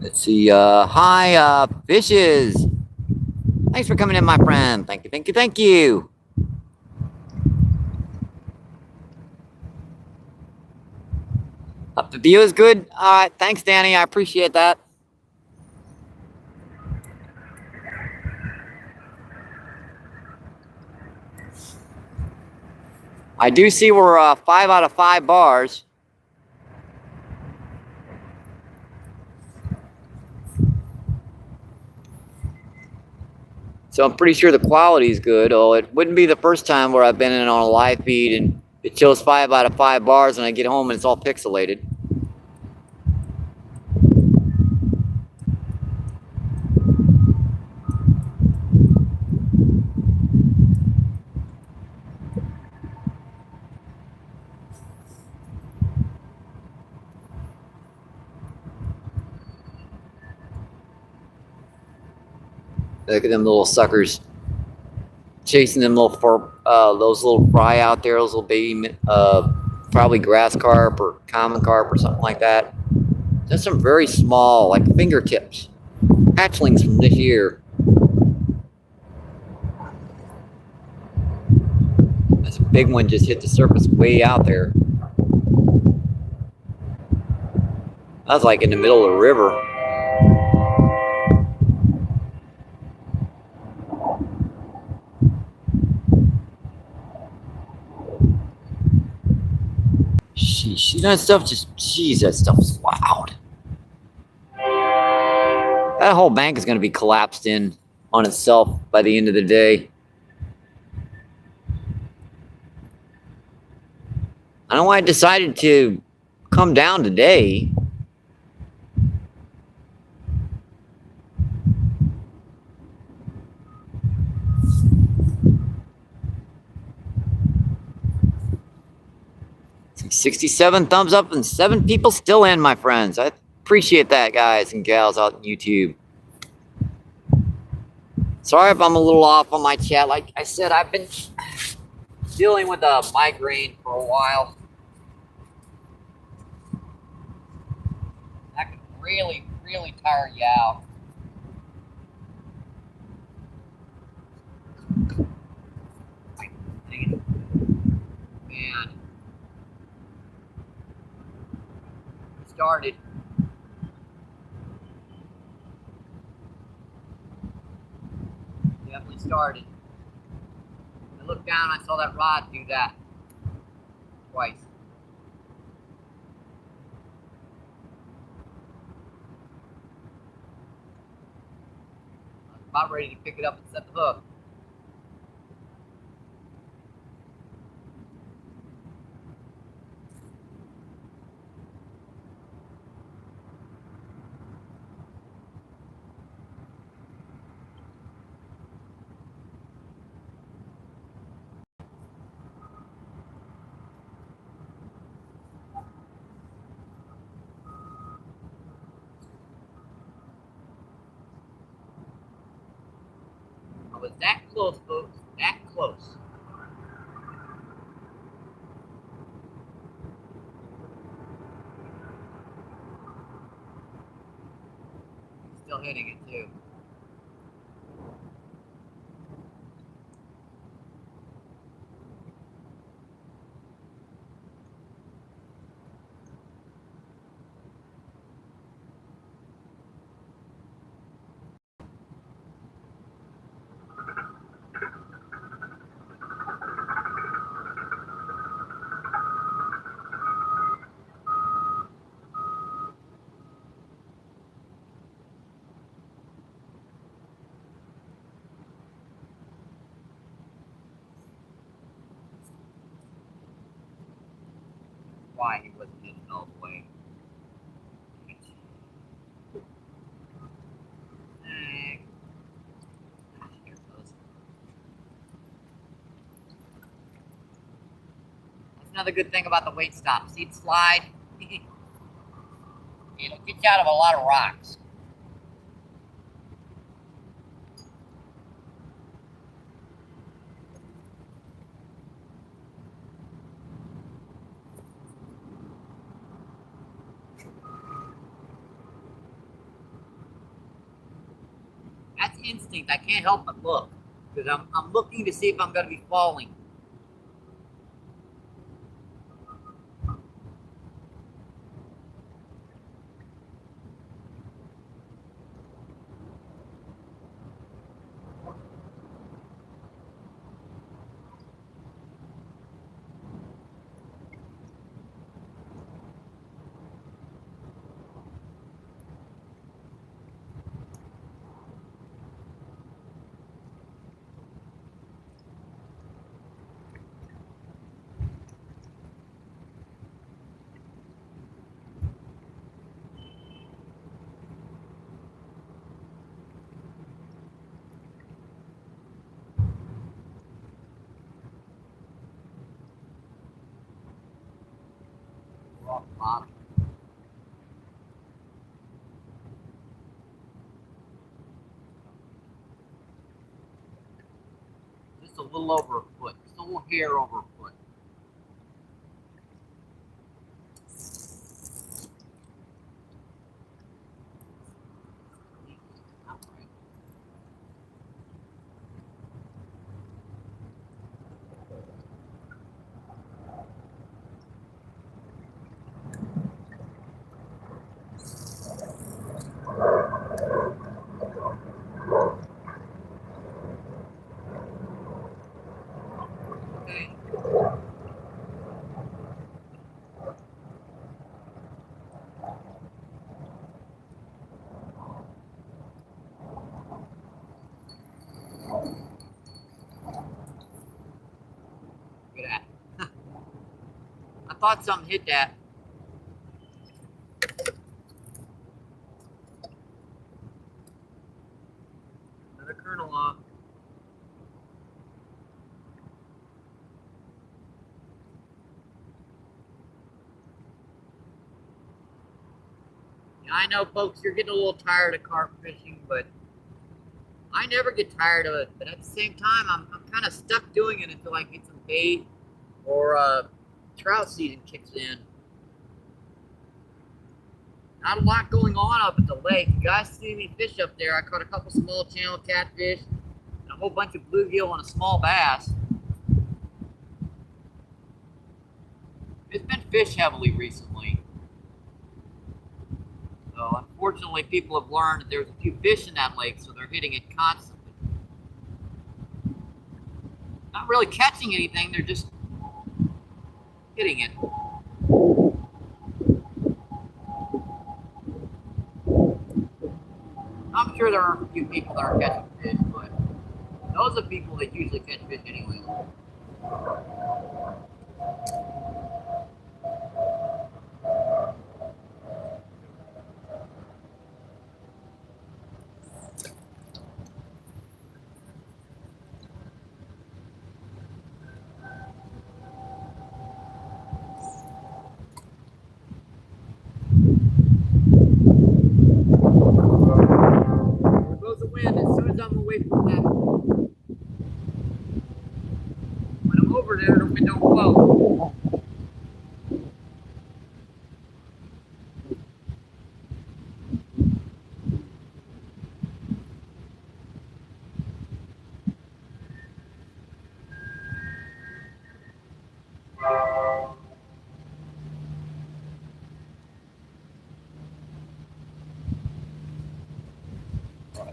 Let's see. Hi, fishes. Thanks for coming in, my friend. Thank you, thank you, thank you. The view is good. All right. Thanks, Danny. I appreciate that. I do see we're 5 out of 5 bars. So I'm pretty sure the quality is good. Oh, it wouldn't be the first time where I've been in on a live feed and it shows 5 out of 5 bars and I get home and it's all pixelated. Look at them little suckers chasing them those little fry out there, those little baby, probably grass carp or common carp or something like that. Just some very small, like fingertips, hatchlings from this year. This big one just hit the surface way out there. I was like in the middle of the river. Sheesh, that stuff just, jeez, that stuff is wild. That whole bank is going to be collapsed in on itself by the end of the day. I don't know why I decided to come down today. See, 67 thumbs up and 7 people still in, my friends. I appreciate that, guys and gals out on YouTube. Sorry if I'm a little off on my chat. Like I said, I've been dealing with a migraine for a while. That could really, really tire you out. Man. Started. Definitely started. I looked down, I saw that rod do that twice. I was about ready to pick it up and set the hook. I was that close, folks. That close. Still hitting it too. Why he wasn't hitting all the way. There it goes. That's another good thing about the weight stop. See it slide? It'll get you out of a lot of rocks. That's instinct. I can't help but look. Because I'm looking to see if I'm going to be falling. off the bottom. Just a little over a foot. Just a little hair over a foot. Look at that. I thought something hit that. Another kernel off. Yeah, I know, folks, you're getting a little tired of carp fishing, but I never get tired of it. But at the same time, I'm kind of stuck doing it until I get some bait or trout season kicks in. Not a lot going on up at the lake. You guys see me fish up there. I caught a couple small channel catfish and a whole bunch of bluegill and a small bass. It's been fish heavily recently. So unfortunately, people have learned that there's a few fish in that lake, so they're hitting it constantly. Not really catching anything, they're just hitting it. I'm sure there are a few people that are catching fish, but those are people that usually catch fish anyway. As soon as I'm away from that, when I'm over there, the wind don't blow.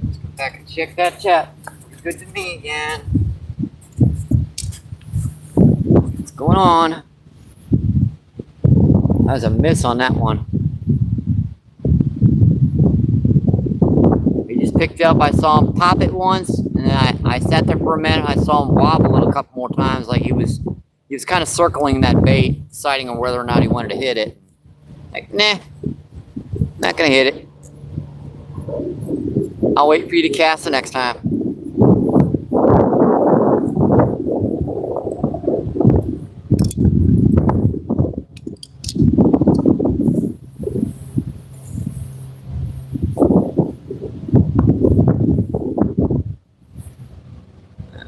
Let's go back and check that chat. Good to me again. What's going on? That was a miss on that one. He just picked up. I saw him pop it once, and then I sat there for a minute. I saw him wobble it a couple more times, like he was kind of circling that bait, deciding on whether or not he wanted to hit it. Like, nah, not gonna hit it. I'll wait for you to cast the next time.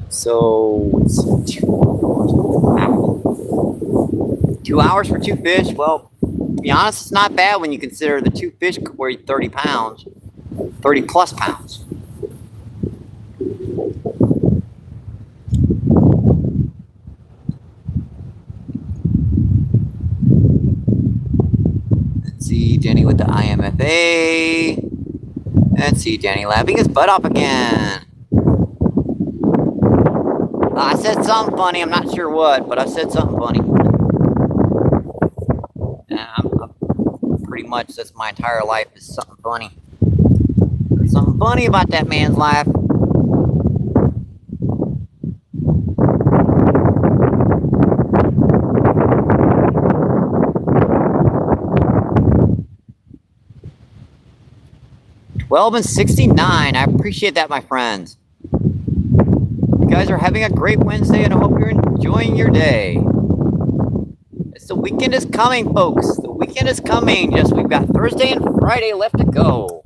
So it's 2 hours for 2 fish. Well, to be honest, it's not bad when you consider the 2 fish weigh 30 pounds. 30 plus pounds. Let's see Denny with the IMFA. Let's see Denny laughing his butt off again. I said something funny, I'm not sure what, but I said something funny. I'm pretty much, that's my entire life is something funny. There's something funny about that man's life. $12.69. I appreciate that, my friends. You guys are having a great Wednesday, and I hope you're enjoying your day. It's The weekend is coming, folks. The weekend is coming. Just we've got Thursday and Friday left to go.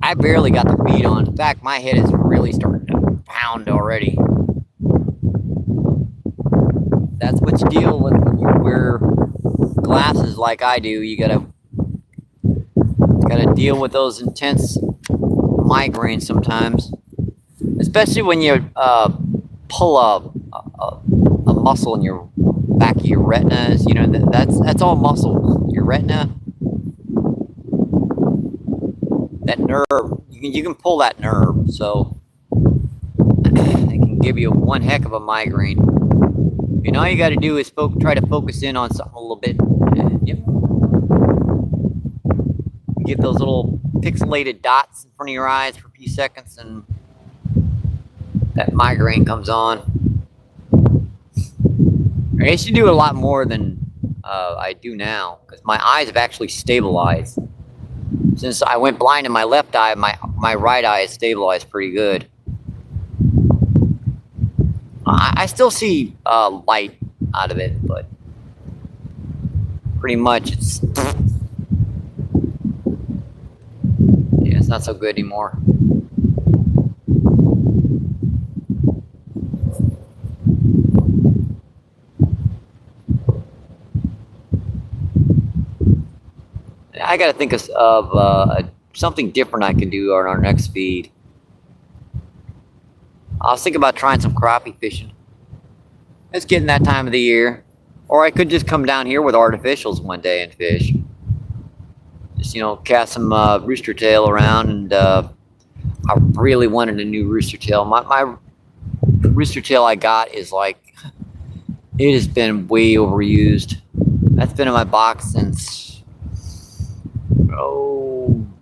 I barely got the feed on. In fact, my head is really starting to pound already. That's what you deal with when you wear glasses like I do. You gotta deal with those intense migraines sometimes, especially when you pull a muscle in your back of your retinas. You know, that's all muscle. Your retina, that nerve, you can pull that nerve, so it can give you one heck of a migraine. And all you got to do is try to focus in on something a little bit. Yep. Get those little pixelated dots in front of your eyes for a few seconds, and that migraine comes on. I used to do a lot more than I do now, because my eyes have actually stabilized. Since I went blind in my left eye, my right eye is stabilized pretty good. I still see light out of it, but pretty much it's not so good anymore. I got to think of something different I can do on our next feed. I was thinking about trying some crappie fishing. It's getting that time of the year. Or I could just come down here with artificials one day and fish. Just, cast some rooster tail around, and I really wanted a new rooster tail. My rooster tail I got is like, it has been way overused. That's been in my box since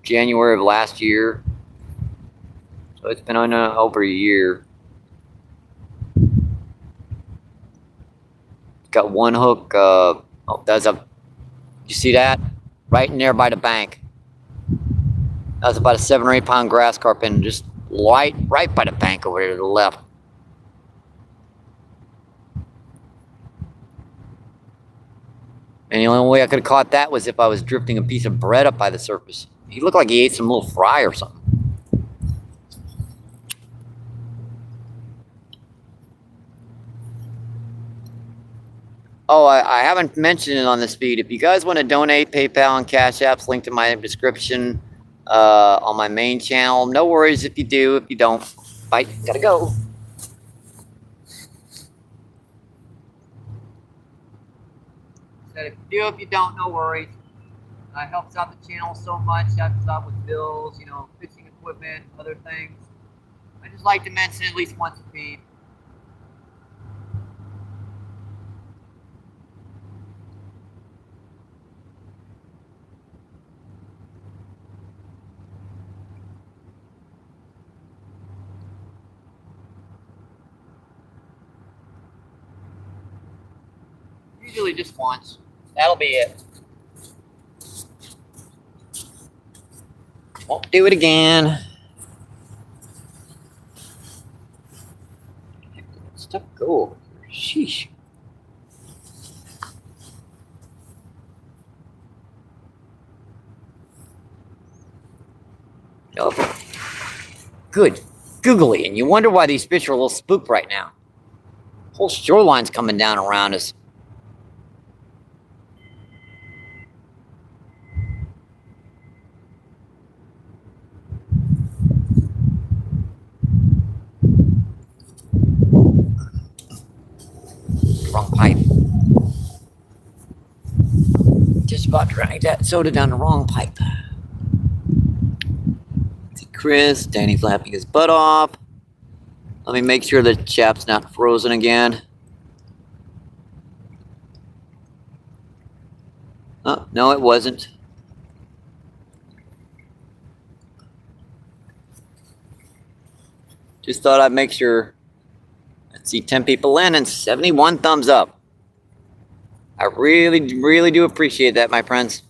January of last year. So it's been on over a year. Got one hook. You see that? Right in there by the bank. That was about a 7 or 8 pound grass carp, and just right by the bank over there to the left. And the only way I could have caught that was if I was drifting a piece of bread up by the surface. He looked like he ate some little fry or something. Oh, I haven't mentioned it on this feed. If you guys want to donate, PayPal and Cash App's linked in my description on my main channel. No worries if you do. If you don't, bye. Gotta go. Said if you do, if you don't, no worries. It helps out the channel so much. Helps out with bills, fishing equipment, other things. I just like to mention at least once a feed. Usually just once. That'll be it. Won't do it again. Stuff go over here. Sheesh. Oh, good. Googly. And you wonder why these fish are a little spooked right now. Whole shoreline's coming down around us. Wrong pipe. Just about dragged that soda down the wrong pipe. See Chris, Danny flapping his butt off. Let me make sure the chap's not frozen again. Oh, no, it wasn't. Just thought I'd make sure. Let's see, 10 people in and 71 thumbs up. I really, really do appreciate that, my friends.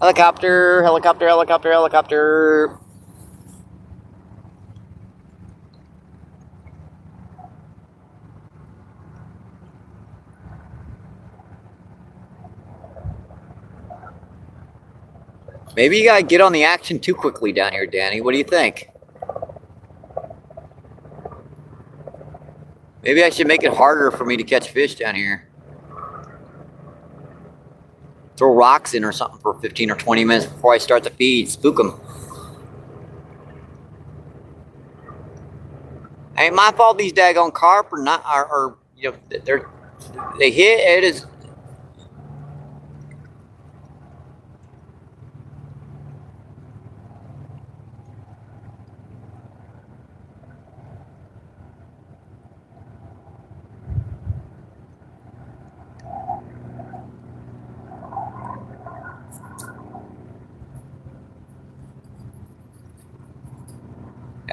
Helicopter, helicopter, helicopter, helicopter. Maybe you gotta get on the action too quickly down here, Danny. What do you think? Maybe I should make it harder for me to catch fish down here. Throw rocks in or something for 15 or 20 minutes before I start the feed. Spook them. Ain't my fault these daggone carp are not, are you know, they hit. It is.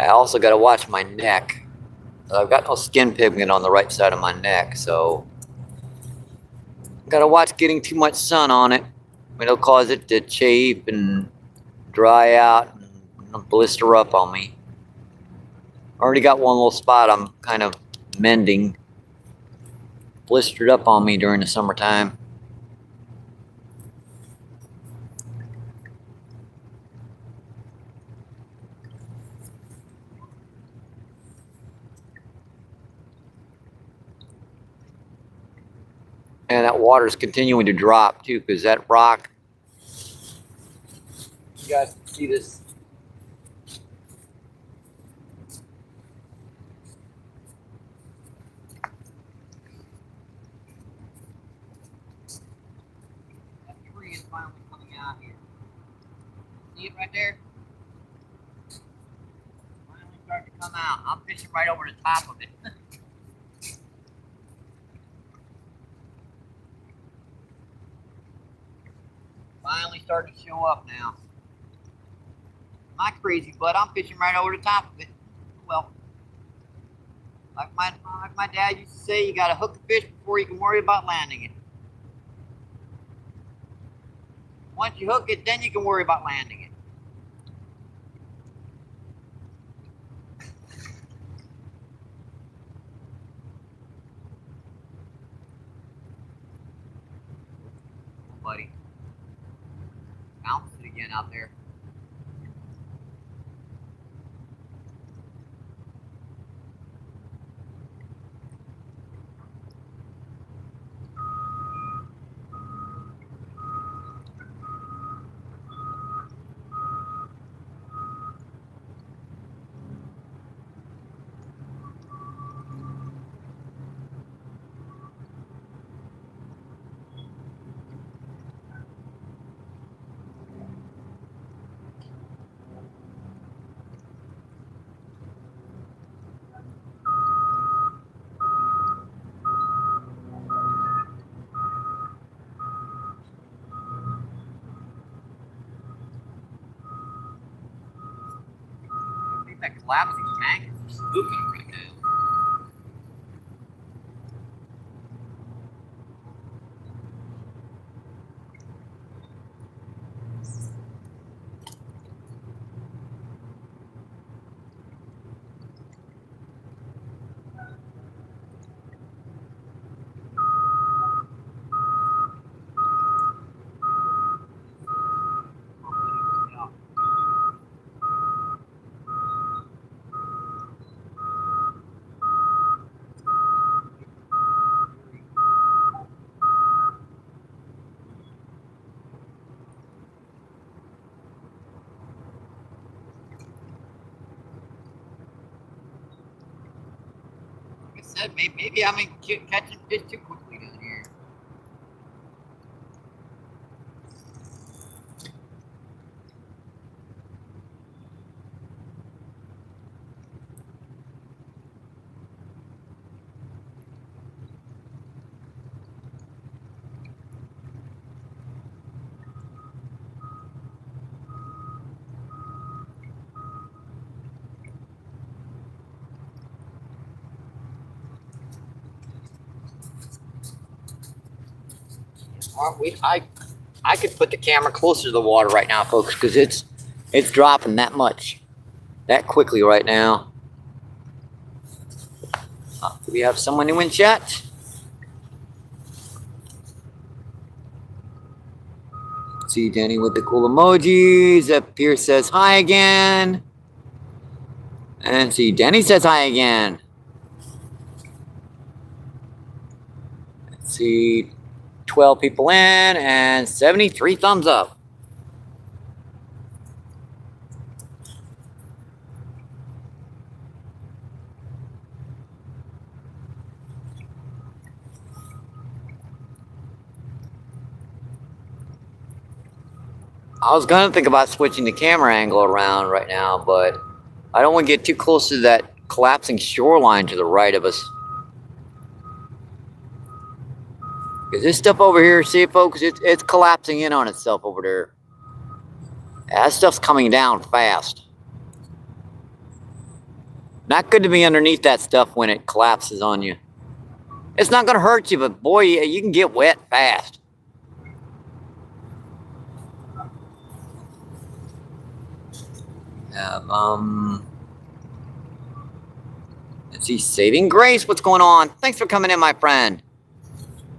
I also got to watch my neck. I've got no skin pigment on the right side of my neck, so got to watch getting too much sun on it. It'll cause it to chafe and dry out and blister up on me. Already got one little spot I'm kind of mending. Blistered up on me during the summertime. And that water's continuing to drop too, because that rock, you guys can see this. That tree is finally coming out here. See it right there? Finally starting to come out. I'm fishing right over the top of it. Finally starting to show up now. My crazy butt, I'm fishing right over the top of it. Well, like my dad used to say, you gotta hook the fish before you can worry about landing it. Once you hook it, then you can worry about landing it. Oh, buddy. Bounce it again out there. That collapsing tank is spooking right now. Like I said, maybe I'm catching fish too quickly down here. Aren't we? I could put the camera closer to the water right now, folks, because it's dropping that much, that quickly right now. Do we have someone new in chat? See Danny with the cool emojis. Up here says hi again. And see Danny says hi again. Let's see, 12 people in and 73 thumbs up. I was gonna think about switching the camera angle around right now, but I don't want to get too close to that collapsing shoreline to the right of us. Because this stuff over here, see folks, it's collapsing in on itself over there. That stuff's coming down fast. Not good to be underneath that stuff when it collapses on you. It's not gonna hurt you, but boy, you can get wet fast. Let's see, Saving Grace, what's going on? Thanks for coming in, my friend.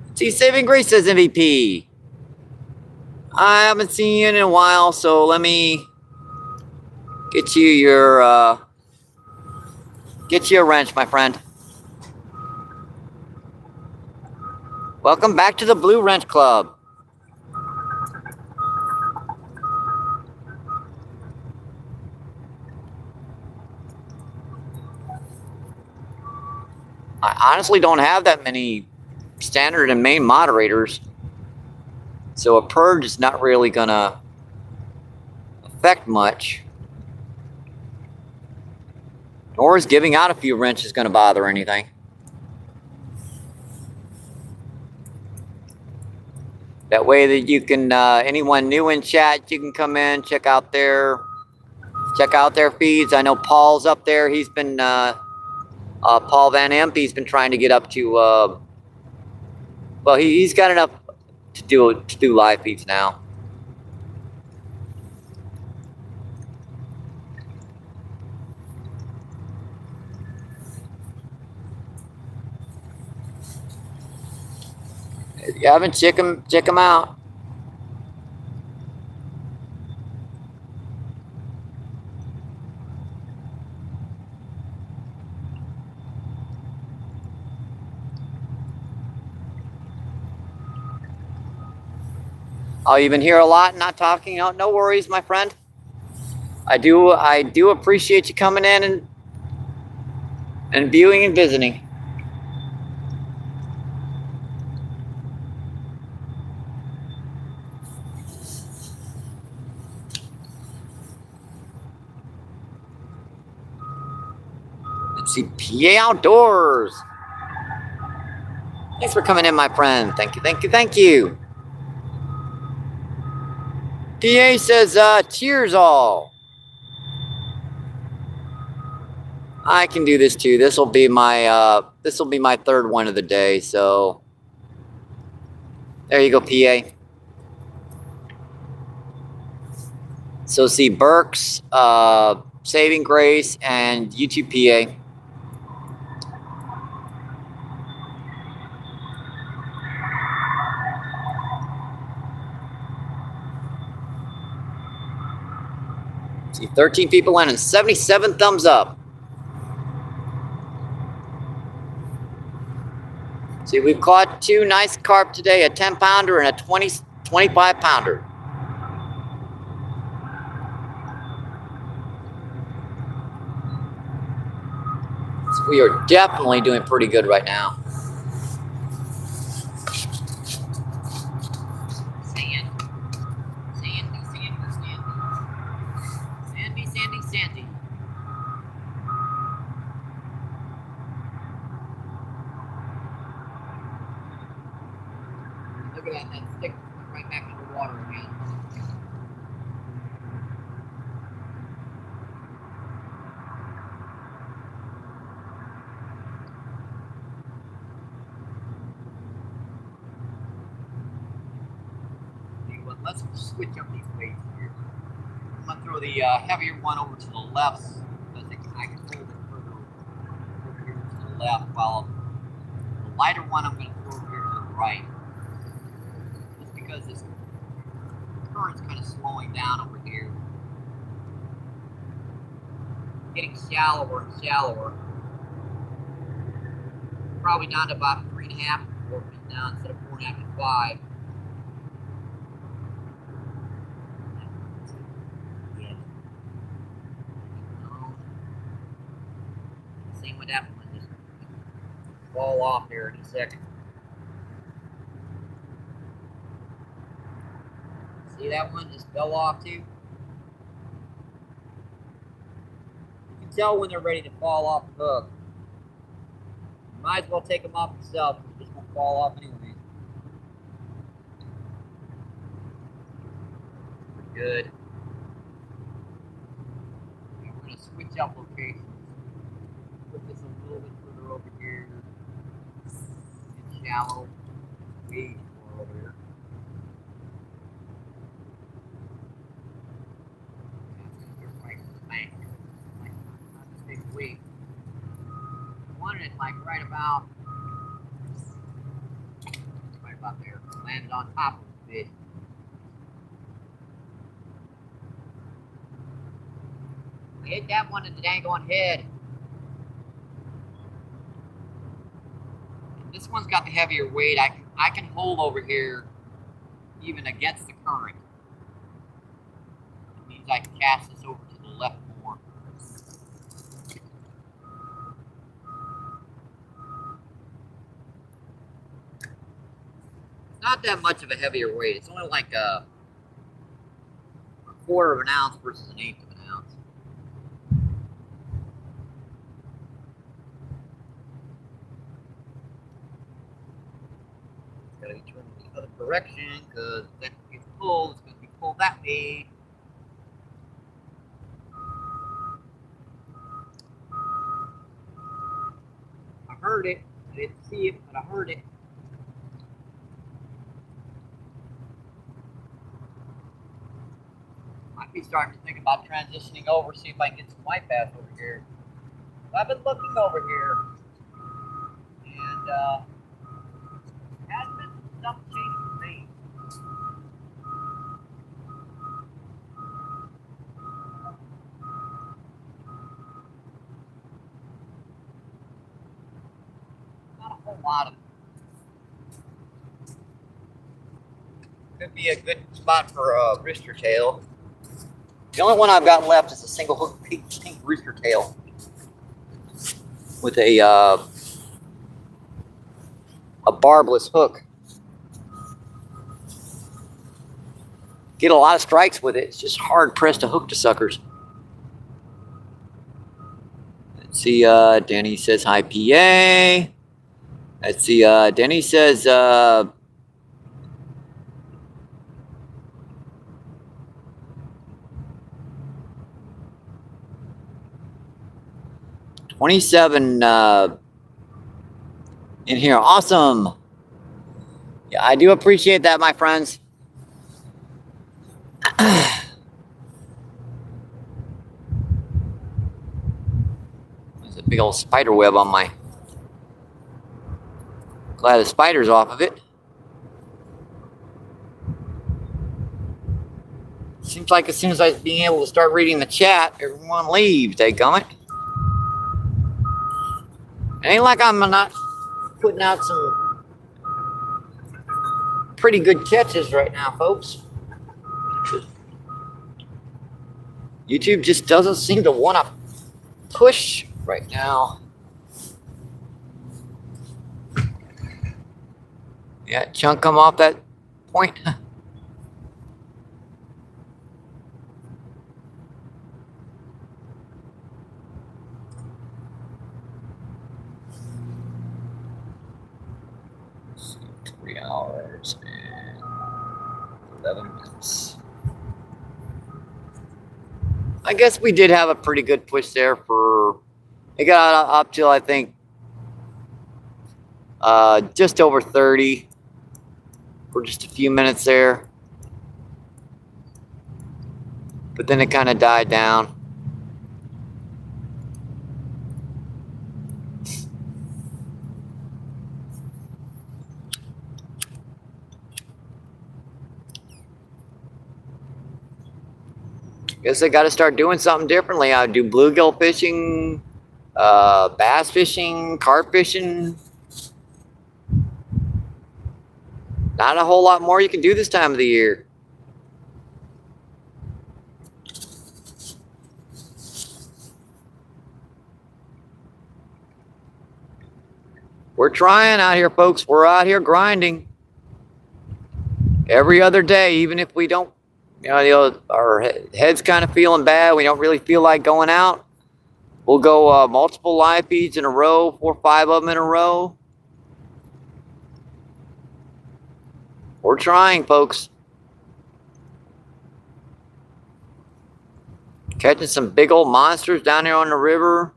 Let's see, Saving Grace says MVP. I haven't seen you in a while, so let me get you your a wrench, my friend. Welcome back to the Blue Wrench Club. I honestly don't have that many standard and main moderators, so a purge is not really gonna affect much. Nor is giving out a few wrenches gonna bother anything. That way that you can, anyone new in chat, you can come in, check out their feeds. I know Paul's up there. He's been, Paul Van Imp, he's been trying to get up to, well, he's got enough to do live feeds now. If you haven't, check him out. Oh, you've been here a lot, not talking. No worries, my friend. I do appreciate you coming in and viewing and visiting. Let's see, PA Outdoors. Thanks for coming in, my friend. Thank you. PA says, cheers all. I can do this too. This will be my third one of the day. So there you go, PA. So see Burks, Saving Grace, and YouTube PA. See 13 people in and 77 thumbs up. See, we've caught two nice carp today, a 10-pounder and a 25-pounder. So we are definitely doing pretty good right now. Sandy. Look at that stick right back in the water again. See what Let's switch up these weights here. I'm gonna throw the heavier one over to the left, so I think I can hold it further over here to the left, while the lighter one I'm gonna throw over here to the right. Just because this current's kind of slowing down over here. Getting shallower and shallower. Probably down to about 3.5 or 4 feet down instead of 4.5 to 5. Same with that one, just fall off there in a second. See that one just fell off too? You can tell when they're ready to fall off the hook. You might as well take them off yourself, because they just won't fall off anyways. Pretty good. Okay, we're going to switch up locations. Put this a little bit further over here. And shallow. Way more over here. Right to the bank. Like, not this big weight. Wanted it like right about there. Landed on top of the fish. I hit that one in the dang on head. And this one's got the heavier weight. I can hold over here even against the current. It means I can cast this over to the left more. Not that much of a heavier weight. It's only like a 1/4 of an ounce versus an 1/8 of an ounce. It's gotta be turned in the other direction, because then it gets pulled, it's gonna be pulled that way. I heard it. I didn't see it, but I heard it. Might be starting to think about transitioning over, see if I can get some white bass over here. I've been looking over here, and hasn't been stuff chasing me. Not a whole lot of them. Could be a good spot for a rooster tail. The only one I've got left is a single hook pink rooster tail with a barbless hook. Get a lot of strikes with it. It's just hard pressed to hook to suckers. Let's see. Danny says hi, PA. Let's see. Danny says. $27 in here. Awesome. Yeah, I do appreciate that, my friends. There's a big old spider web on my. Glad the spider's off of it. Seems like as soon as I being able to start reading the chat, everyone leaves. Dadgummit. It ain't like I'm not putting out some pretty good catches right now, folks. YouTube just doesn't seem to want to push right now. Yeah, chunk come off that point. Hours and 11 minutes. I guess we did have a pretty good push there for, it got up till I think just over 30 for just a few minutes there. but then it kind of died down. Guess I got to start doing something differently. I do bluegill fishing, bass fishing, carp fishing. Not a whole lot more you can do this time of the year. We're trying out here, folks. We're out here grinding every other day, even if we don't, our head's kind of feeling bad. We don't really feel like going out. We'll go multiple live feeds in a row, 4 or 5 of them in a row. We're trying, folks. Catching some big old monsters down here on the river.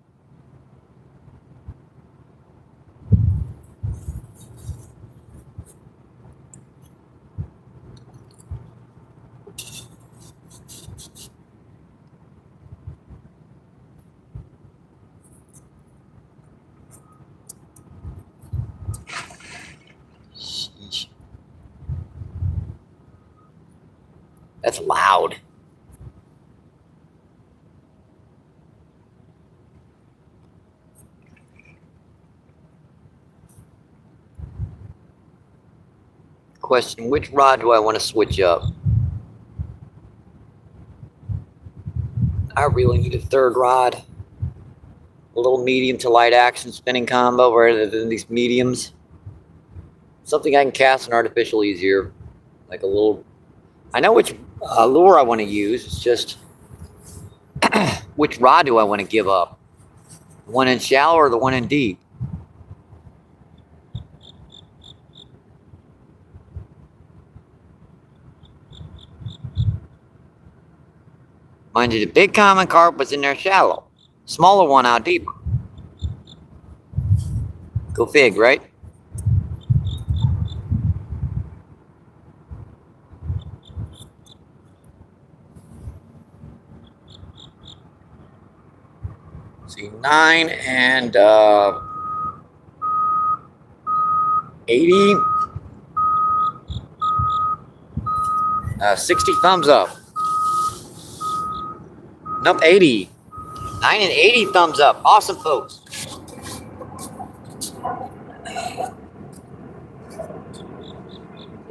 Sheesh. That's loud. Question, which rod do I want to switch up? I really need a third rod. A little medium to light action spinning combo rather than these mediums. Something I can cast an artificial easier. Like a little... I know which lure I want to use. It's just... which rod do I want to give up? The one in shallow or the one in deep? Mind you, the big common carp was in there shallow. Smaller one out deeper. Go fig, right? See, 9 and 80. 60 thumbs up. Nope, 80. 9 and 80 thumbs up. Awesome, folks.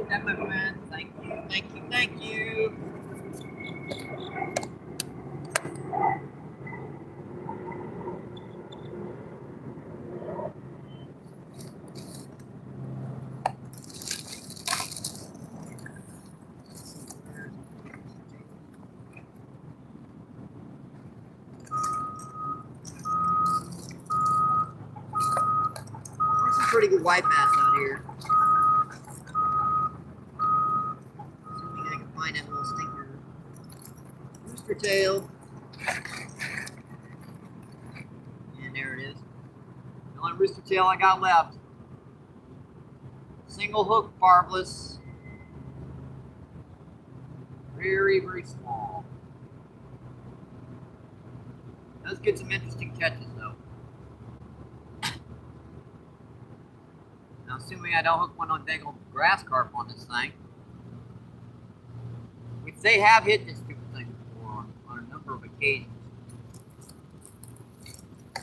My friend. Thank you, thank you, thank you. There's some pretty good white bass out here. Assuming I can find that little stinker. Rooster tail. And there it is. The only rooster tail I got left. Single hook barbless. Very, very small. Does get some interesting catches though. Now, assuming I don't hook one on dang old grass carp on this thing, which they have hit this stupid thing before on a number of occasions. I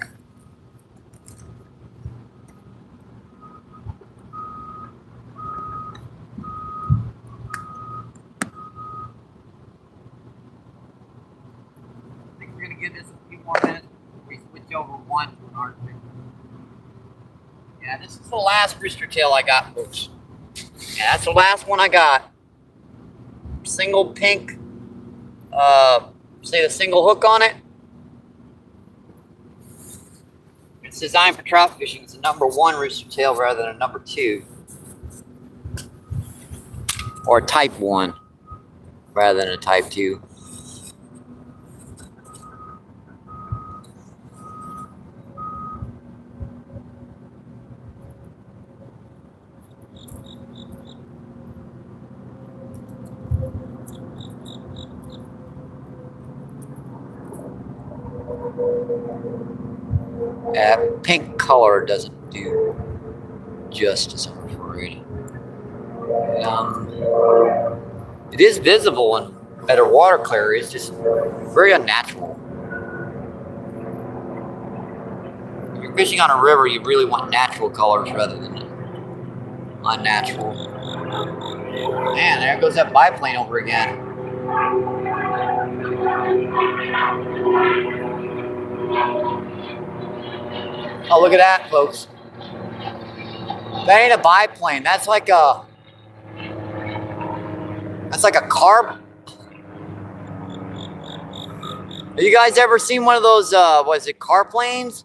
think we're going to give this a few more minutes before we switch over one to an artificial. Yeah, this is the last rooster tail I got, folks. Yeah, that's the last one I got. Single pink, say the single hook on it. It's designed for trout fishing. It's a #1 rooster tail rather than a #2. Or a type 1 rather than a type 2. That pink color doesn't do justice, I'm afraid. It is visible in better water clarity. It's just very unnatural. If you're fishing on a river, you really want natural colors rather than unnatural. Man, there goes that biplane over again. Oh, look at that, folks. That ain't a biplane. That's like a carp. Have you guys ever seen one of those, what is it, carp planes?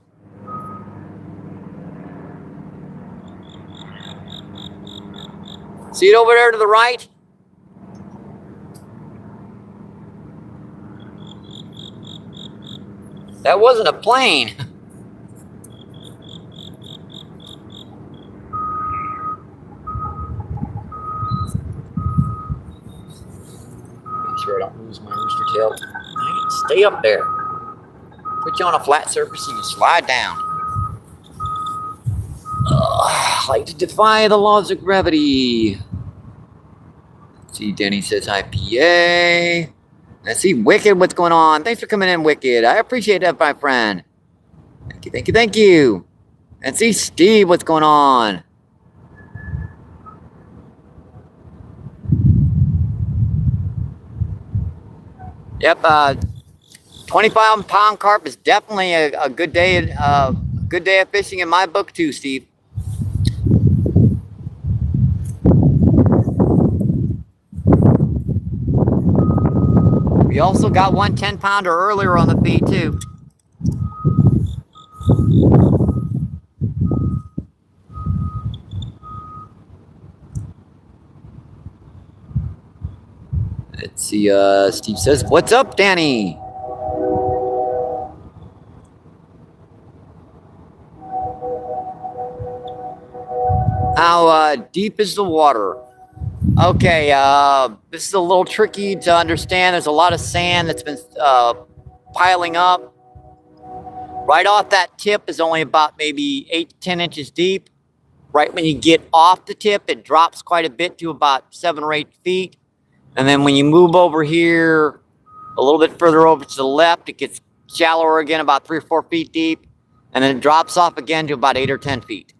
See it over there to the right? That wasn't a plane. Make sure I don't lose my rooster tail. Stay up there. Put you on a flat surface and you slide down. I like to defy the laws of gravity. Let's see, Denny says IPA. Let's see, Wicked, what's going on? Thanks for coming in, Wicked. I appreciate that, my friend. Thank you, thank you, thank you. And see, Steve, what's going on? Yep, 25-pound carp is definitely a good day of fishing in my book too, Steve. We also got one 10-pounder earlier on the feed too. Let's see, Steve says, what's up, Danny? How deep is the water? Okay, this is a little tricky to understand. There's a lot of sand that's been piling up. Right off that tip is only about maybe 8 to 10 inches deep. Right when you get off the tip, it drops quite a bit to about 7 or 8 feet. And then when you move over here, a little bit further over to the left, it gets shallower again, about 3 or 4 feet deep. And then it drops off again to about 8 or 10 feet.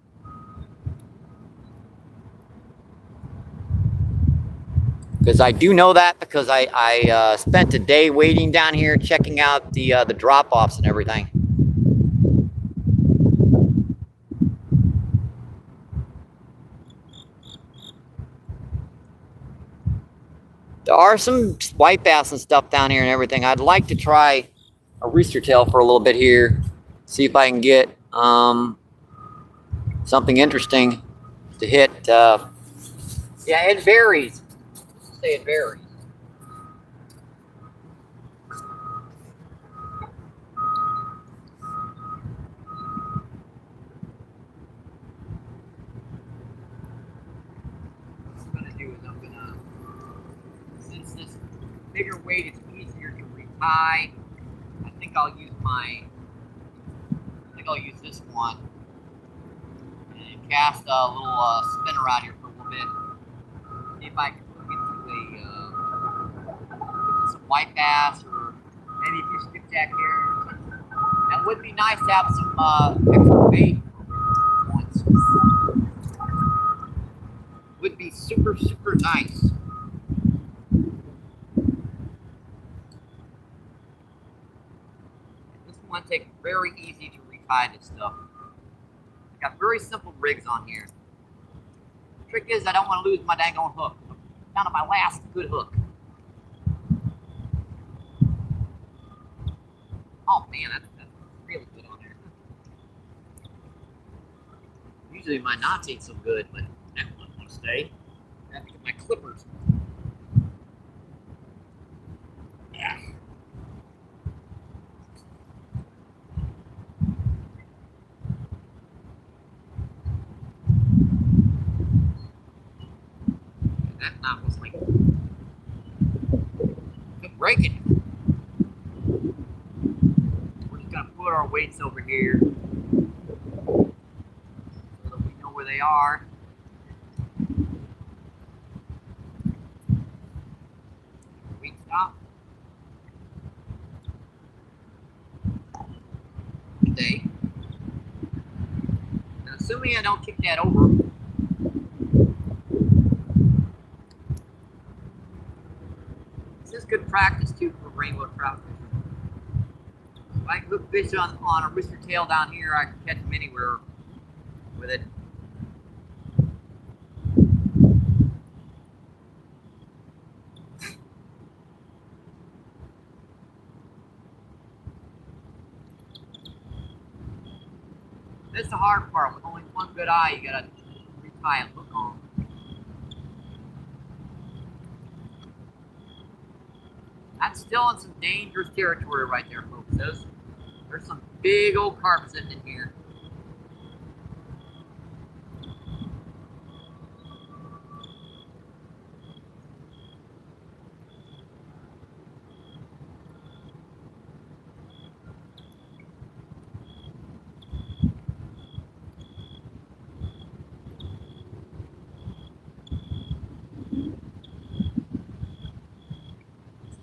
Because I do know that because I spent a day waiting down here checking out the drop-offs and everything. There are some white bass and stuff down here and everything. I'd like to try a rooster tail for a little bit here. See if I can get something interesting to hit. Yeah, it varies. Say it varies. What I'm gonna do is I'm gonna, since this bigger weight is easier to retie, I think I'll use this one and cast a little spinner out here for a little bit. See if I can some white bass or maybe a few skipjack herrings. That would be nice to have some extra bait once. Would be super, super nice. This one takes very easy to retie this stuff. I got very simple rigs on here. The trick is I don't want to lose my dang on hook. I'm down to my last good hook. Oh man, that's really good on there. Usually my knots ain't so good, but that one won't stay. I have to get my clippers. Yeah. That knot was like, could break it. We're just gonna put our weights over here so that we know where they are. Weight stop. Stay. Now, assuming I don't kick that over. This is good practice too for rainbow trout fishing. If I can hook fish on a rooster tail down here, I can catch them anywhere with it. That's the hard part. With only one good eye, you gotta retie and look on. That's still in some dangerous territory right there, folks. There's some big old carp sitting in here.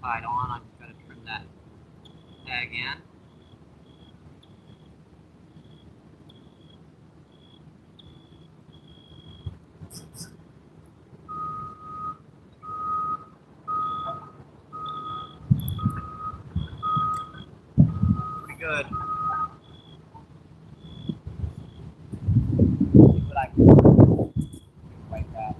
Tied on, I'm just going to trim that tag in. Pretty good. See what I can do. Like that.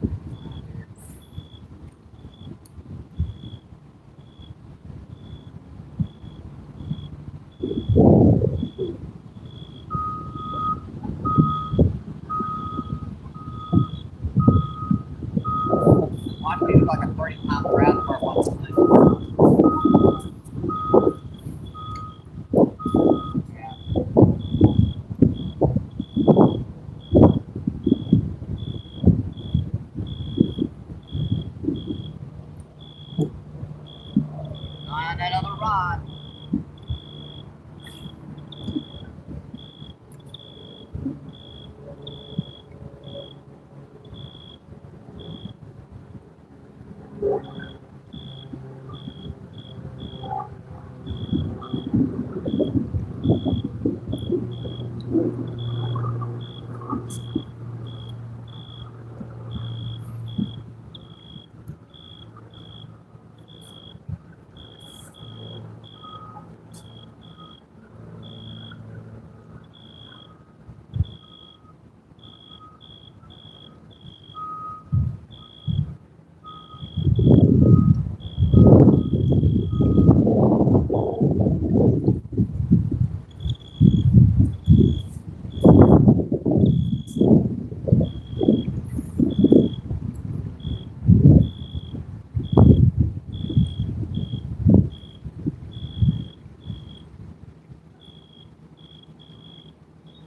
Watch me look like a 30-pound crab carp on this thing. Yeah. On that other rod.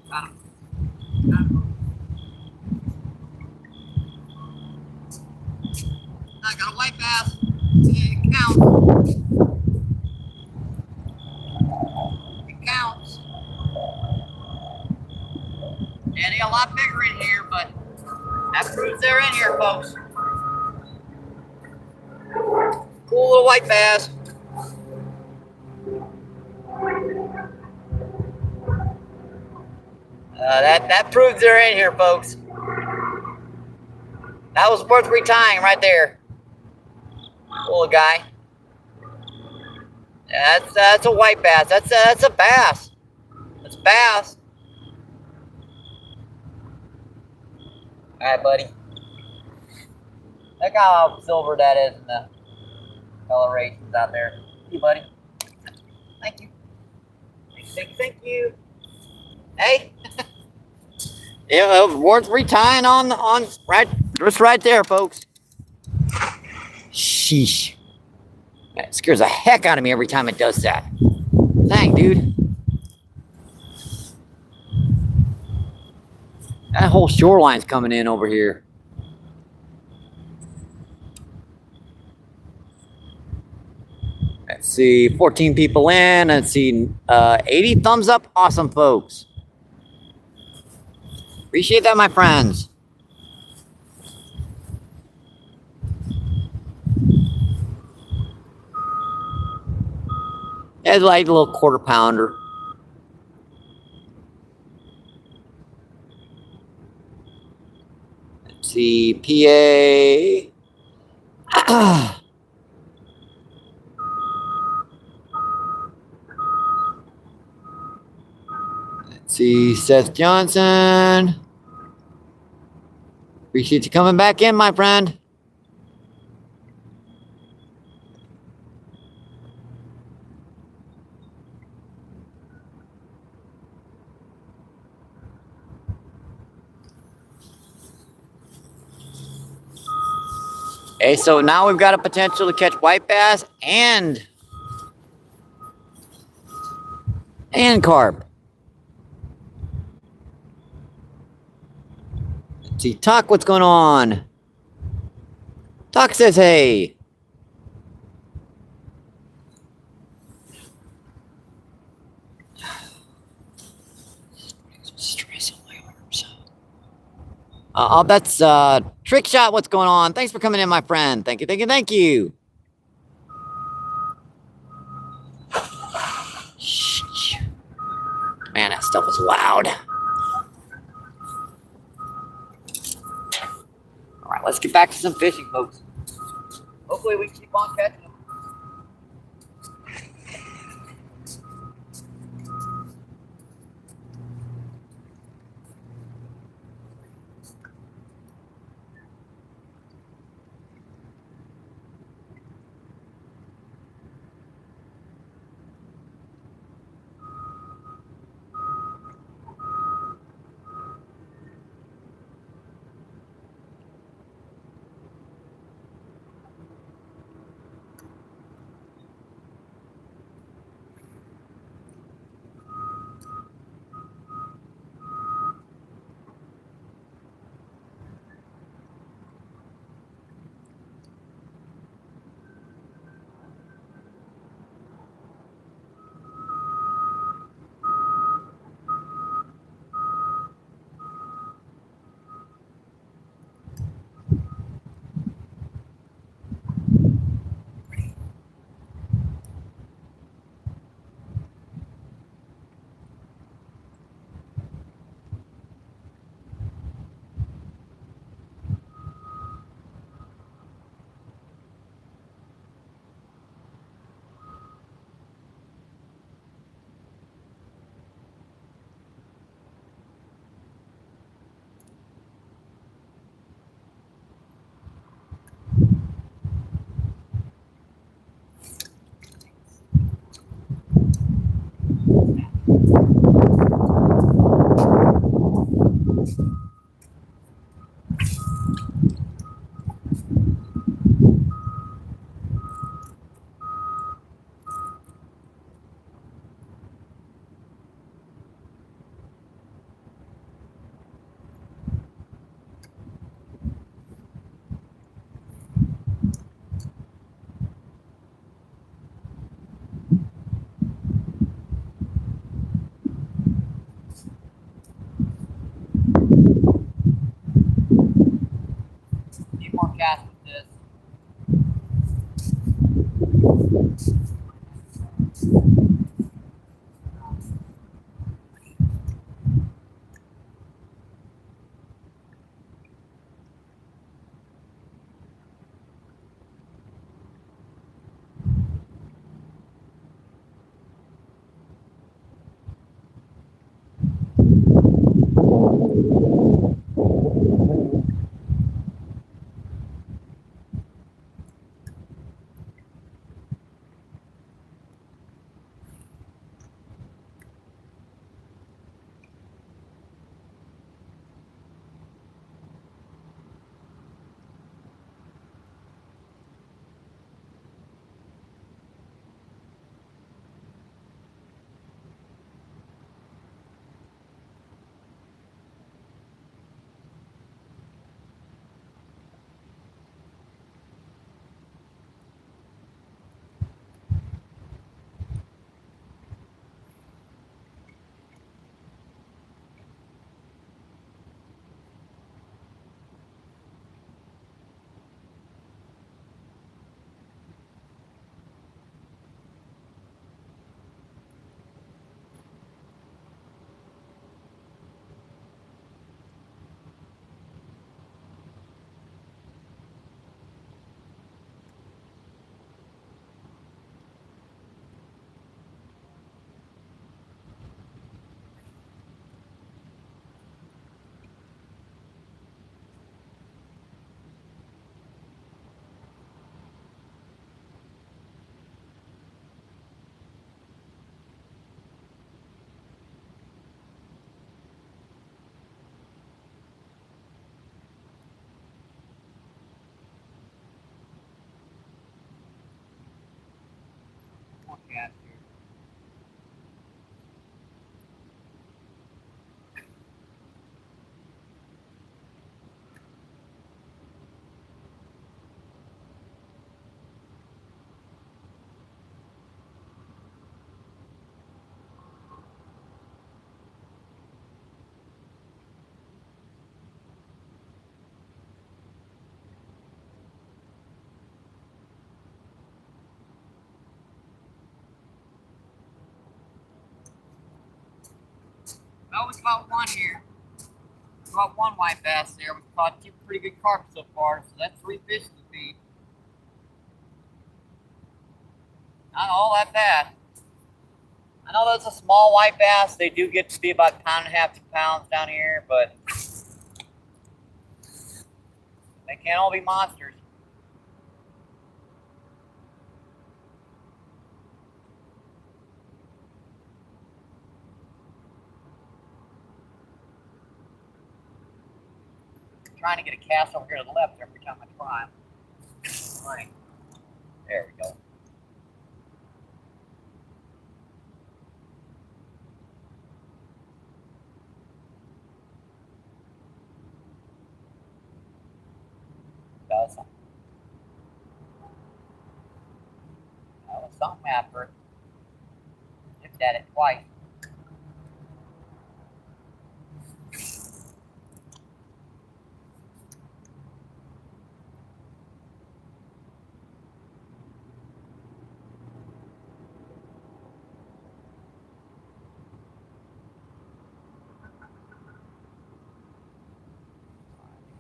Got him. Got him. I got a white bass. It counts. It counts. And they're a lot bigger in here, but that proves they're in here, folks. Cool little white bass. That proves they're in here, folks. That was worth retying right there. Little guy. That's a white bass. That's a bass. That's bass. All right, buddy. Look how silver that is in the colorations out there. Thank you, buddy. Thank you. Thank you. Hey. Yeah, worth retying on right, just right there, folks. Sheesh. That scares the heck out of me every time it does that. Dang, dude. That whole shoreline's coming in over here. Let's see, 14 people in. Let's see, 80 thumbs up. Awesome, folks. Appreciate that, my friends. It's like a little quarter pounder. Let's see, PA. Let's see, Seth Johnson. Appreciate you coming back in, my friend. Okay, so now we've got a potential to catch white bass and carp. Let's see, Tuck, what's going on? Tuck says, hey. Stress on my arms. Oh, that's Trick Shot. What's going on? Thanks for coming in, my friend. Thank you, thank you, thank you. Man, that stuff is loud. All right, let's get back to some fishing, folks. Hopefully we can keep on catching them. Need more cast with this. capture. Well, we caught one here. We caught one white bass there. We caught two pretty good carp so far, so that's 3 fish to feed. Not all that bad. I know that's a small white bass. They do get to be about 1.5 to 2 pounds down here, but they can't all be monsters. I'm trying to get a cast over here to the left every time I try. All right. There we go. That was something after. Looked at it twice.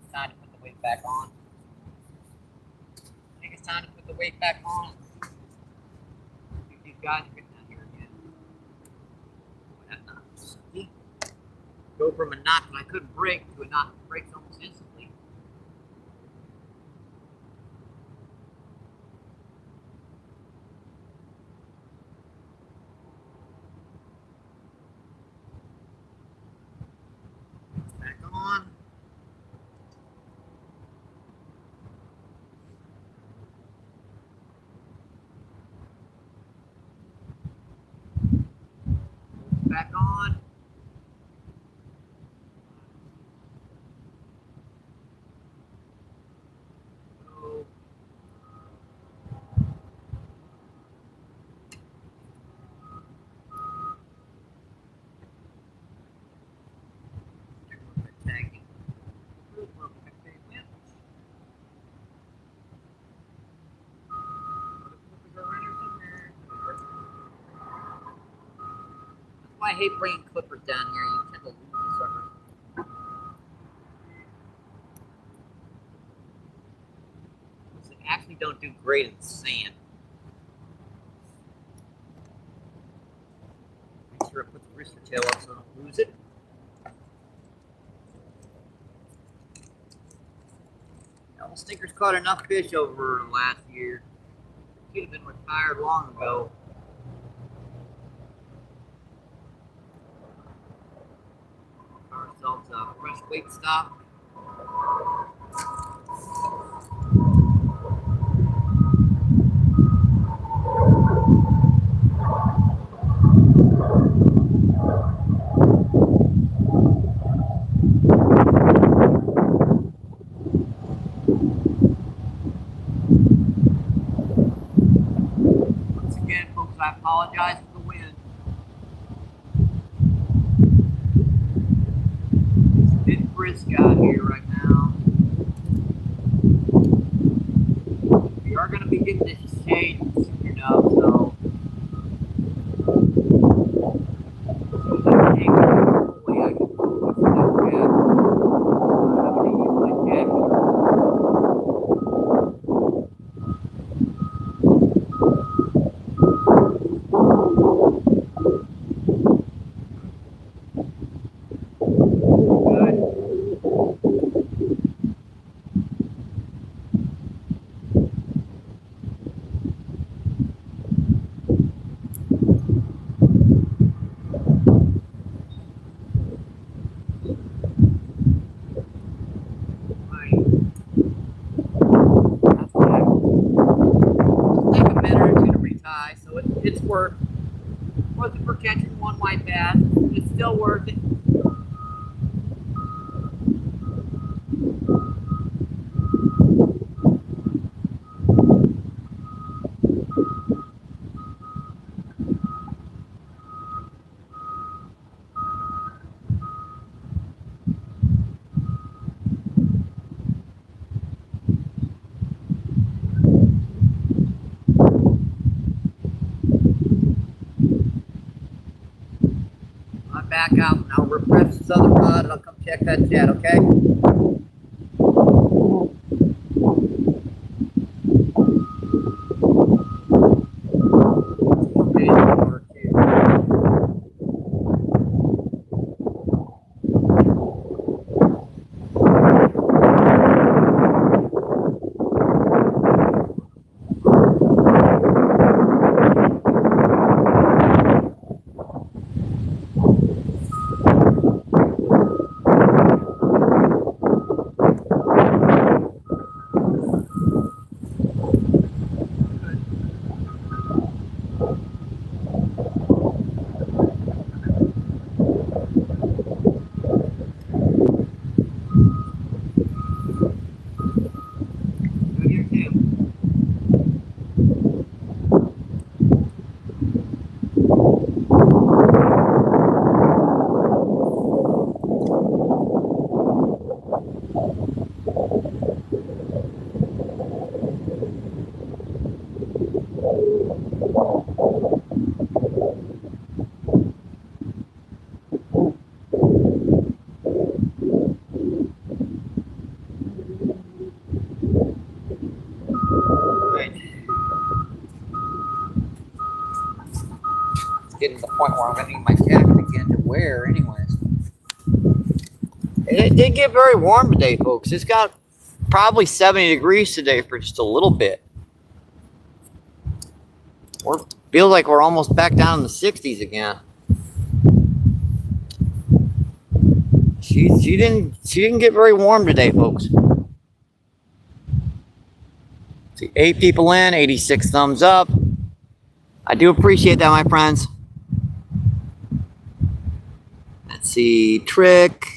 It's time to put the weight back on. I think it's time to put the weight back on. I think these guys are getting down here again. See? Go from a knot that I couldn't break to a knot that breaks almost instantly. Back on. Back on. Oh. Tagging. I hate bringing clippers down here. You tend to lose the suckers. They actually don't do great in sand. Make sure I put the wrister tail up so I don't lose it. Now, the stinker's caught enough fish over the last year. He'd have been retired long ago. Ourselves a fresh weight stop. Once again, folks, I apologize for the wind. It's a bit brisk out here right now. We are going to be getting this shade soon enough, so worth. Wasn't for catching one white bass. It's still worth it. I'll back out and I'll refresh this other rod and I'll come check that jet, okay? Getting to the point where I'm going to need my jacket again to wear anyways. It did get very warm today, folks. It's got probably 70 degrees today for just a little bit. Feels like we're almost back down in the 60s again. She didn't get very warm today, folks. See, 8 people in, 86 thumbs up. I do appreciate that, my friends. Let's see, Trick.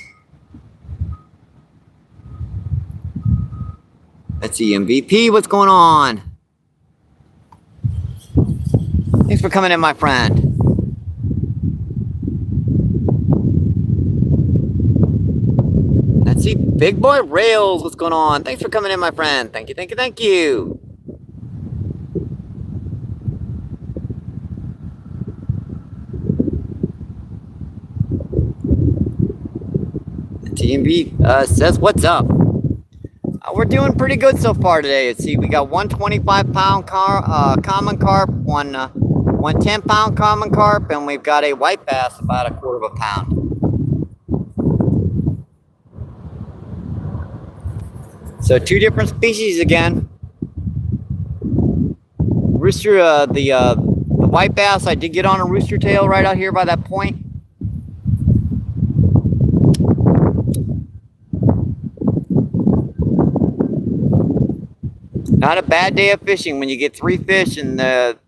Let's see, MVP, what's going on? Thanks for coming in, my friend. Let's see, Big Boy Rails, what's going on? Thanks for coming in, my friend. Thank you, thank you, thank you. TMB says, what's up? We're doing pretty good so far today. Let's see, we got one 25-pound common carp, one 10-pound common carp, and we've got a white bass about 1/4 pound. So 2 different species again. Rooster, the white bass, I did get on a rooster tail right out here by that point. Not a bad day of fishing when you get 3 fish and they're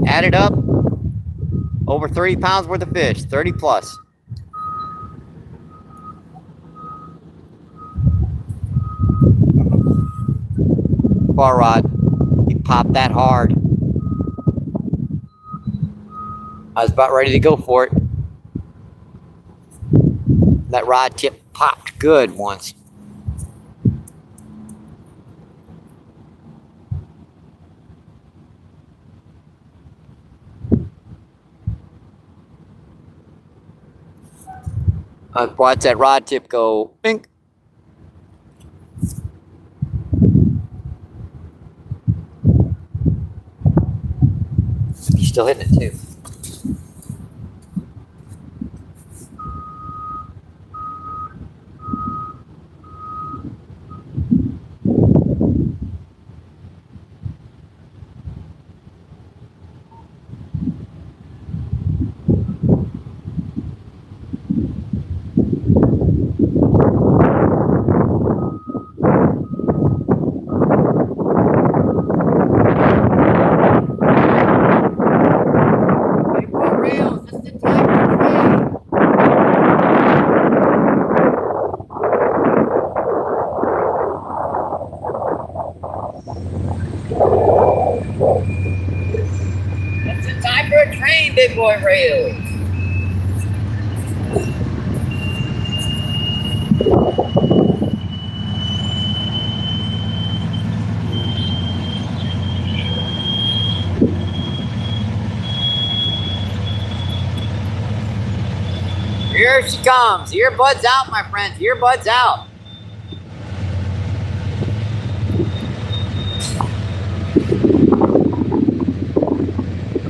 added up over 30 pounds worth of fish, 30 plus. Bar rod, he popped that hard. I was about ready to go for it. That rod tip popped good once. Watch that rod tip go pink. He's still hitting it too. train, big boy rails. Here she comes. Earbuds out, my friends. Earbuds out.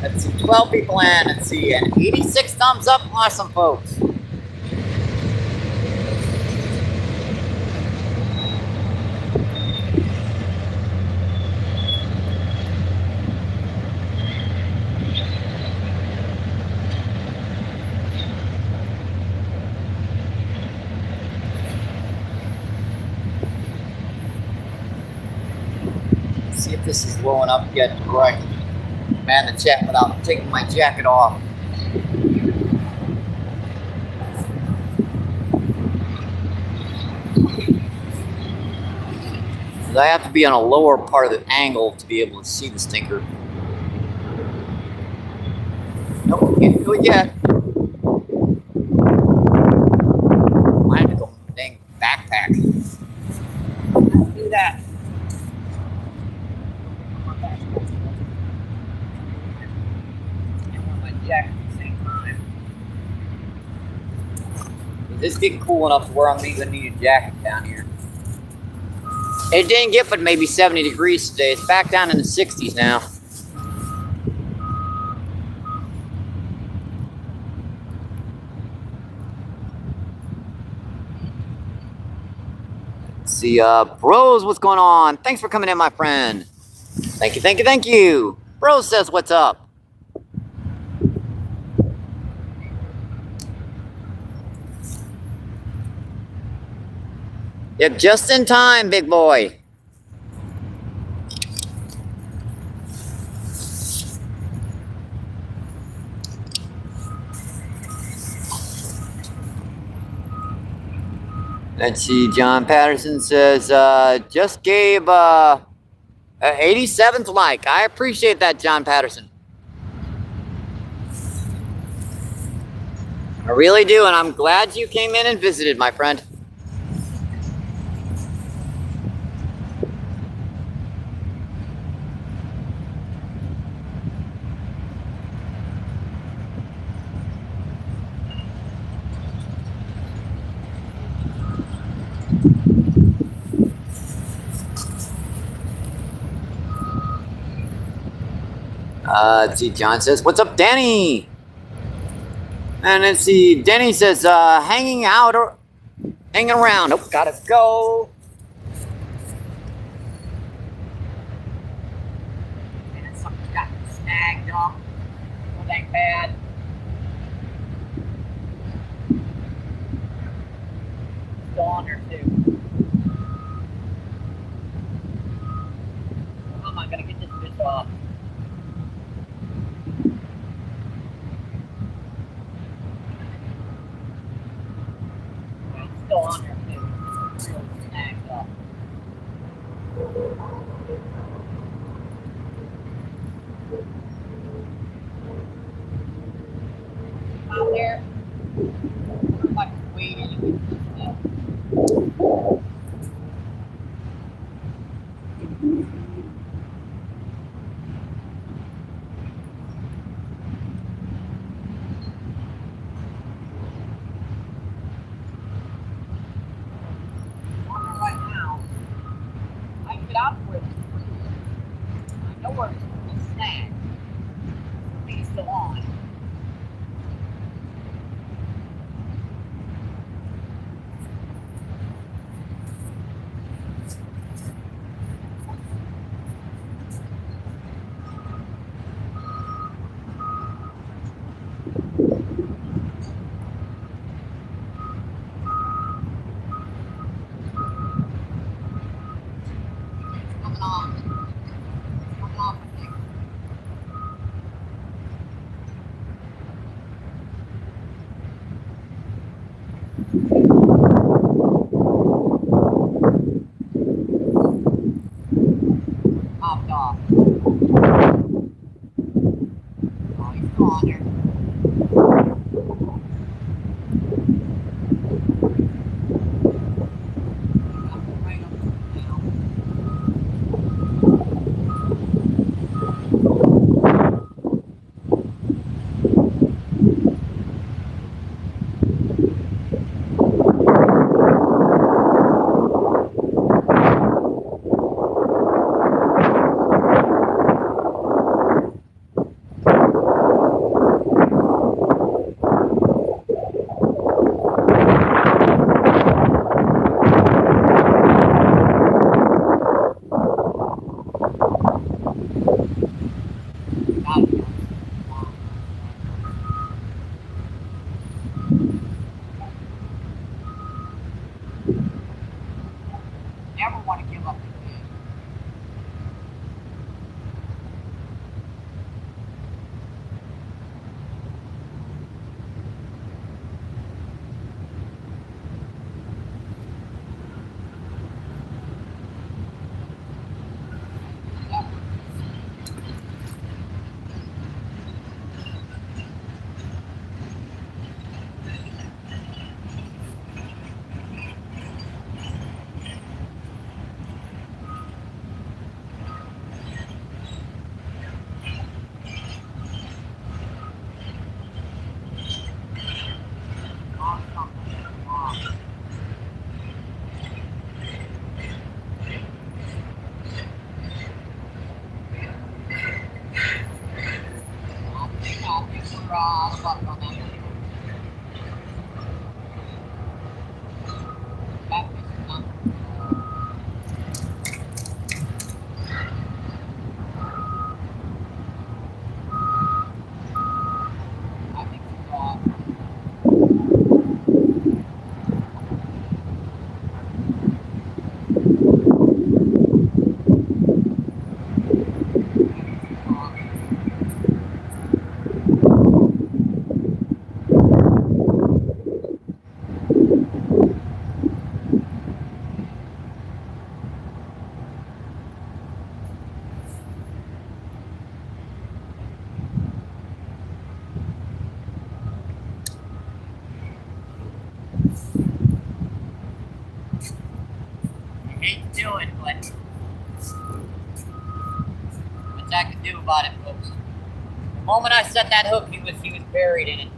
Let's see, 12 people in. Let's see, and 86 thumbs up. Awesome, folks. See if this is low enough yet to where I can man the chat without taking my jacket off. I have to be on a lower part of the angle to be able to see the stinker. Nope, can't do it yet. I have to go dang backpack. Let's do that. Jacket at the same time. Is this getting cool enough to where I'm even need a jacket down here? It didn't get but maybe 70 degrees today. It's back down in the 60s now. Let's see, Bros, what's going on? Thanks for coming in, my friend. Thank you, thank you, thank you. Bros says, what's up? Yep, just in time, big boy. Let's see, John Patterson says, just gave 87th like. I appreciate that, John Patterson. I really do, and I'm glad you came in and visited, my friend. Let's see, John says, what's up, Danny? And let's see, Danny says, hanging out or hanging around. Oh, gotta go. And something got snagged off. Oh, dang bad. Still on there, too. How am I gonna get this fish off? Still on there too. It's real snagged up. Out there. I'm like waiting to get this stuff. Right now, I can get out for it. never want to give up the fish. Do it, but what's I can do about it, folks? The moment I set that hook, he was buried in it.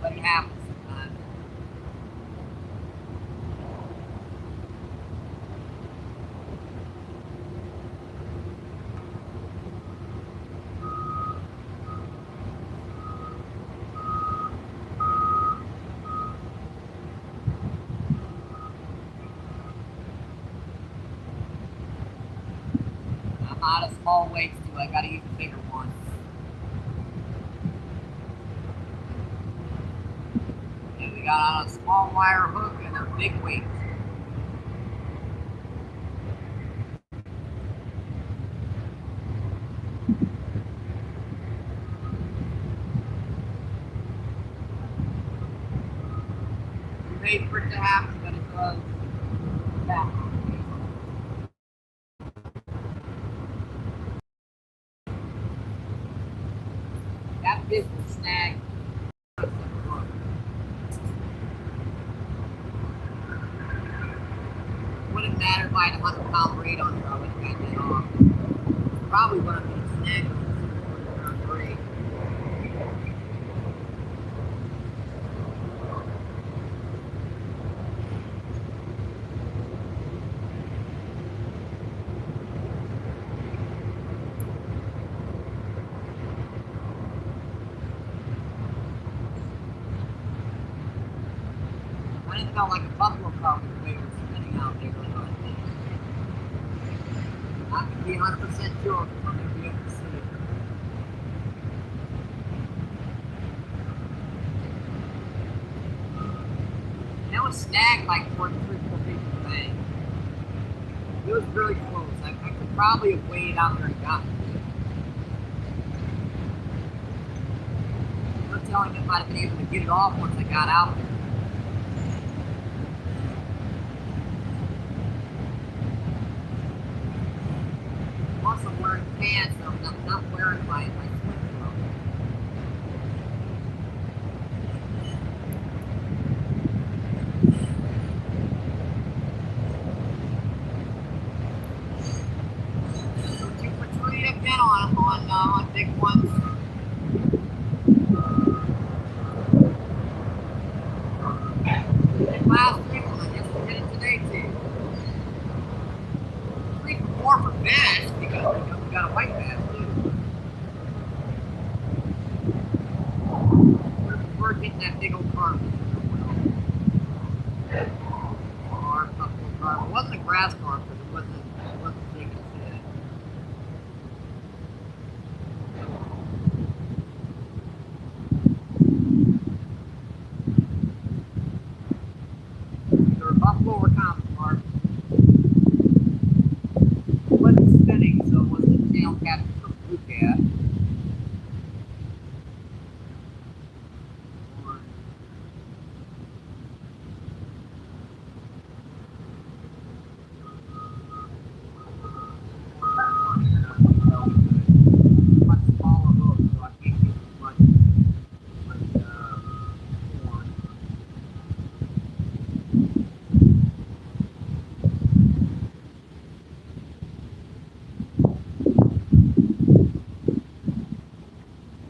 But it happens sometimes. I'm out of small weights too. I gotta use a bigger one. We got a small wire hook and a big weight. We wait for it to happen, but it does happen. That fish was snagged. Wouldn't matter if I had a 100-pound braid on there, I would have got that off. Probably would have been snagged on the braid. I didn't feel like a buffalo cow the way it was spinning out there. I can be 100% sure I'm going to be able to see it. And it was snagged like 3-4 feet away. It was really close. I could probably have waded out there and gotten it. No telling if I'd have been able to get it off once I got out there. I'm wearing pants, so I'm not wearing my swim trunk. And last week, well, I guess we did it today too. 3 for 4 for fish because we got a white bass too. We're getting that big old carp. Carp. It wasn't a grass carp because it wasn't big as fish. Either a buffalo or common carp. It wasn't spinning, so it wasn't a tail capture for blue cat.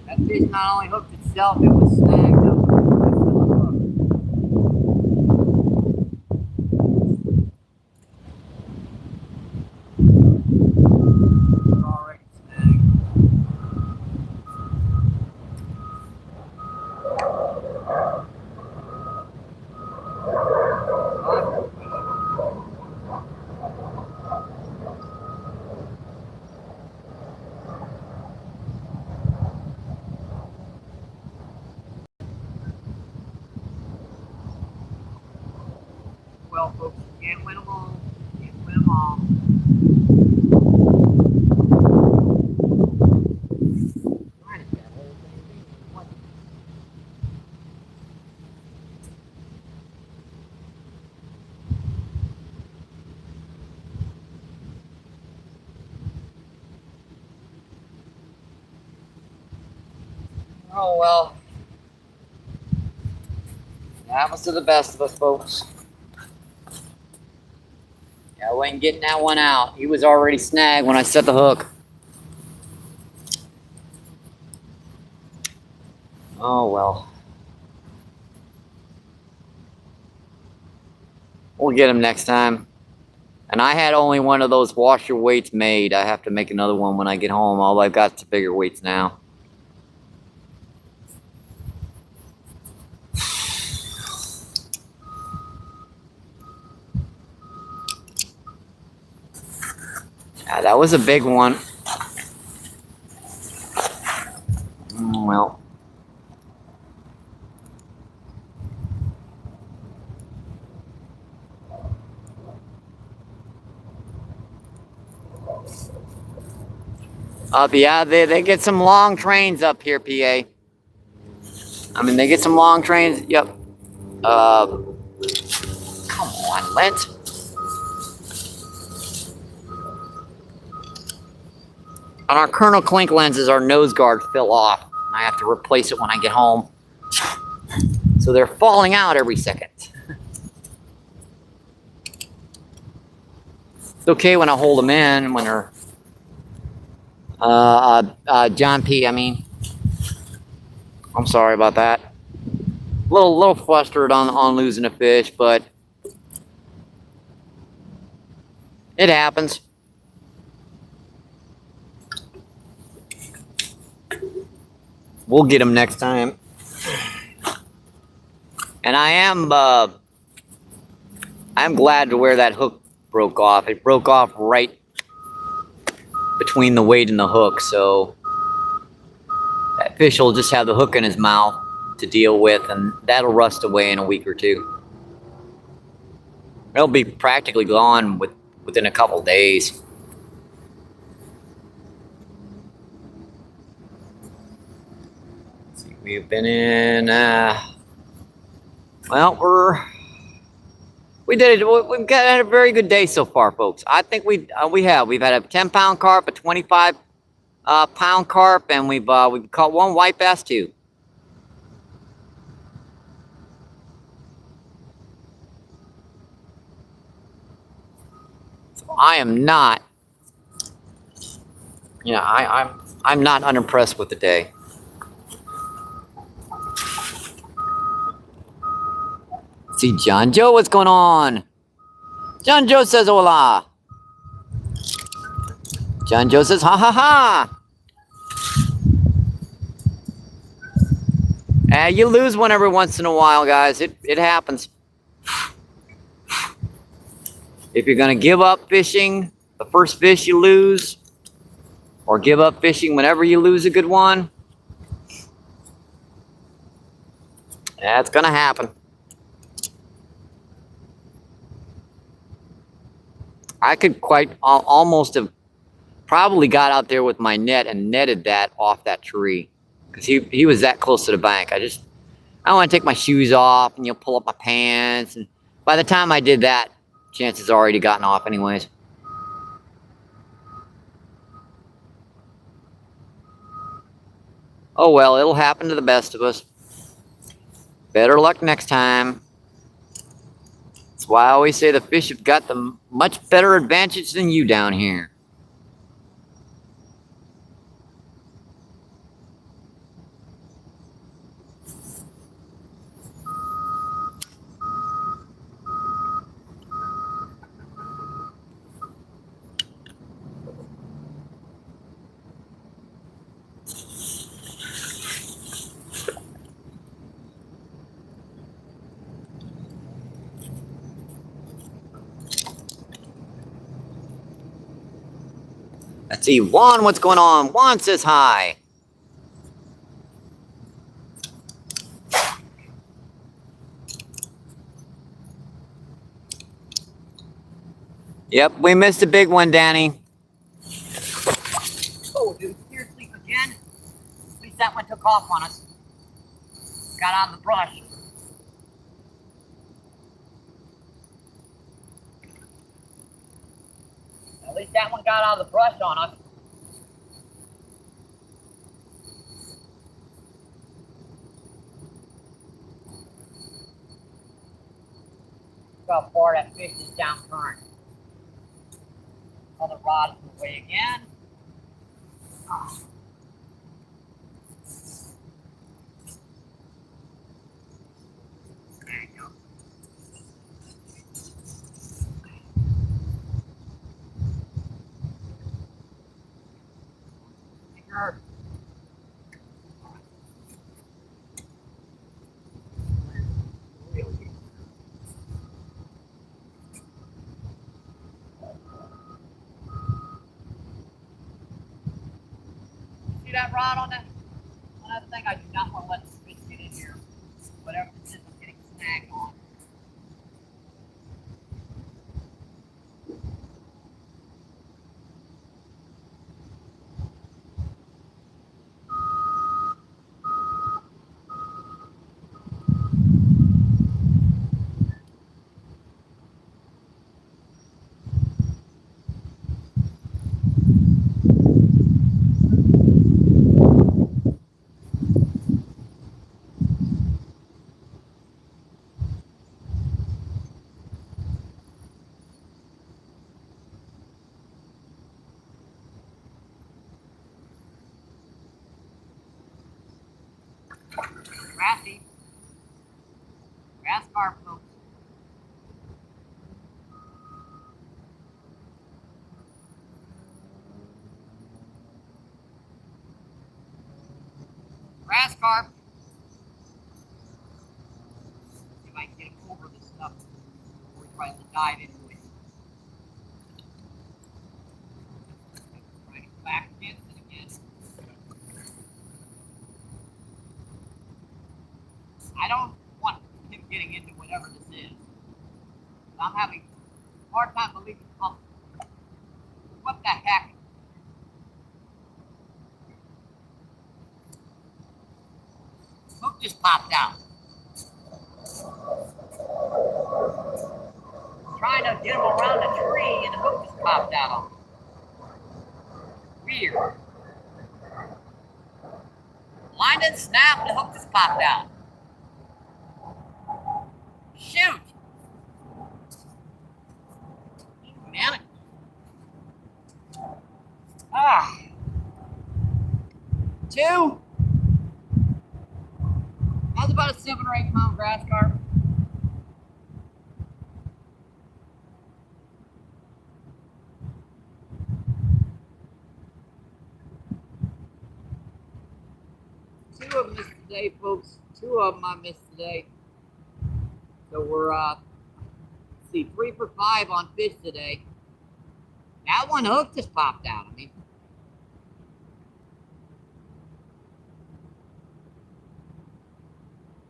That fish not only hooked itself, it was snagged up. Already snagged. Well, folks, you can't win them all. You can't win them all. Oh well. That happens to the best of us, folks. Yeah, I wasn't getting that one out. He was already snagged when I set the hook. Oh well. We'll get him next time. And I had only one of those washer weights made. I have to make another one when I get home. All I've got is bigger weights now. Yeah, that was a big one. Well. Yeah, they get some long trains up here, PA. I mean, they get some long trains. Yep. Come on, Lent. On our Colonel Klink lenses, our nose guard fell off. And I have to replace it when I get home. So they're falling out every second. It's okay when I hold them in, when they're... John P, I mean. I'm sorry about that. Little flustered on losing a fish, but it happens. We'll get him next time. And I'm glad to where that hook broke off. It broke off right between the weight and the hook, so that fish will just have the hook in his mouth to deal with, and that'll rust away in a week or two. It'll be practically gone within a couple days. Let's see, we've been in, well, we did it. We've had a very good day so far, folks. I think we've had a 10-pound carp, a 25-pound carp, and we've caught one white bass too. So I am not, I'm not unimpressed with the day. See John Joe, what's going on? John Joe says hola. John Joe says ha ha ha. You lose one every once in a while, guys. It happens. If you're gonna give up fishing the first fish you lose, or give up fishing whenever you lose a good one, that's gonna happen. I could almost have probably got out there with my net and netted that off that tree, because he was that close to the bank. I don't want to take my shoes off and pull up my pants, and by the time I did that, chances already gotten off anyways. Oh well, it'll happen to the best of us. Better luck next time. That's why I always say the fish have got the much better advantage than you down here. Let's see, Juan, what's going on? Juan says hi. Yep, we missed a big one, Danny. Oh, dude, seriously, again? At least that one took off on us. Got out of the brush. At least that one got out of the brush on us. Look how far that fish is down current. Another rod in the way again. Oh. There you go. Bigger. See that rod on that thing? I do not want to let the fish get in here. Whatever this is, I'm getting snagged on. Grassy. Grass carp, folks. Grass carp. See if I can get him over this stuff before he tries to dive into it. Try to back against it again. I don't want him getting into whatever this is. I'm having a hard time believing. What the heck? Hook just popped out. I'm trying to get him around the tree and the hook just popped out. Weird. Line didn't snap and the hook just popped out. Shoot! Man. Ah. 2. That's about a 7 or 8 pound grass carp. of them missed today, folks. 2 of them I missed today. So we're, let's see, 3 for 5 on fish today. That one hook just popped out. I mean,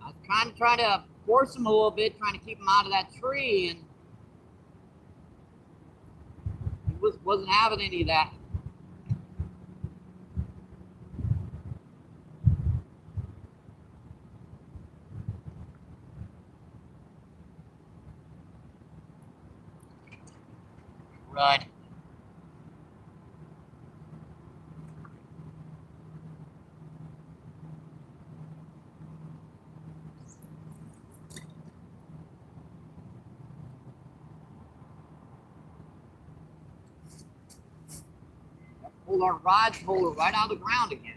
I was kind of trying to force him a little bit, trying to keep him out of that tree, and he wasn't having any of that. Right. Pull our rods, pull it right out of the ground again.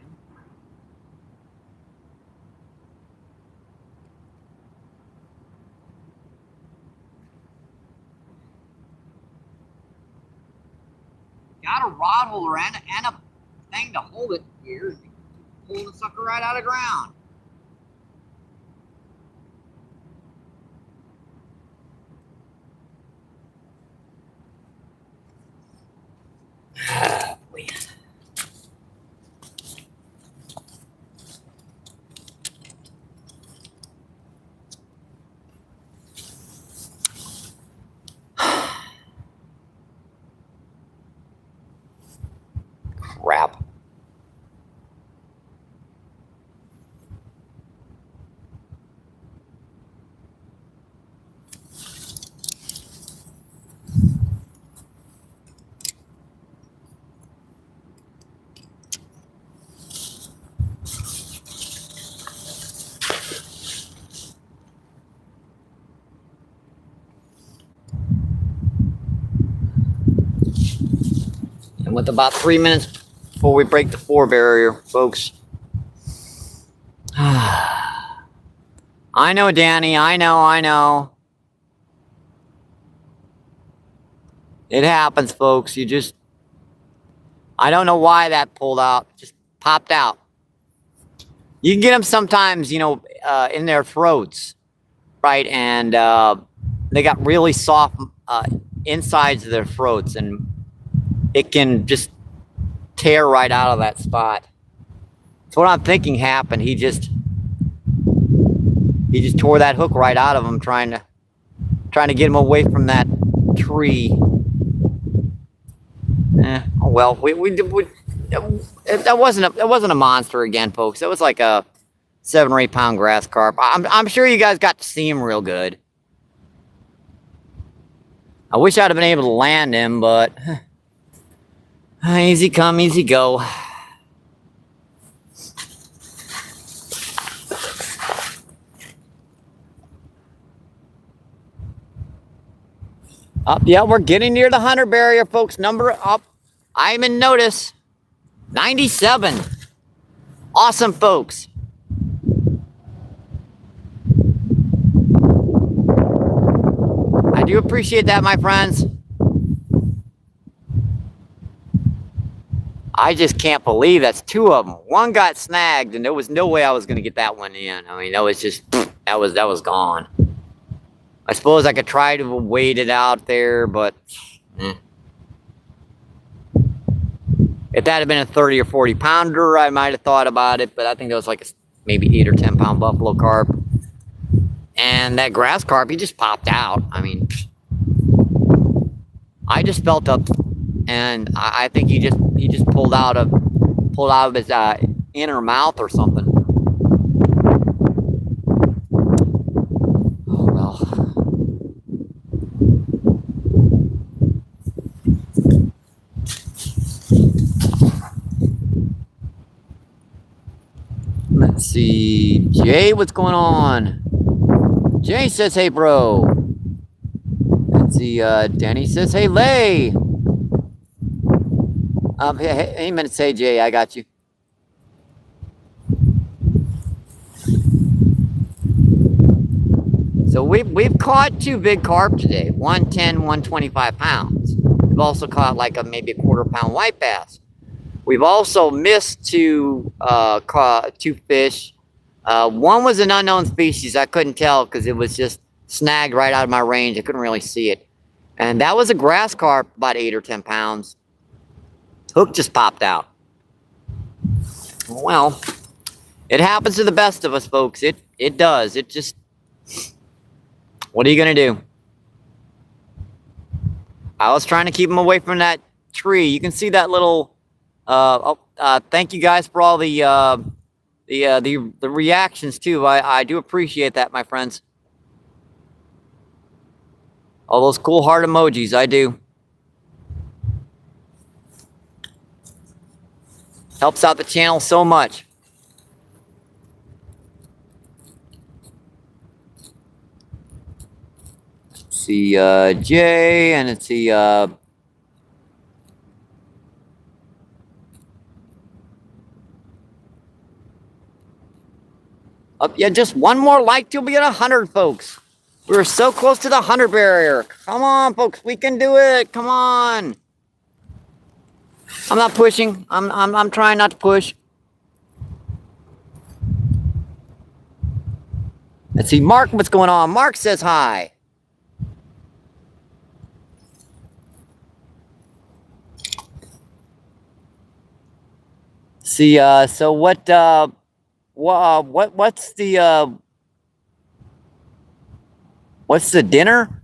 Got a rod holder and a thing to hold it here. Pull the sucker right out of the ground. Crap. And with about 3 minutes before we break the 4 barrier, folks. I know, Danny. I know. It happens, folks. I don't know why that pulled out. It just popped out. You can get them sometimes, in their throats, right? And they got really soft insides of their throats, and it can just tear right out of that spot. That's what I'm thinking happened. He just tore that hook right out of him, trying to get him away from that tree. Oh well, that wasn't a monster again, folks. It was like a 7 or 8 pound grass carp. I'm sure you guys got to see him real good. I wish I'd have been able to land him, but easy come, easy go. Up, yeah, we're getting near the 100 barrier, folks. Number up. I'm in notice. 97. Awesome, folks. I do appreciate that, my friends. I just can't believe that's 2 of them. 1 got snagged, and there was no way I was going to get that one in. I mean, that was just, that was gone. I suppose I could try to wait it out there, but if that had been a 30 or 40 pounder, I might have thought about it, but I think that was like maybe 8 or 10 pound buffalo carp. And that grass carp, he just popped out. I mean, I just felt up, and I think he just pulled out of his inner mouth or something. Oh well. Let's see, Jay, what's going on? Jay says, hey, bro. Let's see, Danny says, hey, Lay. Hey, a minute, say, Jay, I got you. So we've caught 2 big carp today, 110, 125 pounds. We've also caught like maybe a 1/4 pound white bass. We've also missed 2 fish One was an unknown species. I couldn't tell because it was just snagged right out of my range. I couldn't really see it. And that was a grass carp, about 8 or 10 pounds. Hook just popped out. Well, it happens to the best of us, folks. It does. It just... What are you going to do? I was trying to keep him away from that tree. You can see that little... thank you guys for all the reactions, too. I do appreciate that, my friends. All those cool heart emojis, I do. Helps out the channel so much. Let's see, Jay, and let's see, oh, yeah, just one more like till we get 100, folks. We're so close to the 100 barrier. Come on, folks, we can do it. Come on. I'm not pushing. I'm trying not to push. Let's see, Mark, what's going on? Mark says hi. See, so what's the dinner?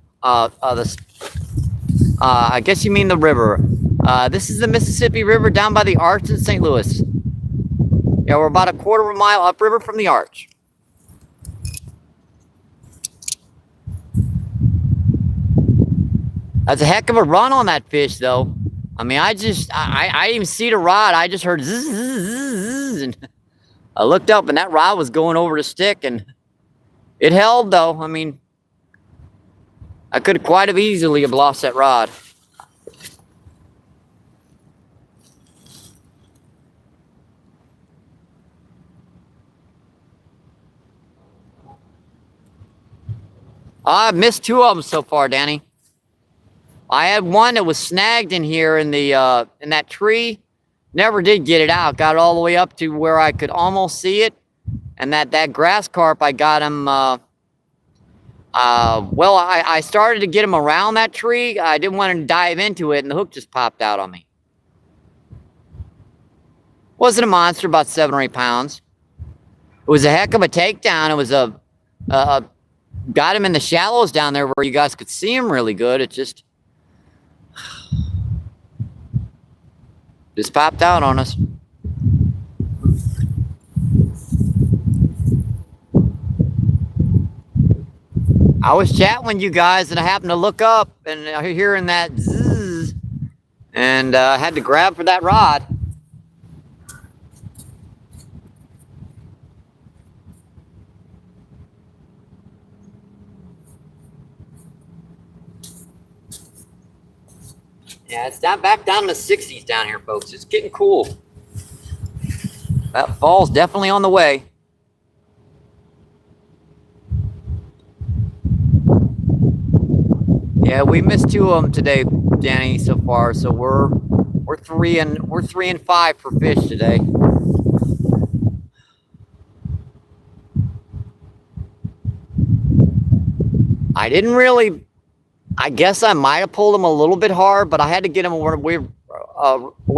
I guess you mean the river. This is the Mississippi River down by the Arch in St. Louis. Yeah, we're about a quarter of a mile upriver from the Arch. That's a heck of a run on that fish, though. I mean, I didn't even see the rod. I just heard zzz, zzz, zzz, and I looked up, and that rod was going over the stick, and it held, though. I mean, I could quite have easily have lost that rod. I've missed 2 of them so far, Danny. I had one that was snagged in here in the in that tree. Never did get it out. Got it all the way up to where I could almost see it. And that grass carp, I got him. Well, I started to get him around that tree. I didn't want to dive into it, and the hook just popped out on me. Wasn't a monster, about 7 or 8 pounds. It was a heck of a takedown. It was got him in the shallows down there where you guys could see him really good. It just popped out on us. I was chatting with you guys, and I happened to look up, and hearing that zzz, and I had to grab for that rod. Yeah, it's back down in the 60s down here, folks. It's getting cool. That fall's definitely on the way. Yeah, we missed 2 of them today, Danny, so far. So we're 3 and 5 for fish today. I didn't really. I guess I might have pulled him a little bit hard, but I had to get him away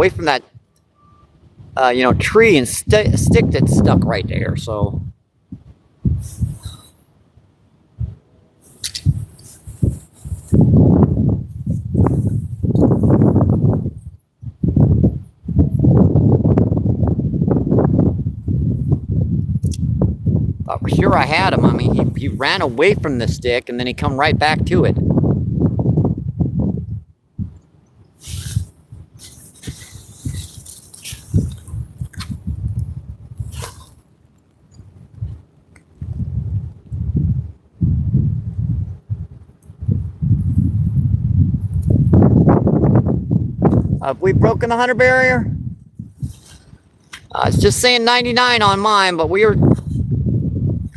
from that, tree and stick that's stuck right there. So. Thought for sure I had him. I mean, he ran away from the stick, and then he come right back to it. Have we broken the 100 barrier? It's just saying 99 on mine, but we're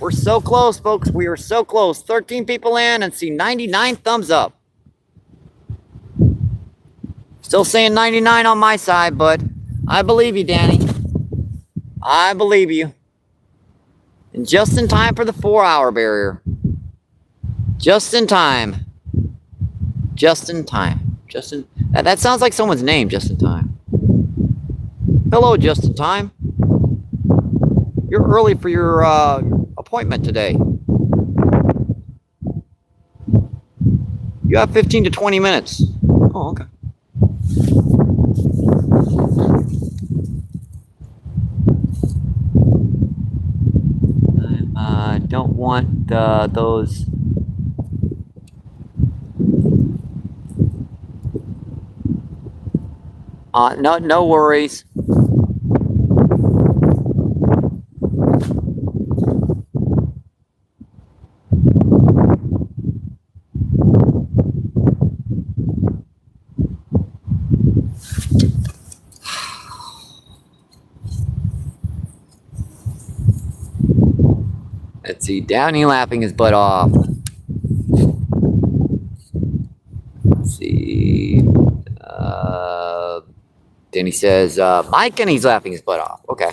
so close, folks. We are so close. 13 people in and see 99 thumbs up. Still saying 99 on my side, but I believe you, Danny. I believe you. And just in time for the 4-hour barrier. Just in time. Just in time. That sounds like someone's name, just in time. Hello, just in time. You're early for your appointment today. You have 15 to 20 minutes. Oh, okay. I don't want those. No worries. Let's see, Downey laughing his butt off. Let's see. Then he says, Mike, and he's laughing his butt off. Okay.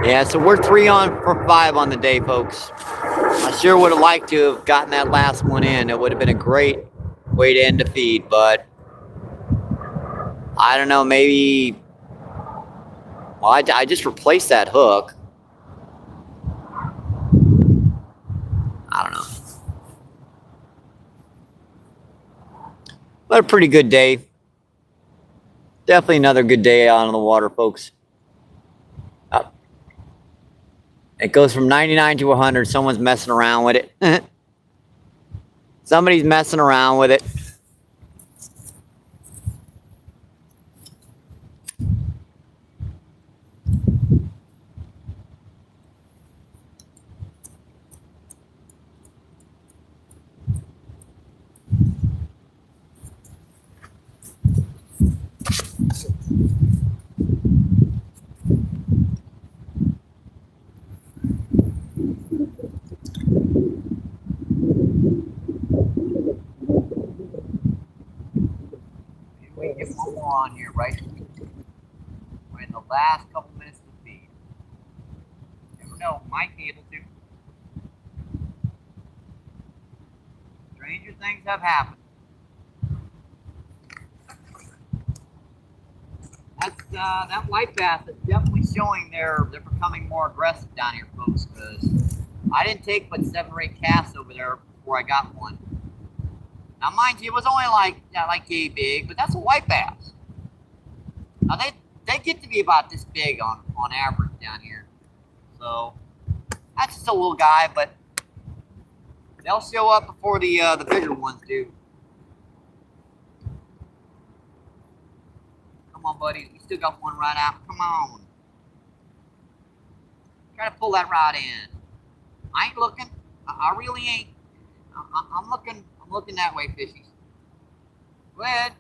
Yeah, so we're 3 for 5 on the day, folks. I sure would have liked to have gotten that last one in. It would have been a great way to end the feed, but I don't know, maybe. Well, I just replaced that hook. I don't know. But a pretty good day. Definitely another good day out on the water, folks. It goes from 99 to 100. Someone's messing around with it. Somebody's messing around with it. We can get one more on here, right? We're in the last couple minutes of the feed. Never know, might be able to. Stranger things have happened. That white bass is definitely showing they're becoming more aggressive down here, folks, because I didn't take but 7 or 8 casts over there before I got one. Now, mind you, it was only like yay big, but that's a white bass. Now they get to be about this big on average down here. So that's just a little guy, but they'll show up before the bigger ones do. Come on, buddy. We still got one right out. Come on. Try to pull that rod in. I ain't looking. I really ain't. I'm looking. I'm looking that way, fishies. Go ahead.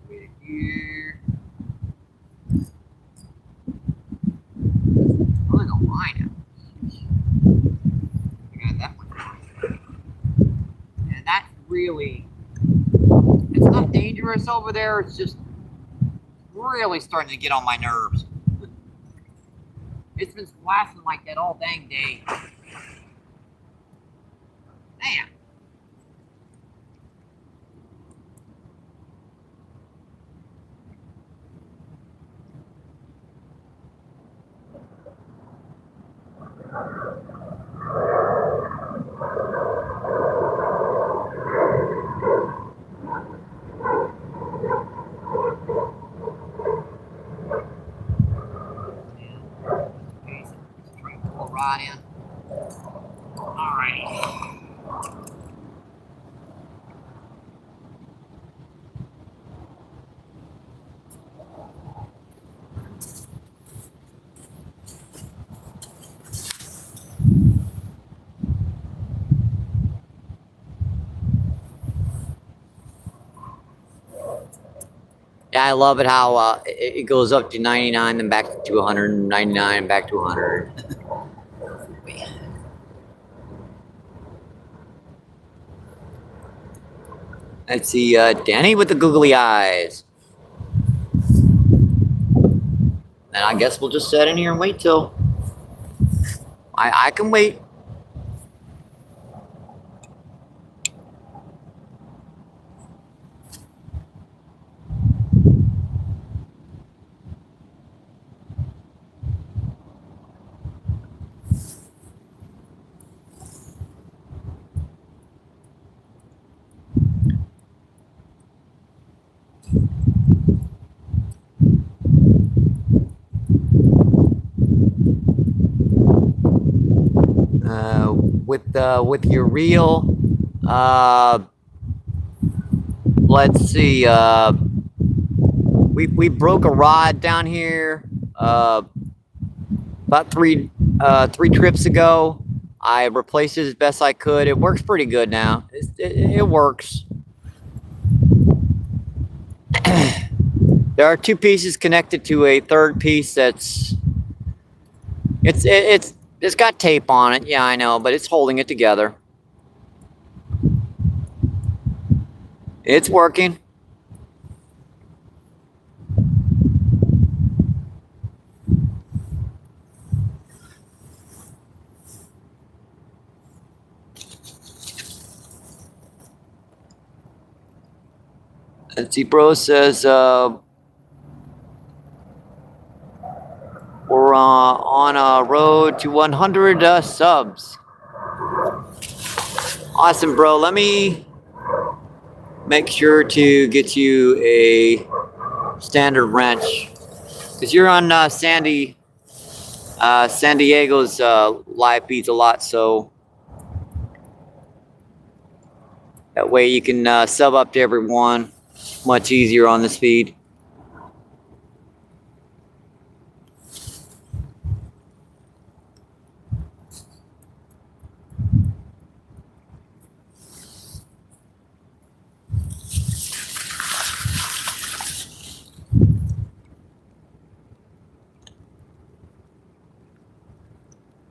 Wait here. Pulling a line out. I got that one. And that's really. It's not dangerous over there. It's just really starting to get on my nerves. It's been splashing like that all dang day. Man. Rod in. Alrighty. I love it how it goes up to 99, then back to 199, and back to 100. Let's see, Danny with the googly eyes. And I guess we'll just sit in here and wait till I can wait. With your reel, let's see, we broke a rod down here about three trips ago. I replaced it as best I could. It works pretty good now. It works. There are two pieces connected to a third piece that's it's got tape on it. Yeah, I know, but it's holding it together. It's working. Let's see, bro says we're on a road to 100 subs. Awesome, bro. Let me make sure to get you a standard wrench, because you're on San Diego's live feeds a lot, so that way you can sub up to everyone much easier on this feed.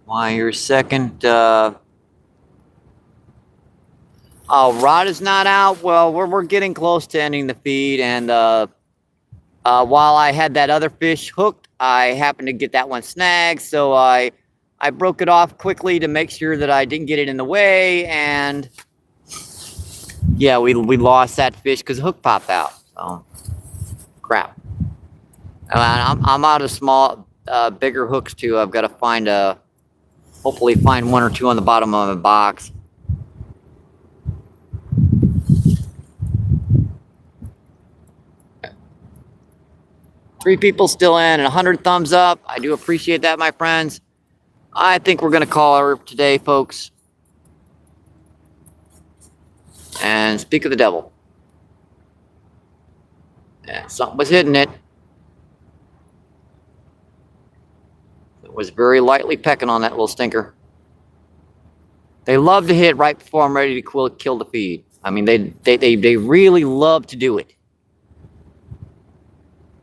Why, your second rod is not out. Well, we're getting close to ending the feed, and while I had that other fish hooked, I happened to get that one snagged, so I broke it off quickly to make sure that I didn't get it in the way, and yeah, we lost that fish because the hook popped out. So crap. I'm out of small, bigger hooks too. I've got to find hopefully find one or two on the bottom of the box. Three people still in and 100 thumbs up. I do appreciate that, my friends. I think we're going to call her today, folks. And speak of the devil. Yeah, something was hitting it. It was very lightly pecking on that little stinker. They love to hit right before I'm ready to kill the feed. I mean, they really love to do it.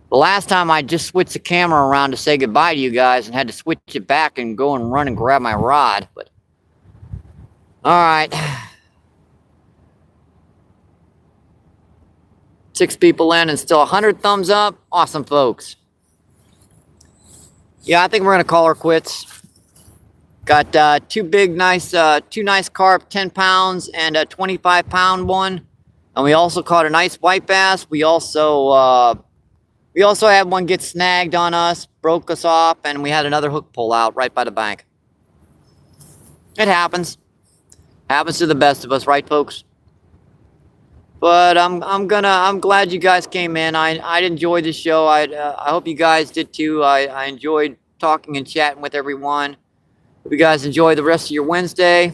The last time I just switched the camera around to say goodbye to you guys and had to switch it back and go and run and grab my rod. But all right. 6 people in and still 100 thumbs up. Awesome, folks. Yeah, I think we're going to call her quits. Got two nice carp, 10 pounds and a 25-pound one. And we also caught a nice white bass. We also had one get snagged on us, broke us off, and we had another hook pull out right by the bank. It happens. Happens to the best of us, right, folks? But I'm glad you guys came in. I enjoyed the show. I hope you guys did too. I enjoyed talking and chatting with everyone. Hope you guys enjoy the rest of your Wednesday.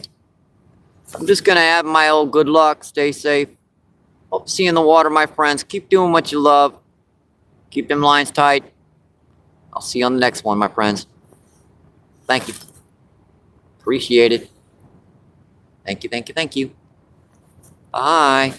I'm just gonna have my old good luck. Stay safe. Hope to see you in the water, my friends. Keep doing what you love. Keep them lines tight. I'll see you on the next one, my friends. Thank you. Appreciate it. Thank you, thank you, thank you. Bye.